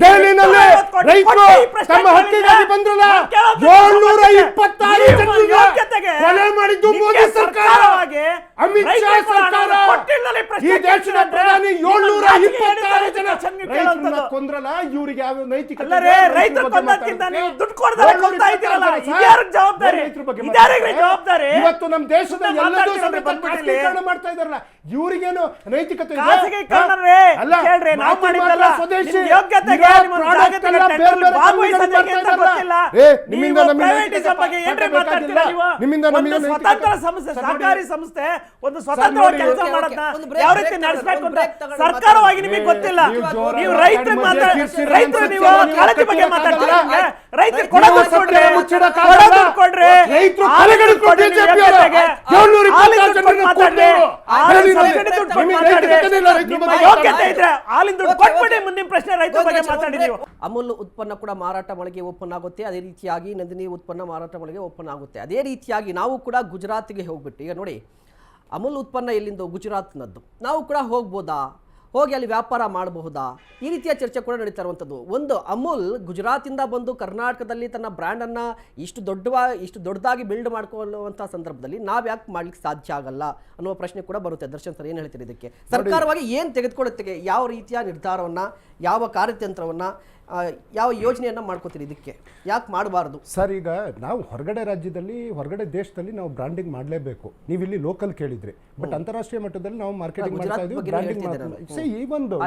ದೆಹಲಿನಲ್ಲಿ. ರೈತರು ತಮ್ಮ ಹಕ್ಕಿಗಾಗಿ ಬಂದ್ರಲ್ಲ, 726 ಜನರಿಗೆ ಕೊಲೆ ಮಾಡಿದ್ದು ಮೋದಿ ಸರ್ಕಾರ, ಅಮಿತ್ ಶಾ ಸರ್ಕಾರ. ಈ ದೇಶದ ಪ್ರಧಾನಿ 726 ಜನ ರೈತರನ್ನ ಕೊಂದ್ರಲ್ಲ, ಇವ್ರು ಇವ್ರಿಗೆ ಯಾವ ನೈತಿಕತೆ ಅಲ್ಲರೇ, ಇದೆ? ರೈತರ ರೈತರು ಬಗ್ಗೆ ಕೊಂದಕ್ಕಿಂತ ಮಾತಾಡೋಕೆ? ನೀವು ದುಡ್ಡು ಕೊಡ್ತಾರೆ ಕೊಡ್ತಾ ಇದ್ದೀರಲ್ಲ, ಇದ್ಯಾರಿಗೆ ಜವಾಬ್ದಾರಿ? ರೈತರ ಬಗ್ಗೆ ಇದ್ಯಾರಿಗೆ ಮಾತಾಡ್ತಾರೆ? ಜವಾಬ್ದಾರಿ? ಇವತ್ತು ನಮ್ಮ ದೇಶದ ಸುಮ್ನೆ ಎಲ್ಲದೂ ಮಾತಾಡ್ತಿರೋದು ಸಮೇತ ಬಂದ್ಬಿಟ್ಟಿಲ್ಲಿ. ಖಾಸಗೀಕರಣ ಮಾಡ್ತಾ ಇದಾರಲ್ಲ, ಇವ್ರಿಗೇನು ನೈತಿಕತೆ ಇದೆ? ಖಾಸಗೀಕರಣರೇ, ಅಲ್ಲ, ಕೇಳ್ರಿ, ನಾವು ಮಾತಿ ಮಾಡಿದ್ದಲ್ಲ. ಮಾತ್ರ ಸ್ವದೇಶಿ. ನಿಮ್ ಯೋಗ್ಯತೆಗೆ, ಇರೋ ನಿಮ್ಮ product ಜಾಗತಿಕ ಎಲ್ಲ ಬೇರೆ ಬೇರೆ ಭಾಗವಹಿಸೋದಕ್ಕೆ ಕಂಪನಿಗಳು ಅಂತ ಮಾಡ್ತಾ ಗೊತ್ತಿಲ್ಲ. ಇದಾರಲ್ಲ. ನಿಮ್ಮಿಂದ ನೀವು ನಮಗೆ ಪ್ರೈವೇಟಿಸಂ ನೈತಿಕತೆ ಬಗ್ಗೆ ಏನ್ರಿ ಮಾತಾಡ್ತೀರಾ ನೀವು? ನಿಮ್ಮಿಂದ ಒಂದು ನಮಗೆ ಸ್ವತಂತ್ರ ನೈತಿಕತೆ. ಸಂಸ್ಥೆ, ಸರ್, ಸಹಕಾರಿ ನೋಡಿ. ಸಂಸ್ಥೆ ಒಂದು ಸ್ವತಂತ್ರವಾಗಿ ನೋಡಿ, ಕೆಲಸ ಓಕೆ, ಮಾಡೋದನ್ನ ಒಂದು break, ಯಾವ break ರೀತಿ ತಗೊಳ್ಳಿ, ನಡೆಸಬೇಕು ಒಂದು ಅಂತ break ತಗೊಳ್ಳಿ, ಸರ್ಕಾರವಾಗಿ ನಿಮಗೆ ಗೊತ್ತಿಲ್ಲ. ನೀವು ಜೋರಾಗಿ ನೀವು ರೈತರಿಗೆ ಮಾತಾಡಿ, ಮಾತಾಡಿ, ಕಿರ್ಚಿರಿ ರೈತರು ಅಂತ ನೀವು ನೀವು ಕಾಳಜಿ ಬಗ್ಗೆ ಮಾತಾಡ್ತೀರಾ? ಮಾತಾಡ್ತೀರಾ? ರೈತರು ನೀವು ಕೊಡೋದು ಸತ್ಯ ಕೊಡ್ರಿ, ಮುಚ್ಚಿಡಕ್ಕಾಗಲ್ಲ. ಕೊಡೋದು ಕೊಡ್ರಿ, ರೈತರು ಹಾಲು ತಲೆಗೆಡಿಸ್ಕೊಂಡು ಕೊಡ್ರಿ, ನೀವು BJP ಯೋಗ್ಯತೆಗೆ. ಅವರು 726 ಹಾಲಿನ ಜನರನ್ನ ದುಡ್ಡು ಮಾತಾಡ್ರಿ, ಕೊಂದ್ರು. ಹಾಲಿನ ಹೇಳಿ ನೋಡಿ. ಸಬ್ಸಿಡಿ ದುಡ್ಡು ನಿಮಗೆ ಮಾತಾಡ್ರಿ. ನೈತಿಕತೆ ಇಲ್ಲ, ರೈತರ ನಿಮ್ಮ ಬಗ್ಗೆ ಯೋಗ್ಯತೆ ಮಾತಾಡಿ. ಇದ್ರೆ ಹಾಲಿನ ದುಡ್ಡು ಓಕೆ, ಕೊಟ್ಬಿಡಿ. ಓಕೆ. ಮುಂದಿನ ಪ್ರಶ್ನೆ ರೈತರ ಬಗ್ಗೆ ಮಾತಾಡಿ ನೀವು. ಅಮೂಲ್ ಉತ್ಪನ್ನ ಕೂಡ ಮಾರಾಟ ಮಳಿಗೆ ಓಪನ್ ಆಗುತ್ತೆ, ಅದೇ ರೀತಿಯಾಗಿ ನಂದಿನಿ ಉತ್ಪನ್ನ ಮಾರಾಟ ಮಳಿಗೆ ಓಪನ್ ಆಗುತ್ತೆ. ಅದೇ ರೀತಿಯಾಗಿ ನಾವು ಕೂಡ ಗುಜರಾತ್ಗೆ ಹೋಗ್ಬಿಟ್ಟು, ಈಗ ನೋಡಿ ಅಮೂಲ್ ಉತ್ಪನ್ನ ಎಲ್ಲಿಂದ ಗುಜರಾತ್ನದ್ದು, ನಾವು ಕೂಡ ಹೋಗ್ಬೋದಾ, ಹೋಗಿ ಅಲ್ಲಿ ವ್ಯಾಪಾರ ಮಾಡಬಹುದಾ, ಈ ರೀತಿಯ ಚರ್ಚೆ ಕೂಡ ನಡೀತಾ ಇರುವಂಥದ್ದು. ಒಂದು ಅಮೂಲ್ ಗುಜರಾತಿಂದ ಬಂದು ಕರ್ನಾಟಕದಲ್ಲಿ ತನ್ನ ಬ್ರ್ಯಾಂಡನ್ನು ಇಷ್ಟು ದೊಡ್ಡದಾಗಿ ಬಿಲ್ಡ್ ಮಾಡ್ಕೊಳ್ಳುವಂಥ ಸಂದರ್ಭದಲ್ಲಿ ನಾವು ಯಾಕೆ ಮಾಡ್ಲಿಕ್ಕೆ ಸಾಧ್ಯ ಆಗಲ್ಲ ಅನ್ನುವ ಪ್ರಶ್ನೆ ಕೂಡ ಬರುತ್ತೆ. ದರ್ಶನ್ ಸರ್ ಏನು ಹೇಳ್ತೀರಿ ಇದಕ್ಕೆ? ಸರ್ಕಾರವಾಗಿ ಏನು ತೆಗೆದುಕೊಳ್ಳುತ್ತೆ, ಯಾವ ರೀತಿಯ ನಿರ್ಧಾರವನ್ನು, ಯಾವ ಕಾರ್ಯತಂತ್ರವನ್ನು, ಯಾವ ಯೋಜನೆಯನ್ನು ಮಾಡ್ಕೋತೀರಿ, ಇದಕ್ಕೆ ಯಾಕೆ ಮಾಡಬಾರ್ದು? ಸರ್, ಈಗ ನಾವು ಹೊರಗಡೆ ರಾಜ್ಯದಲ್ಲಿ, ಹೊರಗಡೆ ದೇಶದಲ್ಲಿ ನಾವು ಬ್ರಾಂಡಿಂಗ್ ಮಾಡಲೇಬೇಕು. ನೀವು ಇಲ್ಲಿ ಲೋಕಲ್ ಕೇಳಿದ್ರಿ, ಬಟ್ ಅಂತಾರಾಷ್ಟ್ರೀಯ ಮಟ್ಟದಲ್ಲಿ ನಾವು ಮಾರ್ಕೆಟಿಂಗ್ ಮಾಡ್ತಾ ಇದೀವಿ, ಬ್ರಾಂಡಿಂಗ್ ಮಾಡ್ತಾ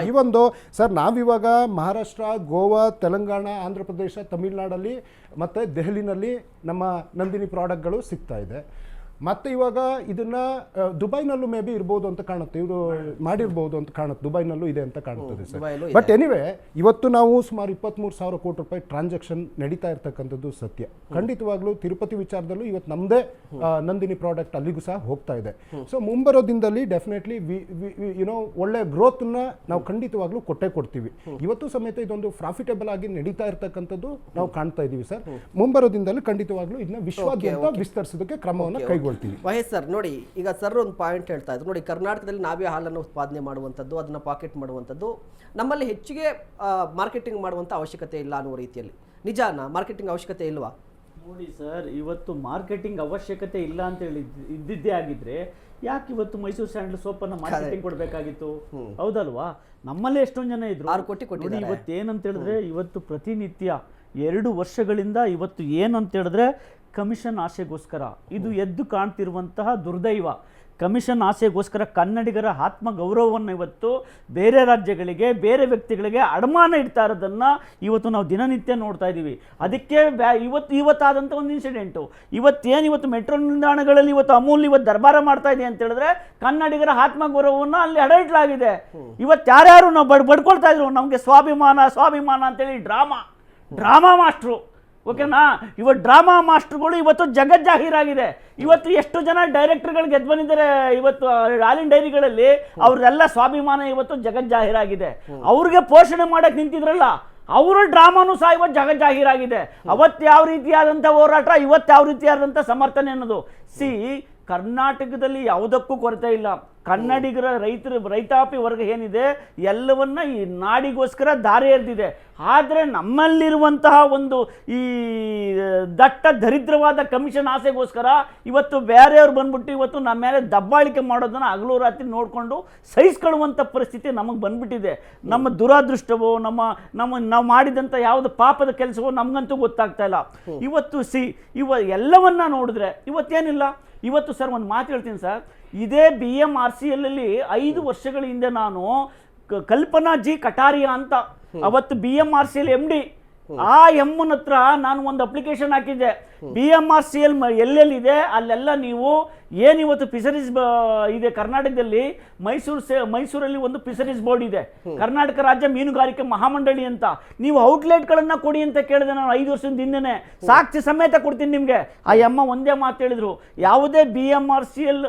ಈ ಒಂದು ಸರ್, ನಾವಿವಾಗ ಮಹಾರಾಷ್ಟ್ರ, ಗೋವಾ, ತೆಲಂಗಾಣ, ಆಂಧ್ರ ಪ್ರದೇಶ, ತಮಿಳುನಾಡಲ್ಲಿ ಮತ್ತು ದೆಹಲಿನಲ್ಲಿ ನಮ್ಮ ನಂದಿನಿ ಪ್ರಾಡಕ್ಟ್ಗಳು ಸಿಗ್ತಾ ಇದೆ. ಮತ್ತು ಇವಾಗ ಇದನ್ನ ದುಬೈನಲ್ಲೂ ಮೇ ಬಿ ಇರ್ಬೋದು ಅಂತ ಕಾಣುತ್ತೆ, ಇವರು ಮಾಡಿರ್ಬೋದು ಅಂತ ಕಾಣುತ್ತೆ, ದುಬೈನಲ್ಲೂ ಇದೆ ಅಂತ ಕಾಣುತ್ತದೆ ಸರ್. ಬಟ್ ಎನಿವೆ, ಇವತ್ತು ನಾವು ಸುಮಾರು 23,000 ಕೋಟಿ ರೂಪಾಯಿ ಟ್ರಾನ್ಸಾಕ್ಷನ್ ನಡೀತಾ ಇರ್ತಕ್ಕಂಥದ್ದು ಸತ್ಯ. ಖಂಡಿತವಾಗ್ಲೂ ತಿರುಪತಿ ವಿಚಾರದಲ್ಲೂ ಇವತ್ತು ನಮ್ಮದೇ ನಂದಿನಿ ಪ್ರಾಡಕ್ಟ್ ಅಲ್ಲಿಗೂ ಸಹ ಹೋಗ್ತಾ ಇದೆ. ಸೊ ಮುಂಬರೋ ದಿನದಲ್ಲಿ ಡೆಫಿನೆಟ್ಲಿ ಒಳ್ಳೆ ಗ್ರೋತ್ನ ನಾವು ಖಂಡಿತವಾಗ್ಲೂ ಕೊಡ್ತೀವಿ. ಇವತ್ತು ಸಮೇತ ಇದೊಂದು ಪ್ರಾಫಿಟೇಬಲ್ ಆಗಿ ನಡೀತಾ ಇರ್ತಕ್ಕಂಥದ್ದು ನಾವು ಕಾಣ್ತಾ ಇದೀವಿ ಸರ್. ಮುಂಬರೋ ದಿನದಲ್ಲಿ ಖಂಡಿತವಾಗ್ಲೂ ಇದನ್ನ ವಿಶ್ವಾದ್ಯಂತ ವಿಸ್ತರಿಸೋದಕ್ಕೆ ಕ್ರಮವನ್ನು ಕೈಗೊಳ್ತೀವಿ. ಮಹೇಶ್ ಸರ್, ನೋಡಿ ಈಗ ಸರ್ ಒಂದು ಪಾಯಿಂಟ್ ಹೇಳ್ತಾ ಇದ್ರು, ನೋಡಿ ಕರ್ನಾಟಕದಲ್ಲಿ ನಾವೇ ಹಾಲನ್ನು ಉತ್ಪಾದನೆ ಮಾಡುವಂಥದ್ದು, ಅದನ್ನು ಪಾಕೆಟ್ ಮಾಡುವಂಥದ್ದು, ನಮ್ಮಲ್ಲಿ ಹೆಚ್ಚಿಗೆ ಮಾರ್ಕೆಟಿಂಗ್ ಮಾಡುವಂಥ ಅವಶ್ಯಕತೆ ಇಲ್ಲ ಅನ್ನುವ ರೀತಿಯಲ್ಲಿ ನಿಜಾನ? ಮಾರ್ಕೆಟಿಂಗ್ ಅವಶ್ಯಕತೆ ಇಲ್ವಾ? ನೋಡಿ ಸರ್, ಇವತ್ತು ಮಾರ್ಕೆಟಿಂಗ್ ಅವಶ್ಯಕತೆ ಇಲ್ಲ ಅಂತ ಹೇಳಿ ಇದ್ದಿದ್ದೇ ಆಗಿದ್ರೆ ಯಾಕೆ ಇವತ್ತು ಮೈಸೂರು ಸ್ಯಾಂಡಲ್ ಸೋಪನ್ನು ಮಾರ್ಕೆಟಿಂಗ್ ಕೊಡಬೇಕಾಗಿತ್ತು? ಹೌದಲ್ವಾ? ನಮ್ಮಲ್ಲೇ ಎಷ್ಟೊಂದು ಜನ ಇದ್ರು. 6 ಕೋಟಿ ಕೊಟ್ಟಿದ್ದಾರೆ. ಇವತ್ತು ಏನಂತ ಹೇಳಿದ್ರೆ, ಇವತ್ತು ಪ್ರತಿನಿತ್ಯ 2 ವರ್ಷಗಳಿಂದ ಇವತ್ತು ಏನಂತ ಹೇಳಿದ್ರೆ ಕಮಿಷನ್ ಆಸೆಗೋಸ್ಕರ ಇದು ಎದ್ದು ಕಾಣ್ತಿರುವಂತಹ ದುರ್ದೈವ. ಕಮಿಷನ್ ಆಸೆಗೋಸ್ಕರ ಕನ್ನಡಿಗರ ಆತ್ಮ ಗೌರವವನ್ನು ಇವತ್ತು ಬೇರೆ ರಾಜ್ಯಗಳಿಗೆ, ಬೇರೆ ವ್ಯಕ್ತಿಗಳಿಗೆ ಅಡಮಾನ ಇಡ್ತಾ ಇರೋದನ್ನು ಇವತ್ತು ನಾವು ದಿನನಿತ್ಯ ನೋಡ್ತಾ ಇದ್ದೀವಿ. ಅದಕ್ಕೆ ಇವತ್ತಾದಂಥ ಒಂದು ಇನ್ಸಿಡೆಂಟು, ಇವತ್ತು ಮೆಟ್ರೋ ನಿಲ್ದಾಣಗಳಲ್ಲಿ ಇವತ್ತು ಅಮೂಲ್ ಇವತ್ತು ದರ್ಬಾರ ಮಾಡ್ತಾ ಇದೆ ಅಂತ ಹೇಳಿದ್ರೆ ಕನ್ನಡಿಗರ ಆತ್ಮ ಗೌರವವನ್ನು ಅಲ್ಲಿ ಅಡಯಿಟ್ಲಾಗಿದೆ. ಇವತ್ತು ಯಾರ್ಯಾರು ನಾವು ಬಡ್ಕೊಳ್ತಾ ಇದ್ರು, ನಮಗೆ ಸ್ವಾಭಿಮಾನ ಅಂತೇಳಿ ಡ್ರಾಮಾ ಮಾಸ್ಟ್ರು, ಓಕೆನಾ? ಇವತ್ತು ಡ್ರಾಮಾ ಮಾಸ್ಟರ್ಗಳು ಇವತ್ತು ಜಗಜ್ಜಾಹೀರಾಗಿದೆ. ಇವತ್ತು ಎಷ್ಟು ಜನ ಡೈರೆಕ್ಟರ್ಗಳು ಗೆದ್ದು ಬಂದಿದ್ದಾರೆ ಇವತ್ತು ಹಾಲಿನ ಡೈರಿಗಳಲ್ಲಿ, ಅವ್ರದೆಲ್ಲ ಸ್ವಾಭಿಮಾನ ಇವತ್ತು ಜಗಜ್ಜಾಹೀರಾಗಿದೆ. ಅವ್ರಿಗೆ ಪೋಷಣೆ ಮಾಡಕ್ಕೆ ನಿಂತಿದ್ರಲ್ಲ, ಅವರ ಡ್ರಾಮಾನು ಸಹ ಇವತ್ತು ಜಗಜ್ಜಾಹೀರಾಗಿದೆ. ಅವತ್ತು ಯಾವ ರೀತಿಯಾದಂಥ ಹೋರಾಟ, ಇವತ್ತು ಯಾವ ರೀತಿಯಾದಂಥ ಸಮರ್ಥನೆ ಅನ್ನೋದು. ಕರ್ನಾಟಕದಲ್ಲಿ ಯಾವುದಕ್ಕೂ ಕೊರತೆ ಇಲ್ಲ. ಕನ್ನಡಿಗರ ರೈತಾಪಿ ವರ್ಗ ಏನಿದೆ ಎಲ್ಲವನ್ನ ಈ ನಾಡಿಗೋಸ್ಕರ ದಾರಿ ಎರೆದಿದೆ. ಆದರೆ ನಮ್ಮಲ್ಲಿರುವಂತಹ ಒಂದು ಈ ದಟ್ಟ ದರಿದ್ರವಾದ ಕಮಿಷನ್ ಆಸೆಗೋಸ್ಕರ ಇವತ್ತು ಬೇರೆಯವ್ರು ಬಂದ್ಬಿಟ್ಟು ಇವತ್ತು ನಮ್ಮ ಮೇಲೆ ದಬ್ಬಾಳಿಕೆ ಮಾಡೋದನ್ನು ಹಗಲು ರಾತ್ರಿ ನೋಡಿಕೊಂಡು ಸಹಿಸ್ಕೊಳ್ಳುವಂಥ ಪರಿಸ್ಥಿತಿ ನಮಗೆ ಬಂದ್ಬಿಟ್ಟಿದೆ. ನಮ್ಮ ದುರಾದೃಷ್ಟವೋ ನಾವು ಮಾಡಿದಂಥ ಯಾವುದು ಪಾಪದ ಕೆಲಸವೋ ನಮಗಂತೂ ಗೊತ್ತಾಗ್ತಾ ಇಲ್ಲ. ಇವತ್ತು ಎಲ್ಲವನ್ನ ನೋಡಿದ್ರೆ ಇವತ್ತೇನಿಲ್ಲ. ಇವತ್ತು ಸರ್ ಒಂದು ಮಾತು ಹೇಳ್ತೀನಿ ಸರ್, ಇದೇ BMRCL 5 ವರ್ಷಗಳ ಹಿಂದೆ ನಾನು ಕಲ್ಪನಾ ಜಿ ಕಟಾರಿಯಾ ಅಂತ ಅವತ್ತು BMRCL MD, ಆ ಎಮ್ಮನ ಹತ್ರ ನಾನು ಒಂದು ಅಪ್ಲಿಕೇಶನ್ ಹಾಕಿದ್ದೆ. BMRCL ಎಲ್ಲೆಲ್ಲಿದೆ ಅಲ್ಲೆಲ್ಲ ನೀವು ಏನಿವತ್ತು ಫಿಶರೀಸ್ ಇದೆ ಕರ್ನಾಟಕದಲ್ಲಿ, ಮೈಸೂರಲ್ಲಿ ಒಂದು ಫಿಶರೀಸ್ ಬೋರ್ಡ್ ಇದೆ, ಕರ್ನಾಟಕ ರಾಜ್ಯ ಮೀನುಗಾರಿಕೆ ಮಹಾಮಂಡಳಿ ಅಂತ. ನೀವು ಔಟ್ಲೆಟ್ಗಳನ್ನು ಕೊಡಿ ಅಂತ ಕೇಳಿದೆ ನಾನು 5 ವರ್ಷದ ಹಿಂದೆನೆ, ಸಾಕ್ಷಿ ಸಮೇತ ಕೊಡ್ತೀನಿ ನಿಮಗೆ. ಆ ಅಮ್ಮ ಒಂದೇ ಮಾತು ಹೇಳಿದ್ರು, ಯಾವುದೇ BMRCL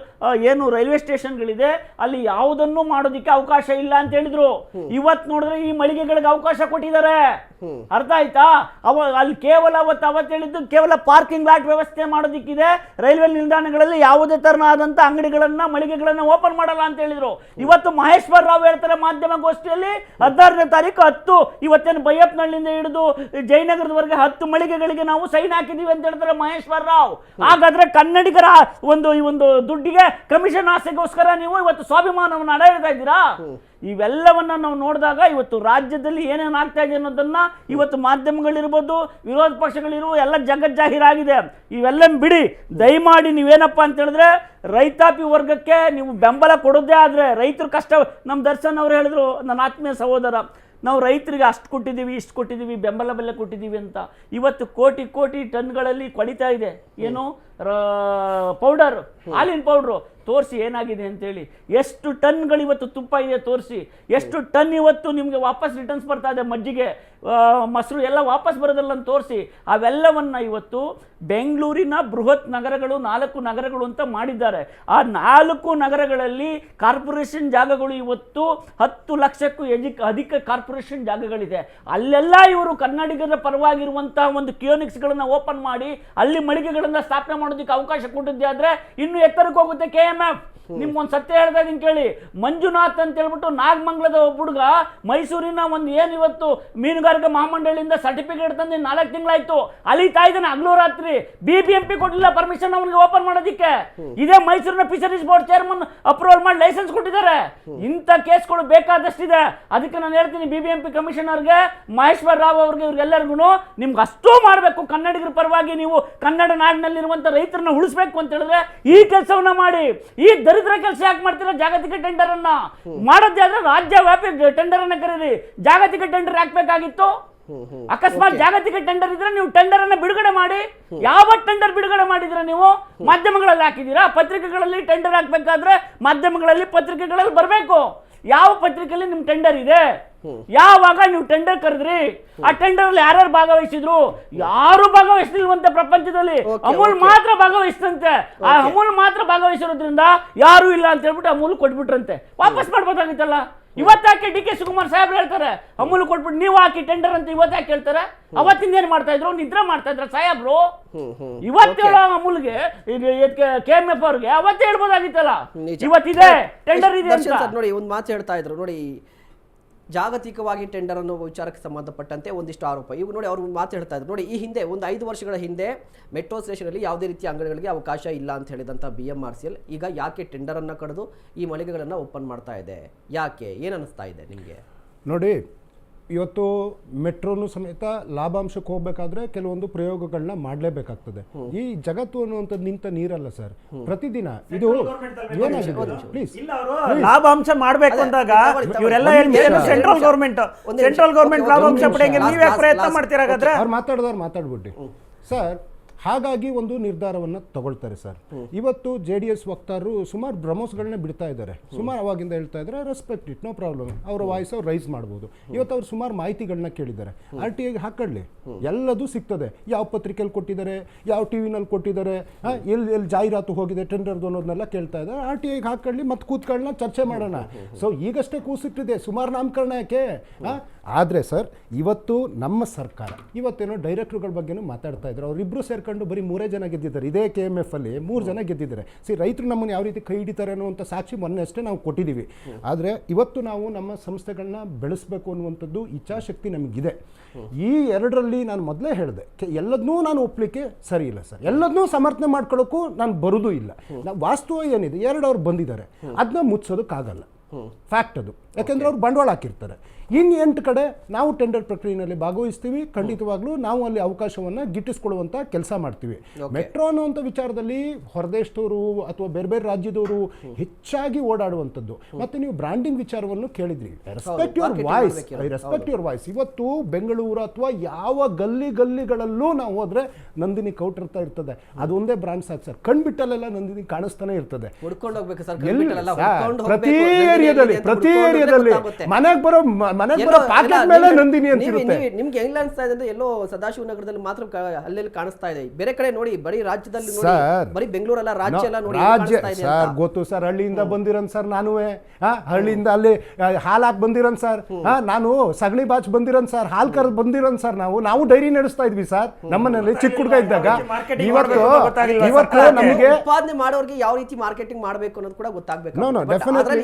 ಏನು ರೈಲ್ವೆ ಸ್ಟೇಷನ್ಗಳಿದೆ ಅಲ್ಲಿ ಯಾವುದನ್ನು ಮಾಡೋದಕ್ಕೆ ಅವಕಾಶ ಇಲ್ಲ ಅಂತ ಹೇಳಿದ್ರು. ಇವತ್ತು ನೋಡಿದ್ರೆ ಈ ಮಳಿಗೆಗಳಿಗೆ ಅವಕಾಶ ಕೊಟ್ಟಿದ್ದಾರೆ. ಅರ್ಥ ಆಯ್ತಾ? ಅಲ್ಲಿ ಕೇವಲ ಅವತ್ತು ಹೇಳಿದ್ದು ಕೇವಲ ಪಾರ್ಕಿಂಗ್ ಲಾಟ್ ವ್ಯವಸ್ಥೆ ಮಾಡೋದಕ್ಕಿದೆ, ರೈಲ್ವೆ ನಿಲ್ದಾಣಗಳಲ್ಲಿ ಯಾವುದೇ ತರನಾದಂಥ ಅಂಗಡಿಗಳನ್ನ ಮಳಿಗೆಗಳನ್ನ ಓಪನ್ ಮಾಡಲ್ಲ ಅಂತ ಹೇಳಿದ್ರು. ಇವತ್ತು ಮಹೇಶ್ವರ್ ರಾವ್ ಹೇಳ್ತಾರೆ ಮಾಧ್ಯಮಗೋಷ್ಠಿಯಲ್ಲಿ, 16ನೇ ತಾರೀಕು 10 ಇವತ್ತೇನು ಬೈಯಪ್ಪನಹಳ್ಳಿಯಿಂದ ಹಿಡಿದು ಜಯನಗರದವರೆಗೆ 10 ಮಳಿಗೆಗಳಿಗೆ ನಾವು ಸೈನ್ ಹಾಕಿದೀವಿ ಅಂತ ಹೇಳ್ತಾರೆ ಮಹೇಶ್ವರ್ ರಾವ್. ಹಾಗಾದ್ರೆ ಕನ್ನಡಿಗರ ಈ ಒಂದು ದುಡ್ಡಿಗೆ ಕಮಿಷನ್ ಆಸೆಗೋಸ್ಕರ ನೀವು ಇವತ್ತು ಸ್ವಾಭಿಮಾನವನ್ನು ಅಡಯಿಡ್ತಾ ಇದ್ದೀರಾ? ಇವೆಲ್ಲವನ್ನ ನಾವು ನೋಡಿದಾಗ ಇವತ್ತು ರಾಜ್ಯದಲ್ಲಿ ಏನೇನು ಆಗ್ತಾ ಇದೆ ಅನ್ನೋದನ್ನ ಇವತ್ತು ಮಾಧ್ಯಮಗಳಿರ್ಬೋದು, ವಿರೋಧ ಪಕ್ಷಗಳಿರ್ಬೋದು, ಎಲ್ಲ ಜಗಜ್ಜಾಹೀರಾಗಿದೆ. ಇವೆಲ್ಲ ಬಿಡಿ, ದಯಮಾಡಿ ನೀವೇನಪ್ಪ ಅಂತ ಹೇಳಿದ್ರೆ ರೈತಾಪಿ ವರ್ಗಕ್ಕೆ ನೀವು ಬೆಂಬಲ ಕೊಡೋದೇ ಆದರೆ ರೈತರ ಕಷ್ಟ, ನಮ್ಮ ದರ್ಶನ್ ಅವರು ಹೇಳಿದ್ರು, ನನ್ನ ಆತ್ಮೀಯ ಸಹೋದರ, ನಾವು ರೈತರಿಗೆ ಅಷ್ಟು ಕೊಟ್ಟಿದ್ದೀವಿ, ಇಷ್ಟು ಕೊಟ್ಟಿದ್ದೀವಿ, ಬೆಂಬಲ ಬೆಲೆ ಕೊಟ್ಟಿದ್ದೀವಿ ಅಂತ. ಇವತ್ತು ಕೋಟಿ ಕೋಟಿ ಟನ್ಗಳಲ್ಲಿ ಕೊಳಿತಾ ಇದೆ. ಏನು ಪೌಡರ್, ಹಾಲಿನ ಪೌಡ್ರು ತೋರಿಸಿ ಏನಾಗಿದೆ ಅಂತೇಳಿ. ಎಷ್ಟು ಟನ್ಗಳು ಇವತ್ತು ತುಪ್ಪ ಇದೆ ತೋರಿಸಿ. ಎಷ್ಟು ಟನ್ ಇವತ್ತು ನಿಮಗೆ ವಾಪಸ್ ರಿಟರ್ನ್ಸ್ ಬರ್ತಾ ಇದೆ, ಮಜ್ಜಿಗೆ, ಮೊಸರು ಎಲ್ಲ ವಾಪಸ್ ಬರೋದಲ್ಲ ಅಂತ ತೋರಿಸಿ. ಅವೆಲ್ಲವನ್ನು ಇವತ್ತು ಬೆಂಗಳೂರಿನ ಬೃಹತ್ ನಗರಗಳು 4 ನಗರಗಳು ಅಂತ ಮಾಡಿದ್ದಾರೆ. ಆ 4 ನಗರಗಳಲ್ಲಿ ಕಾರ್ಪೊರೇಷನ್ ಜಾಗಗಳು ಇವತ್ತು 10 ಲಕ್ಷಕ್ಕೂ ಅಧಿಕ ಕಾರ್ಪೊರೇಷನ್ ಜಾಗಗಳಿದೆ. ಅಲ್ಲೆಲ್ಲ ಇವರು ಕನ್ನಡಿಗರ ಪರವಾಗಿರುವಂತಹ ಒಂದು ಕಿಯೋನಿಕ್ಸ್ಗಳನ್ನು ಓಪನ್ ಮಾಡಿ ಅಲ್ಲಿ ಮಳಿಗೆಗಳನ್ನು ಸ್ಥಾಪನೆ ಮಾಡೋದಕ್ಕೆ ಅವಕಾಶ ಕೊಟ್ಟಿದ್ದೆ ಆದರೆ ಇನ್ನೂ ಎತ್ತರಕ್ಕೆ ಹೋಗುತ್ತೆ KMF. ನಿಮ್ಗೊಂದು ಸತ್ಯ ಹೇಳ್ತಾ ಇದೀನಿ ಕೇಳಿ. ಮಂಜುನಾಥ್ ಅಂತ ಹೇಳ್ಬಿಟ್ಟು ನಾಗಮಂಗಲದ ಒಬ್ಬ ಹುಡುಗ ಮೈಸೂರಿನ ಒಂದು ಏನು ಇವತ್ತು ಮೀನುಗಾರಿಕೆ ಮಹಾಮಂಡಳಿಯಿಂದ ಸರ್ಟಿಫಿಕೇಟ್ ತಂದು 4 ತಿಂಗಳಾಯ್ತು, ಅಲಿತಾ ಇದ್ದಾನೆ ಹಗಲು ರಾತ್ರಿ. BBMP ಕೊಟ್ಟಿಲ್ಲ ಪರ್ಮಿಷನ್ ಅವನಿಗೆ ಓಪನ್ ಮಾಡೋದಿಕ್ಕೆ. ಇದೇ ಮೈಸೂರಿನ ಫಿಶರೀಸ್ ಬೋರ್ಡ್ ಚೇರ್ಮನ್ ಅಪ್ರೂವಲ್ ಮಾಡಿ ಲೈಸೆನ್ಸ್ ಕೊಟ್ಟಿದ್ದಾರೆ. ಇಂಥ ಕೇಸ್ಗಳು ಬೇಕಾದಷ್ಟಿದೆ. ಅದಕ್ಕೆ ನಾನು ಹೇಳ್ತೀನಿ BBMP ಕಮಿಷನರ್ಗೆ, ಮಹೇಶ್ವರ್ ರಾವ್ ಅವ್ರಿಗೆ, ಇವ್ರಿಗೆಲ್ಲರಿಗೂ ನಿಮ್ಗೆ ಅಷ್ಟೂ ಮಾಡಬೇಕು. ಕನ್ನಡಿಗರ ಪರವಾಗಿ ನೀವು ಕನ್ನಡ ನಾಡಿನಲ್ಲಿರುವಂಥ ರೈತರನ್ನ ಉಳಿಸ್ಬೇಕು ಅಂತ ಹೇಳಿದ್ರೆ ಈ ಕೆಲಸವನ್ನ ಮಾಡಿ. ಈ ದರಿದ್ರ ಕೆಲಸ ಯಾಕೆ ಮಾಡ್ತೀರಾ? ಜಾಗತಿಕ ಟೆಂಡರ್ ಅನ್ನ ಮಾಡೋದೇ ಆದ್ರೆ ರಾಜ್ಯ ವ್ಯಾಪಿ ಟೆಂಡರ್ ಅನ್ನ ಕರೀರಿ. ಜಾಗತಿಕ ಟೆಂಡರ್ ಹಾಕ್ಬೇಕಾಗಿತ್ತು. ಅಕಸ್ಮಾತ್ ಜಾಗತಿಕ ಟೆಂಡರ್ ಇದ್ರೆ ನೀವು ಟೆಂಡರ್ ಅನ್ನ ಬಿಡುಗಡೆ ಮಾಡಿ. ಯಾವ ಟೆಂಡರ್ ಬಿಡುಗಡೆ ಮಾಡಿದ್ರೆ ನೀವು ಮಾಧ್ಯಮಗಳಲ್ಲಿ ಹಾಕಿದ್ದೀರಾ? ಪತ್ರಿಕೆಗಳಲ್ಲಿ ಟೆಂಡರ್ ಹಾಕ್ಬೇಕಾದ್ರೆ ಮಾಧ್ಯಮಗಳಲ್ಲಿ ಪತ್ರಿಕೆಗಳಲ್ಲಿ ಬರಬೇಕು. ಯಾವ ಪತ್ರಿಕೆಯಲ್ಲಿ ನಿಮ್ ಟೆಂಡರ್ ಇದೆ, ಯಾವಾಗ ನೀವು ಟೆಂಡರ್ ಕರೆದ್ರಿ, ಆ ಟೆಂಡರ್ ಅಲ್ಲಿ ಯಾರ್ಯಾರು ಭಾಗವಹಿಸಿದ್ರು? ಯಾರು ಭಾಗವಹಿಸಲಿಲ್ವಂತೆ ಪ್ರಪಂಚದಲ್ಲಿ. ಅಮೂಲ್ ಮಾತ್ರ ಭಾಗವಹಿಸ್ತಂತೆ. ಆ ಅಮೂಲ್ ಮಾತ್ರ ಭಾಗವಹಿಸಿರೋದ್ರಿಂದ ಯಾರು ಇಲ್ಲ ಅಂತ ಹೇಳ್ಬಿಟ್ಟು ಅಮೂಲ್ ಕೊಟ್ಬಿಟ್ರಂತೆ. ವಾಪಸ್ ಮಾಡ್ಬೋದಾಗಿತ್ತಲ್ಲ. ಇವತ್ತಾಕೆ DK ಶಿವಕುಮಾರ್ ಸಾಹೇಬ್ರು ಹೇಳ್ತಾರೆ ಅಮೂಲ್ ಕೊಟ್ಬಿಟ್ಟು ನೀವು ಹಾಕಿ ಟೆಂಡರ್ ಅಂತ ಇವತ್ತಾಕೆ ಹೇಳ್ತಾರೆ? ಅವತ್ತಿಂದ ಏನ್ ಮಾಡ್ತಾ ಇದ್ರು? ನಿದ್ರೆ ಮಾಡ್ತಾ ಇದ್ರ ಸಾಹೇಬ್ರು? ಇವತ್ತೇಳ ಅಮೂಲ್ಗೆ KMF ಅವ್ರಿಗೆ ಅವತ್ತೇ ಹೇಳ್ಬೋದಾಗಿತ್ತಲ್ಲ. ಇವತ್ತಿದೆ ಟೆಂಡರ್ ಇದೆ ಅಂತ. ನೋಡಿ ಒಂದು ಮಾತು ಹೇಳ್ತಾ ಇದ್ರು ನೋಡಿ, ಜಾಗತಿಕವಾಗಿ ಟೆಂಡರ್ ಅನ್ನೋ ವಿಚಾರಕ್ಕೆ ಸಂಬಂಧಪಟ್ಟಂತೆ ಒಂದಿಷ್ಟು ಆರೋಪ. ಇವಾಗ ನೋಡಿ ಅವರು ಮಾತು ಹೇಳ್ತಾ ಇದ್ರು ನೋಡಿ, ಈ ಹಿಂದೆ ಒಂದು 5 ವರ್ಷಗಳ ಹಿಂದೆ ಮೆಟ್ರೋ ಸ್ಟೇಷನಲ್ಲಿ ಯಾವುದೇ ರೀತಿಯ ಅಂಗಡಿಗಳಿಗೆ ಅವಕಾಶ ಇಲ್ಲ ಅಂತ ಹೇಳಿದಂಥ BMRCL ಈಗ ಯಾಕೆ ಟೆಂಡರನ್ನು ಕರೆದು ಈ ಮಳಿಗೆಗಳನ್ನು ಓಪನ್ ಮಾಡ್ತಾ ಇದೆ? ಯಾಕೆ? ಏನು ಅನ್ನಿಸ್ತಾ ಇದೆ ನಿಮಗೆ? ನೋಡಿ, ಇವತ್ತು ಮೆಟ್ರೋನು ಸಮೇತ ಲಾಭಾಂಶಕ್ಕೆ ಹೋಗ್ಬೇಕಾದ್ರೆ ಕೆಲವೊಂದು ಪ್ರಯೋಗಗಳನ್ನ ಮಾಡಲೇಬೇಕಾಗ್ತದೆ. ಈ ಜಗತ್ತು ಅನ್ನುವಂಥದ್ದು ನಿಂತ ನೀರಲ್ಲ ಸರ್. ಪ್ರತಿದಿನ ಇದು ಏನಾಗಿದೆ ಪ್ಲೀಸ್, ಲಾಭಾಂಶ ಮಾಡ್ಬೇಕು ಅಂದಾಗ ಇವರೆಲ್ಲ ಸೆಂಟ್ರಲ್ ಗೌರ್ಮೆಂಟ್ ಲಾಭಾಂಶ ಪಡೆಯಂಗೆ ನೀವೇ ಪ್ರಯತ್ನ ಮಾಡ್ತೀರಾ? ಅವ್ರು ಮಾತಾಡ್ಬಿಟ್ಟು ಸರ್, ಹಾಗಾಗಿ ಒಂದು ನಿರ್ಧಾರವನ್ನು ತಗೊಳ್ತಾರೆ ಸರ್. ಇವತ್ತು JDS ವಕ್ತಾರರು ಸುಮಾರು ಬ್ರಹ್ಮೋಸ್ಗಳನ್ನ ಬಿಡ್ತಾ ಇದ್ದಾರೆ. ಸುಮಾರು ಅವಾಗಿಂದ ಹೇಳ್ತಾ ಇದ್ದಾರೆ, ರೆಸ್ಪೆಕ್ಟ್ ಇಟ್, ನೋ ಪ್ರಾಬ್ಲಮ್. ಅವರ ವಾಯ್ಸ್ ಅವ್ರು ರೈಸ್ ಮಾಡ್ಬೋದು. ಇವತ್ತು ಅವ್ರು ಸುಮಾರು ಮಾಹಿತಿಗಳನ್ನ ಕೇಳಿದ್ದಾರೆ. RTIಗೆ ಹಾಕೊಳ್ಳಿ, ಎಲ್ಲದೂ ಸಿಗ್ತದೆ. ಯಾವ ಪತ್ರಿಕೆಯಲ್ಲಿ ಕೊಟ್ಟಿದ್ದಾರೆ, ಯಾವ TVನಲ್ಲಿ ಕೊಟ್ಟಿದ್ದಾರೆ, ಎಲ್ಲಿ ಜಾಹೀರಾತು ಹೋಗಿದೆ ಟೆಂಡರ್ದು ಅನ್ನೋದನ್ನೆಲ್ಲ ಕೇಳ್ತಾ ಇದ್ದಾರೆ. RTIಗೆ ಹಾಕೊಳ್ಳಿ, ಮತ್ತೆ ಕೂತ್ಗಳನ್ನ ಚರ್ಚೆ ಮಾಡೋಣ. ಸೊ ಈಗಷ್ಟೇ ಕೂಸಿಟ್ಟಿದೆ, ಸುಮಾರು ನಾಮಕರಣ ಯಾಕೆ? ಆದರೆ ಸರ್, ಇವತ್ತು ನಮ್ಮ ಸರ್ಕಾರ ಇವತ್ತೇನೋ ಡೈರೆಕ್ಟ್ರುಗಳ ಬಗ್ಗೆನೂ ಮಾತಾಡ್ತಾ ಇದ್ರು. ಅವರಿಬ್ಬರು ಸೇರ್ಕೊಂಡು ಬರೀ 3 ಜನ ಗೆದ್ದಿದ್ದಾರೆ. ಇದೇ KMF ಅಲ್ಲಿ 3 ಜನ ಗೆದ್ದಿದ್ದಾರೆ. ರೈತರು ನಮ್ಮನ್ನು ಯಾವ ರೀತಿ ಕೈ ಹಿಡಿತಾರೆ ಅನ್ನುವಂಥ ಸಾಕ್ಷಿ ಮೊನ್ನೆ ಅಷ್ಟೇ ನಾವು ಕೊಟ್ಟಿದ್ದೀವಿ. ಆದರೆ ಇವತ್ತು ನಾವು ನಮ್ಮ ಸಂಸ್ಥೆಗಳನ್ನ ಬೆಳೆಸಬೇಕು ಅನ್ನುವಂಥದ್ದು ಇಚ್ಛಾಶಕ್ತಿ ನಮಗಿದೆ. ಈ 2ರಲ್ಲಿ ನಾನು ಮೊದಲೇ ಹೇಳಿದೆ, ಎಲ್ಲದನ್ನೂ ನಾನು ಒಪ್ಪಲಿಕ್ಕೆ ಸರಿ ಇಲ್ಲ ಸರ್. ಎಲ್ಲದನ್ನೂ ಸಮರ್ಥನೆ ಮಾಡ್ಕೊಳ್ಳೋಕ್ಕೂ ನಾನು ಬರೋದು ಇಲ್ಲ. ವಾಸ್ತವ ಏನಿದೆ, 2 ಅವ್ರು ಬಂದಿದ್ದಾರೆ, ಅದನ್ನ ಮುಚ್ಚೋದಕ್ಕಾಗಲ್ಲ. ಫ್ಯಾಕ್ಟ್ ಅದು. ಯಾಕೆಂದ್ರೆ ಅವ್ರು ಬಂಡವಾಳ ಹಾಕಿರ್ತಾರೆ. ಇನ್ನು 8 ಕಡೆ ನಾವು ಟೆಂಡರ್ ಪ್ರಕ್ರಿಯೆಯಲ್ಲಿ ಭಾಗವಹಿಸ್ತೀವಿ. ಖಂಡಿತವಾಗ್ಲೂ ನಾವು ಅಲ್ಲಿ ಅವಕಾಶವನ್ನು ಗಿಟ್ಟಿಸ್ಕೊಳ್ಳುವಂಥ ಕೆಲಸ ಮಾಡ್ತೀವಿ. ಮೆಟ್ರೋ ಅನ್ನುವಂಥ ವಿಚಾರದಲ್ಲಿ ಹೊರದೇಶದವರು ಅಥವಾ ಬೇರೆ ಬೇರೆ ರಾಜ್ಯದವರು ಹೆಚ್ಚಾಗಿ ಓಡಾಡುವಂಥದ್ದು. ಮತ್ತೆ ನೀವು ಬ್ರ್ಯಾಂಡಿಂಗ್ ವಿಚಾರವನ್ನು ಕೇಳಿದ್ರಿ. Respect your voice. ಇವತ್ತು ಬೆಂಗಳೂರು ಅಥವಾ ಯಾವ ಗಲ್ಲಿಗಳಲ್ಲೂ ನಾವು ಹೋದ್ರೆ ನಂದಿನಿ ಕೌಂಟರ್ ಅಂತ ಇರ್ತದೆ. ಅದೊಂದೇ ಬ್ರಾಂಡ್ ಸಾಕು ಸರ್. ಕಣ್ಬಿಟ್ಟಲ್ಲೆಲ್ಲ ನಂದಿನಿ ಕಾಣಿಸ್ತಾನೆ ಇರ್ತದೆ. ಪ್ರತಿ ಏರಿಯಾದಲ್ಲಿ ಮನೆಗೆ ಬರೋ ಪ್ಯಾಕೆಟ್ ಮೇಲೆ ನಂದಿನಿ ಅಂತ ಇರುತ್ತೆ. ನಿಮ್ಗೆ ಹೆಂಗ್ ಅನಿಸ್ತಾ ಇದೆ ಅಂದ್ರೆ ಎಲ್ಲೋ ಸದಾಶಿವ ನಗರದಲ್ಲಿ ಮಾತ್ರ ಅಲ್ಲೆಲ್ಲಿ ಕಾಣಿಸ್ತಾ ಇದೆ. ಬೇರೆ ಕಡೆ ನೋಡಿ, ಬರೀ ರಾಜ್ಯದಲ್ಲಿ ಬರೀ ಬೆಂಗಳೂರಲ್ಲ, ರಾಜ್ಯ ಎಲ್ಲ ನೋಡಿ ಸರ್. ಗೊತ್ತು ಸರ್, ಹಳ್ಳಿಯಿಂದ ಬಂದಿರೋನ್ ಸರ್. ನಾನು ಹಳ್ಳಿಯಿಂದ ಅಲ್ಲಿ ಹಾಲಾಕ್ ಬಂದಿರೋನ್ ಸರ್. ನಾನು ಸಗಣಿ ಬಾಚ್ ಬಂದಿರೋನ್ ಸರ್. ಹಾಲ್ ಕರ್ ಬಂದಿರೋನ್ ಸರ್. ನಾವು ಡೈರಿ ನಡೆಸ್ತಾ ಇದ್ವಿ ಸರ್ ನಮ್ಮನೇಲಿ ಚಿಕ್ಕ ಹುಡುಗ ಇದ್ದಾಗ. ಇವತ್ತು ನಮಗೆ ಉತ್ಪಾದನೆ ಮಾಡೋರಿಗೆ ಯಾವ ರೀತಿ ಮಾರ್ಕೆಟಿಂಗ್ ಮಾಡಬೇಕು ಅನ್ನೋದು ಕೂಡ ಗೊತ್ತಾಗಬೇಕು.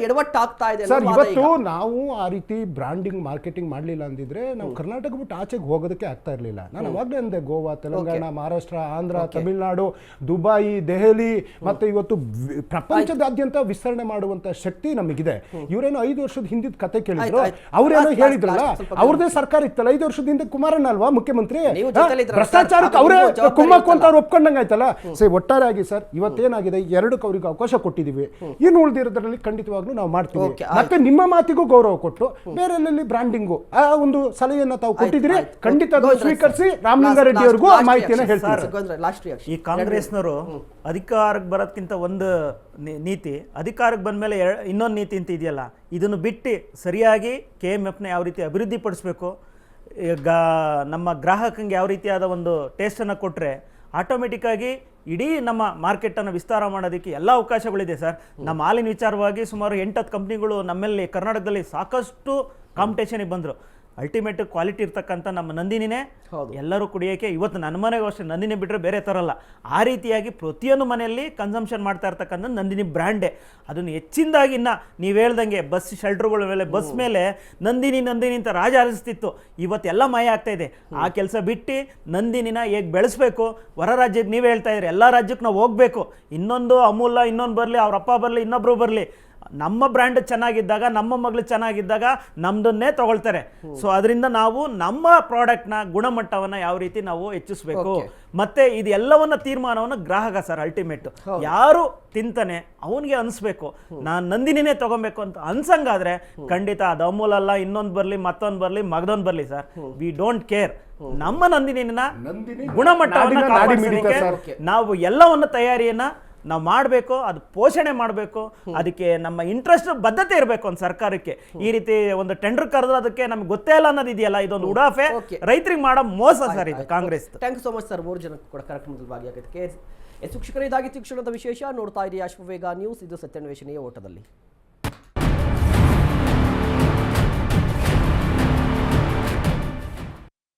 ಎಡವಟ್ಟು ಆಗ್ತಾ ಇದೆ ಸರ್. ಇವತ್ತು ನಾವು ಆ ರೀತಿ ಬ್ರಾಂಡ್ ಬ್ರ್ಯಾಂಡಿಂಗ್ ಮಾರ್ಕೆಟಿಂಗ್ ಮಾಡಲಿಲ್ಲ ಅಂದಿದ್ರೆ ನಾವು ಕರ್ನಾಟಕ ಬಿಟ್ಟು ಆಚೆಗೆ ಹೋಗೋದಕ್ಕೆ ಆಗ್ತಾ ಇರಲಿಲ್ಲ. ನಾನು ಅವಾಗಲೇ ಅಂದೆ, ಗೋವಾ, ತೆಲಂಗಾಣ, ಮಹಾರಾಷ್ಟ್ರ, ಆಂಧ್ರ, ತಮಿಳುನಾಡು, ದುಬೈ, ದೆಹಲಿ ಮತ್ತೆ ಇವತ್ತು ಪ್ರಪಂಚದಾದ್ಯಂತ ವಿಸ್ತರಣೆ ಮಾಡುವಂತ ಶಕ್ತಿ ನಮಗಿದೆ. ಇವರೇನೋ 5 ವರ್ಷದ ಹಿಂದಿನ ಕತೆ ಕೇಳಿದ್ರು, ಅವ್ರೇನೋ ಹೇಳಿದ್ರಲ್ಲ, ಅವ್ರದೇ ಸರ್ಕಾರ ಇತ್ತಲ್ಲ 5 ವರ್ಷದ ಹಿಂದೆ, ಕುಮಾರಣ್ಣ ಅಲ್ವಾ ಮುಖ್ಯಮಂತ್ರಿ? ಭ್ರಷ್ಟಾಚಾರಕ್ಕೆ ಅವರೇ ಕುಮ್ಮಕ್ಕು ಅಂತ ಅವ್ರು ಒಪ್ಕೊಂಡಂಗಾಯ್ತಲ್ಲ. ಒಟ್ಟಾರೆಯಾಗಿ ಸರ್ ಇವತ್ತೇನಾಗಿದೆ, 2 ಅವರಿಗೆ ಅವಕಾಶ ಕೊಟ್ಟಿದ್ದೀವಿ, ಇನ್ನು ಉಳಿದಿರೋದ್ರಲ್ಲಿ ಖಂಡಿತವಾಗ್ಲೂ ನಾವು ಮಾಡ್ತೀವಿ. ಮತ್ತೆ ನಿಮ್ಮ ಮಾತಿಗೂ ಗೌರವ ಕೊಟ್ಟು ಬೇರೆಲ್ಲಿ ಬ್ರಾಂಡಿಂಗು ಆ ಒಂದು ಸಲಹೆಯನ್ನ ತಾವು ಕೊಟ್ಟಿದ್ದೀರಿ, ಖಂಡಿತ ಸ್ವೀಕರಿಸಿ ರಾಮಲಿಂಗಾರೆಡ್ಡಿ ಅವರಿಗೂ ಆ ಮಾಹಿತಿಯನ್ನು ಹೇಳ್ತಾರೆ. ಈ ಕಾಂಗ್ರೆಸ್ನವರು ಅಧಿಕಾರಕ್ಕೆ ಬರೋದಕ್ಕಿಂತ ಒಂದು ನೀತಿ, ಅಧಿಕಾರಕ್ಕೆ ಬಂದಮೇಲೆ ಇನ್ನೊಂದು ನೀತಿ ಅಂತ ಇದೆಯಲ್ಲ, ಇದನ್ನು ಬಿಟ್ಟು ಸರಿಯಾಗಿ KMF ಯಾವ ರೀತಿ ಅಭಿವೃದ್ಧಿ ಪಡಿಸ್ಬೇಕು, ನಮ್ಮ ಗ್ರಾಹಕಂಗೆ ಯಾವ ರೀತಿಯಾದ ಒಂದು ಟೇಸ್ಟನ್ನು ಕೊಟ್ಟರೆ ಆಟೋಮೆಟಿಕ್ಕಾಗಿ ಇಡೀ ನಮ್ಮ ಮಾರ್ಕೆಟನ್ನು ವಿಸ್ತಾರ ಮಾಡೋದಕ್ಕೆ ಎಲ್ಲ ಅವಕಾಶಗಳಿದೆ ಸರ್. ನಮ್ಮ ಹಾಲಿನ ವಿಚಾರವಾಗಿ ಸುಮಾರು 8-10 ಕಂಪ್ನಿಗಳು ನಮ್ಮಲ್ಲಿ ಕರ್ನಾಟಕದಲ್ಲಿ ಸಾಕಷ್ಟು ಕಾಂಪಿಟೇಷನಿಗೆ ಬಂದರು. ಅಲ್ಟಿಮೇಟ್ ಕ್ವಾಲಿಟಿ ಇರ್ತಕ್ಕಂಥ ನಮ್ಮ ನಂದಿನಿನೇ ಎಲ್ಲರೂ ಕುಡಿಯೋಕ್ಕೆ, ಇವತ್ತು ನನ್ನ ಮನೆಗೂ ಅಷ್ಟೇ ನಂದಿನಿ ಬಿಟ್ಟರೆ ಬೇರೆ ಥರಲ್ಲ. ಆ ರೀತಿಯಾಗಿ ಪ್ರತಿಯೊಂದು ಮನೆಯಲ್ಲಿ ಕನ್ಸಂಪ್ಷನ್ ಮಾಡ್ತಾ ಇರ್ತಕ್ಕಂಥ ನಂದಿನಿ ಬ್ರ್ಯಾಂಡೇ. ಅದನ್ನು ಹೆಚ್ಚಿನದಾಗಿ ಇನ್ನು ನೀವು ಹೇಳ್ದಂಗೆ ಬಸ್ ಶೆಲ್ಟರ್ಗಳ ಮೇಲೆ, ಬಸ್ ಮೇಲೆ ನಂದಿನಿ ನಂದಿನಿ ಅಂತ ರಾಜ ಹರಿಸ್ತಿತ್ತು, ಇವತ್ತೆಲ್ಲ ಮಾಯ ಆಗ್ತಾ ಇದೆ. ಆ ಕೆಲಸ ಬಿಟ್ಟು ನಂದಿನಿನ ಹೇಗೆ ಬೆಳೆಸ್ಬೇಕು, ಹೊರ ರಾಜ್ಯಕ್ಕೆ ನೀವೇ ಹೇಳ್ತಾ ಇದ್ರಿ, ಎಲ್ಲ ರಾಜ್ಯಕ್ಕೆ ನಾವು ಹೋಗಬೇಕು, ಇನ್ನೊಂದು ಅಮೂಲ ಇನ್ನೊಂದು ಬರಲಿ, ಅವ್ರ ಅಪ್ಪ ಬರಲಿ, ಇನ್ನೊಬ್ರು ಬರಲಿ, ನಮ್ಮ ಬ್ರ್ಯಾಂಡ್ ಚೆನ್ನಾಗಿದ್ದಾಗ, ನಮ್ಮ ಮಗಳು ಚೆನ್ನಾಗಿದ್ದಾಗ ನಮ್ದನ್ನೇ ತಗೊಳ್ತಾರೆ. ಸೊ ಅದರಿಂದ ನಾವು ನಮ್ಮ ಪ್ರಾಡಕ್ಟ್ನ ಗುಣಮಟ್ಟವನ್ನು ಯಾವ ರೀತಿ ನಾವು ಹೆಚ್ಚಿಸ್ಬೇಕು, ಮತ್ತೆ ಇದೆಲ್ಲವನ್ನ ತೀರ್ಮಾನವನ್ನು ಗ್ರಾಹಕ ಸರ್. ಅಲ್ಟಿಮೇಟ್ ಯಾರು ತಿಂತಾನೆ ಅವನಿಗೆ ಅನಿಸ್ಬೇಕು, ನಾನು ನಂದಿನಿನೇ ತಗೊಬೇಕು ಅಂತ ಅನ್ಸಂಗಾದ್ರೆ ಖಂಡಿತ ಅದು ಅಮೂಲ್ ಅಲ್ಲ, ಇನ್ನೊಂದು ಬರಲಿ, ಮತ್ತೊಂದು ಬರಲಿ, ಮಗದೊಂದು ಬರಲಿ ಸರ್, ವಿ ಡೋಂಟ್ ಕೇರ್. ನಮ್ಮ ನಂದಿನಿನ ಗುಣಮಟ್ಟವನ್ನು ನಾವು ಎಲ್ಲವನ್ನ ತಯಾರಿಯನ್ನ ನಾವು ಮಾಡಬೇಕು, ಅದು ಪೋಷಣೆ ಮಾಡಬೇಕು, ಅದಕ್ಕೆ ನಮ್ಮ ಇಂಟ್ರೆಸ್ಟ್ ಬದ್ಧತೆ ಇರಬೇಕು ಒಂದು ಸರ್ಕಾರಕ್ಕೆ. ಈ ರೀತಿ ಒಂದು ಟೆಂಡರ್ ಕರೆದ್ರೆ ಅದಕ್ಕೆ ನಮ್ಗೆ ಗೊತ್ತೇ ಇಲ್ಲ ಅನ್ನೋದು ಇದೆಯಲ್ಲ, ಇದೊಂದು ಉಡಾಫೆ, ರೈತರಿಗೆ ಮಾಡೋ ಮೋಸ ಸರ್ ಇದು Congress. Thank you so much sir, 3 ಜನಕ್ಕೂ ಕೂಡ ಕಾರ್ಯಕ್ರಮದಲ್ಲಿ ಭಾಗಿಯಾಗಿದ್ದಕ್ಕೆ. ಶಿಕ್ಷಕರ ಇದಾಗಿತ್ತು ಕ್ಷಣದ ವಿಶೇಷ. ನೋಡ್ತಾ ಇರಿ ಅಶ್ವವೇಗ ನ್ಯೂಸ್, ಇದು ಸತ್ಯಾನ್ವೇಷಣೆಯ ಓಟದಲ್ಲಿ.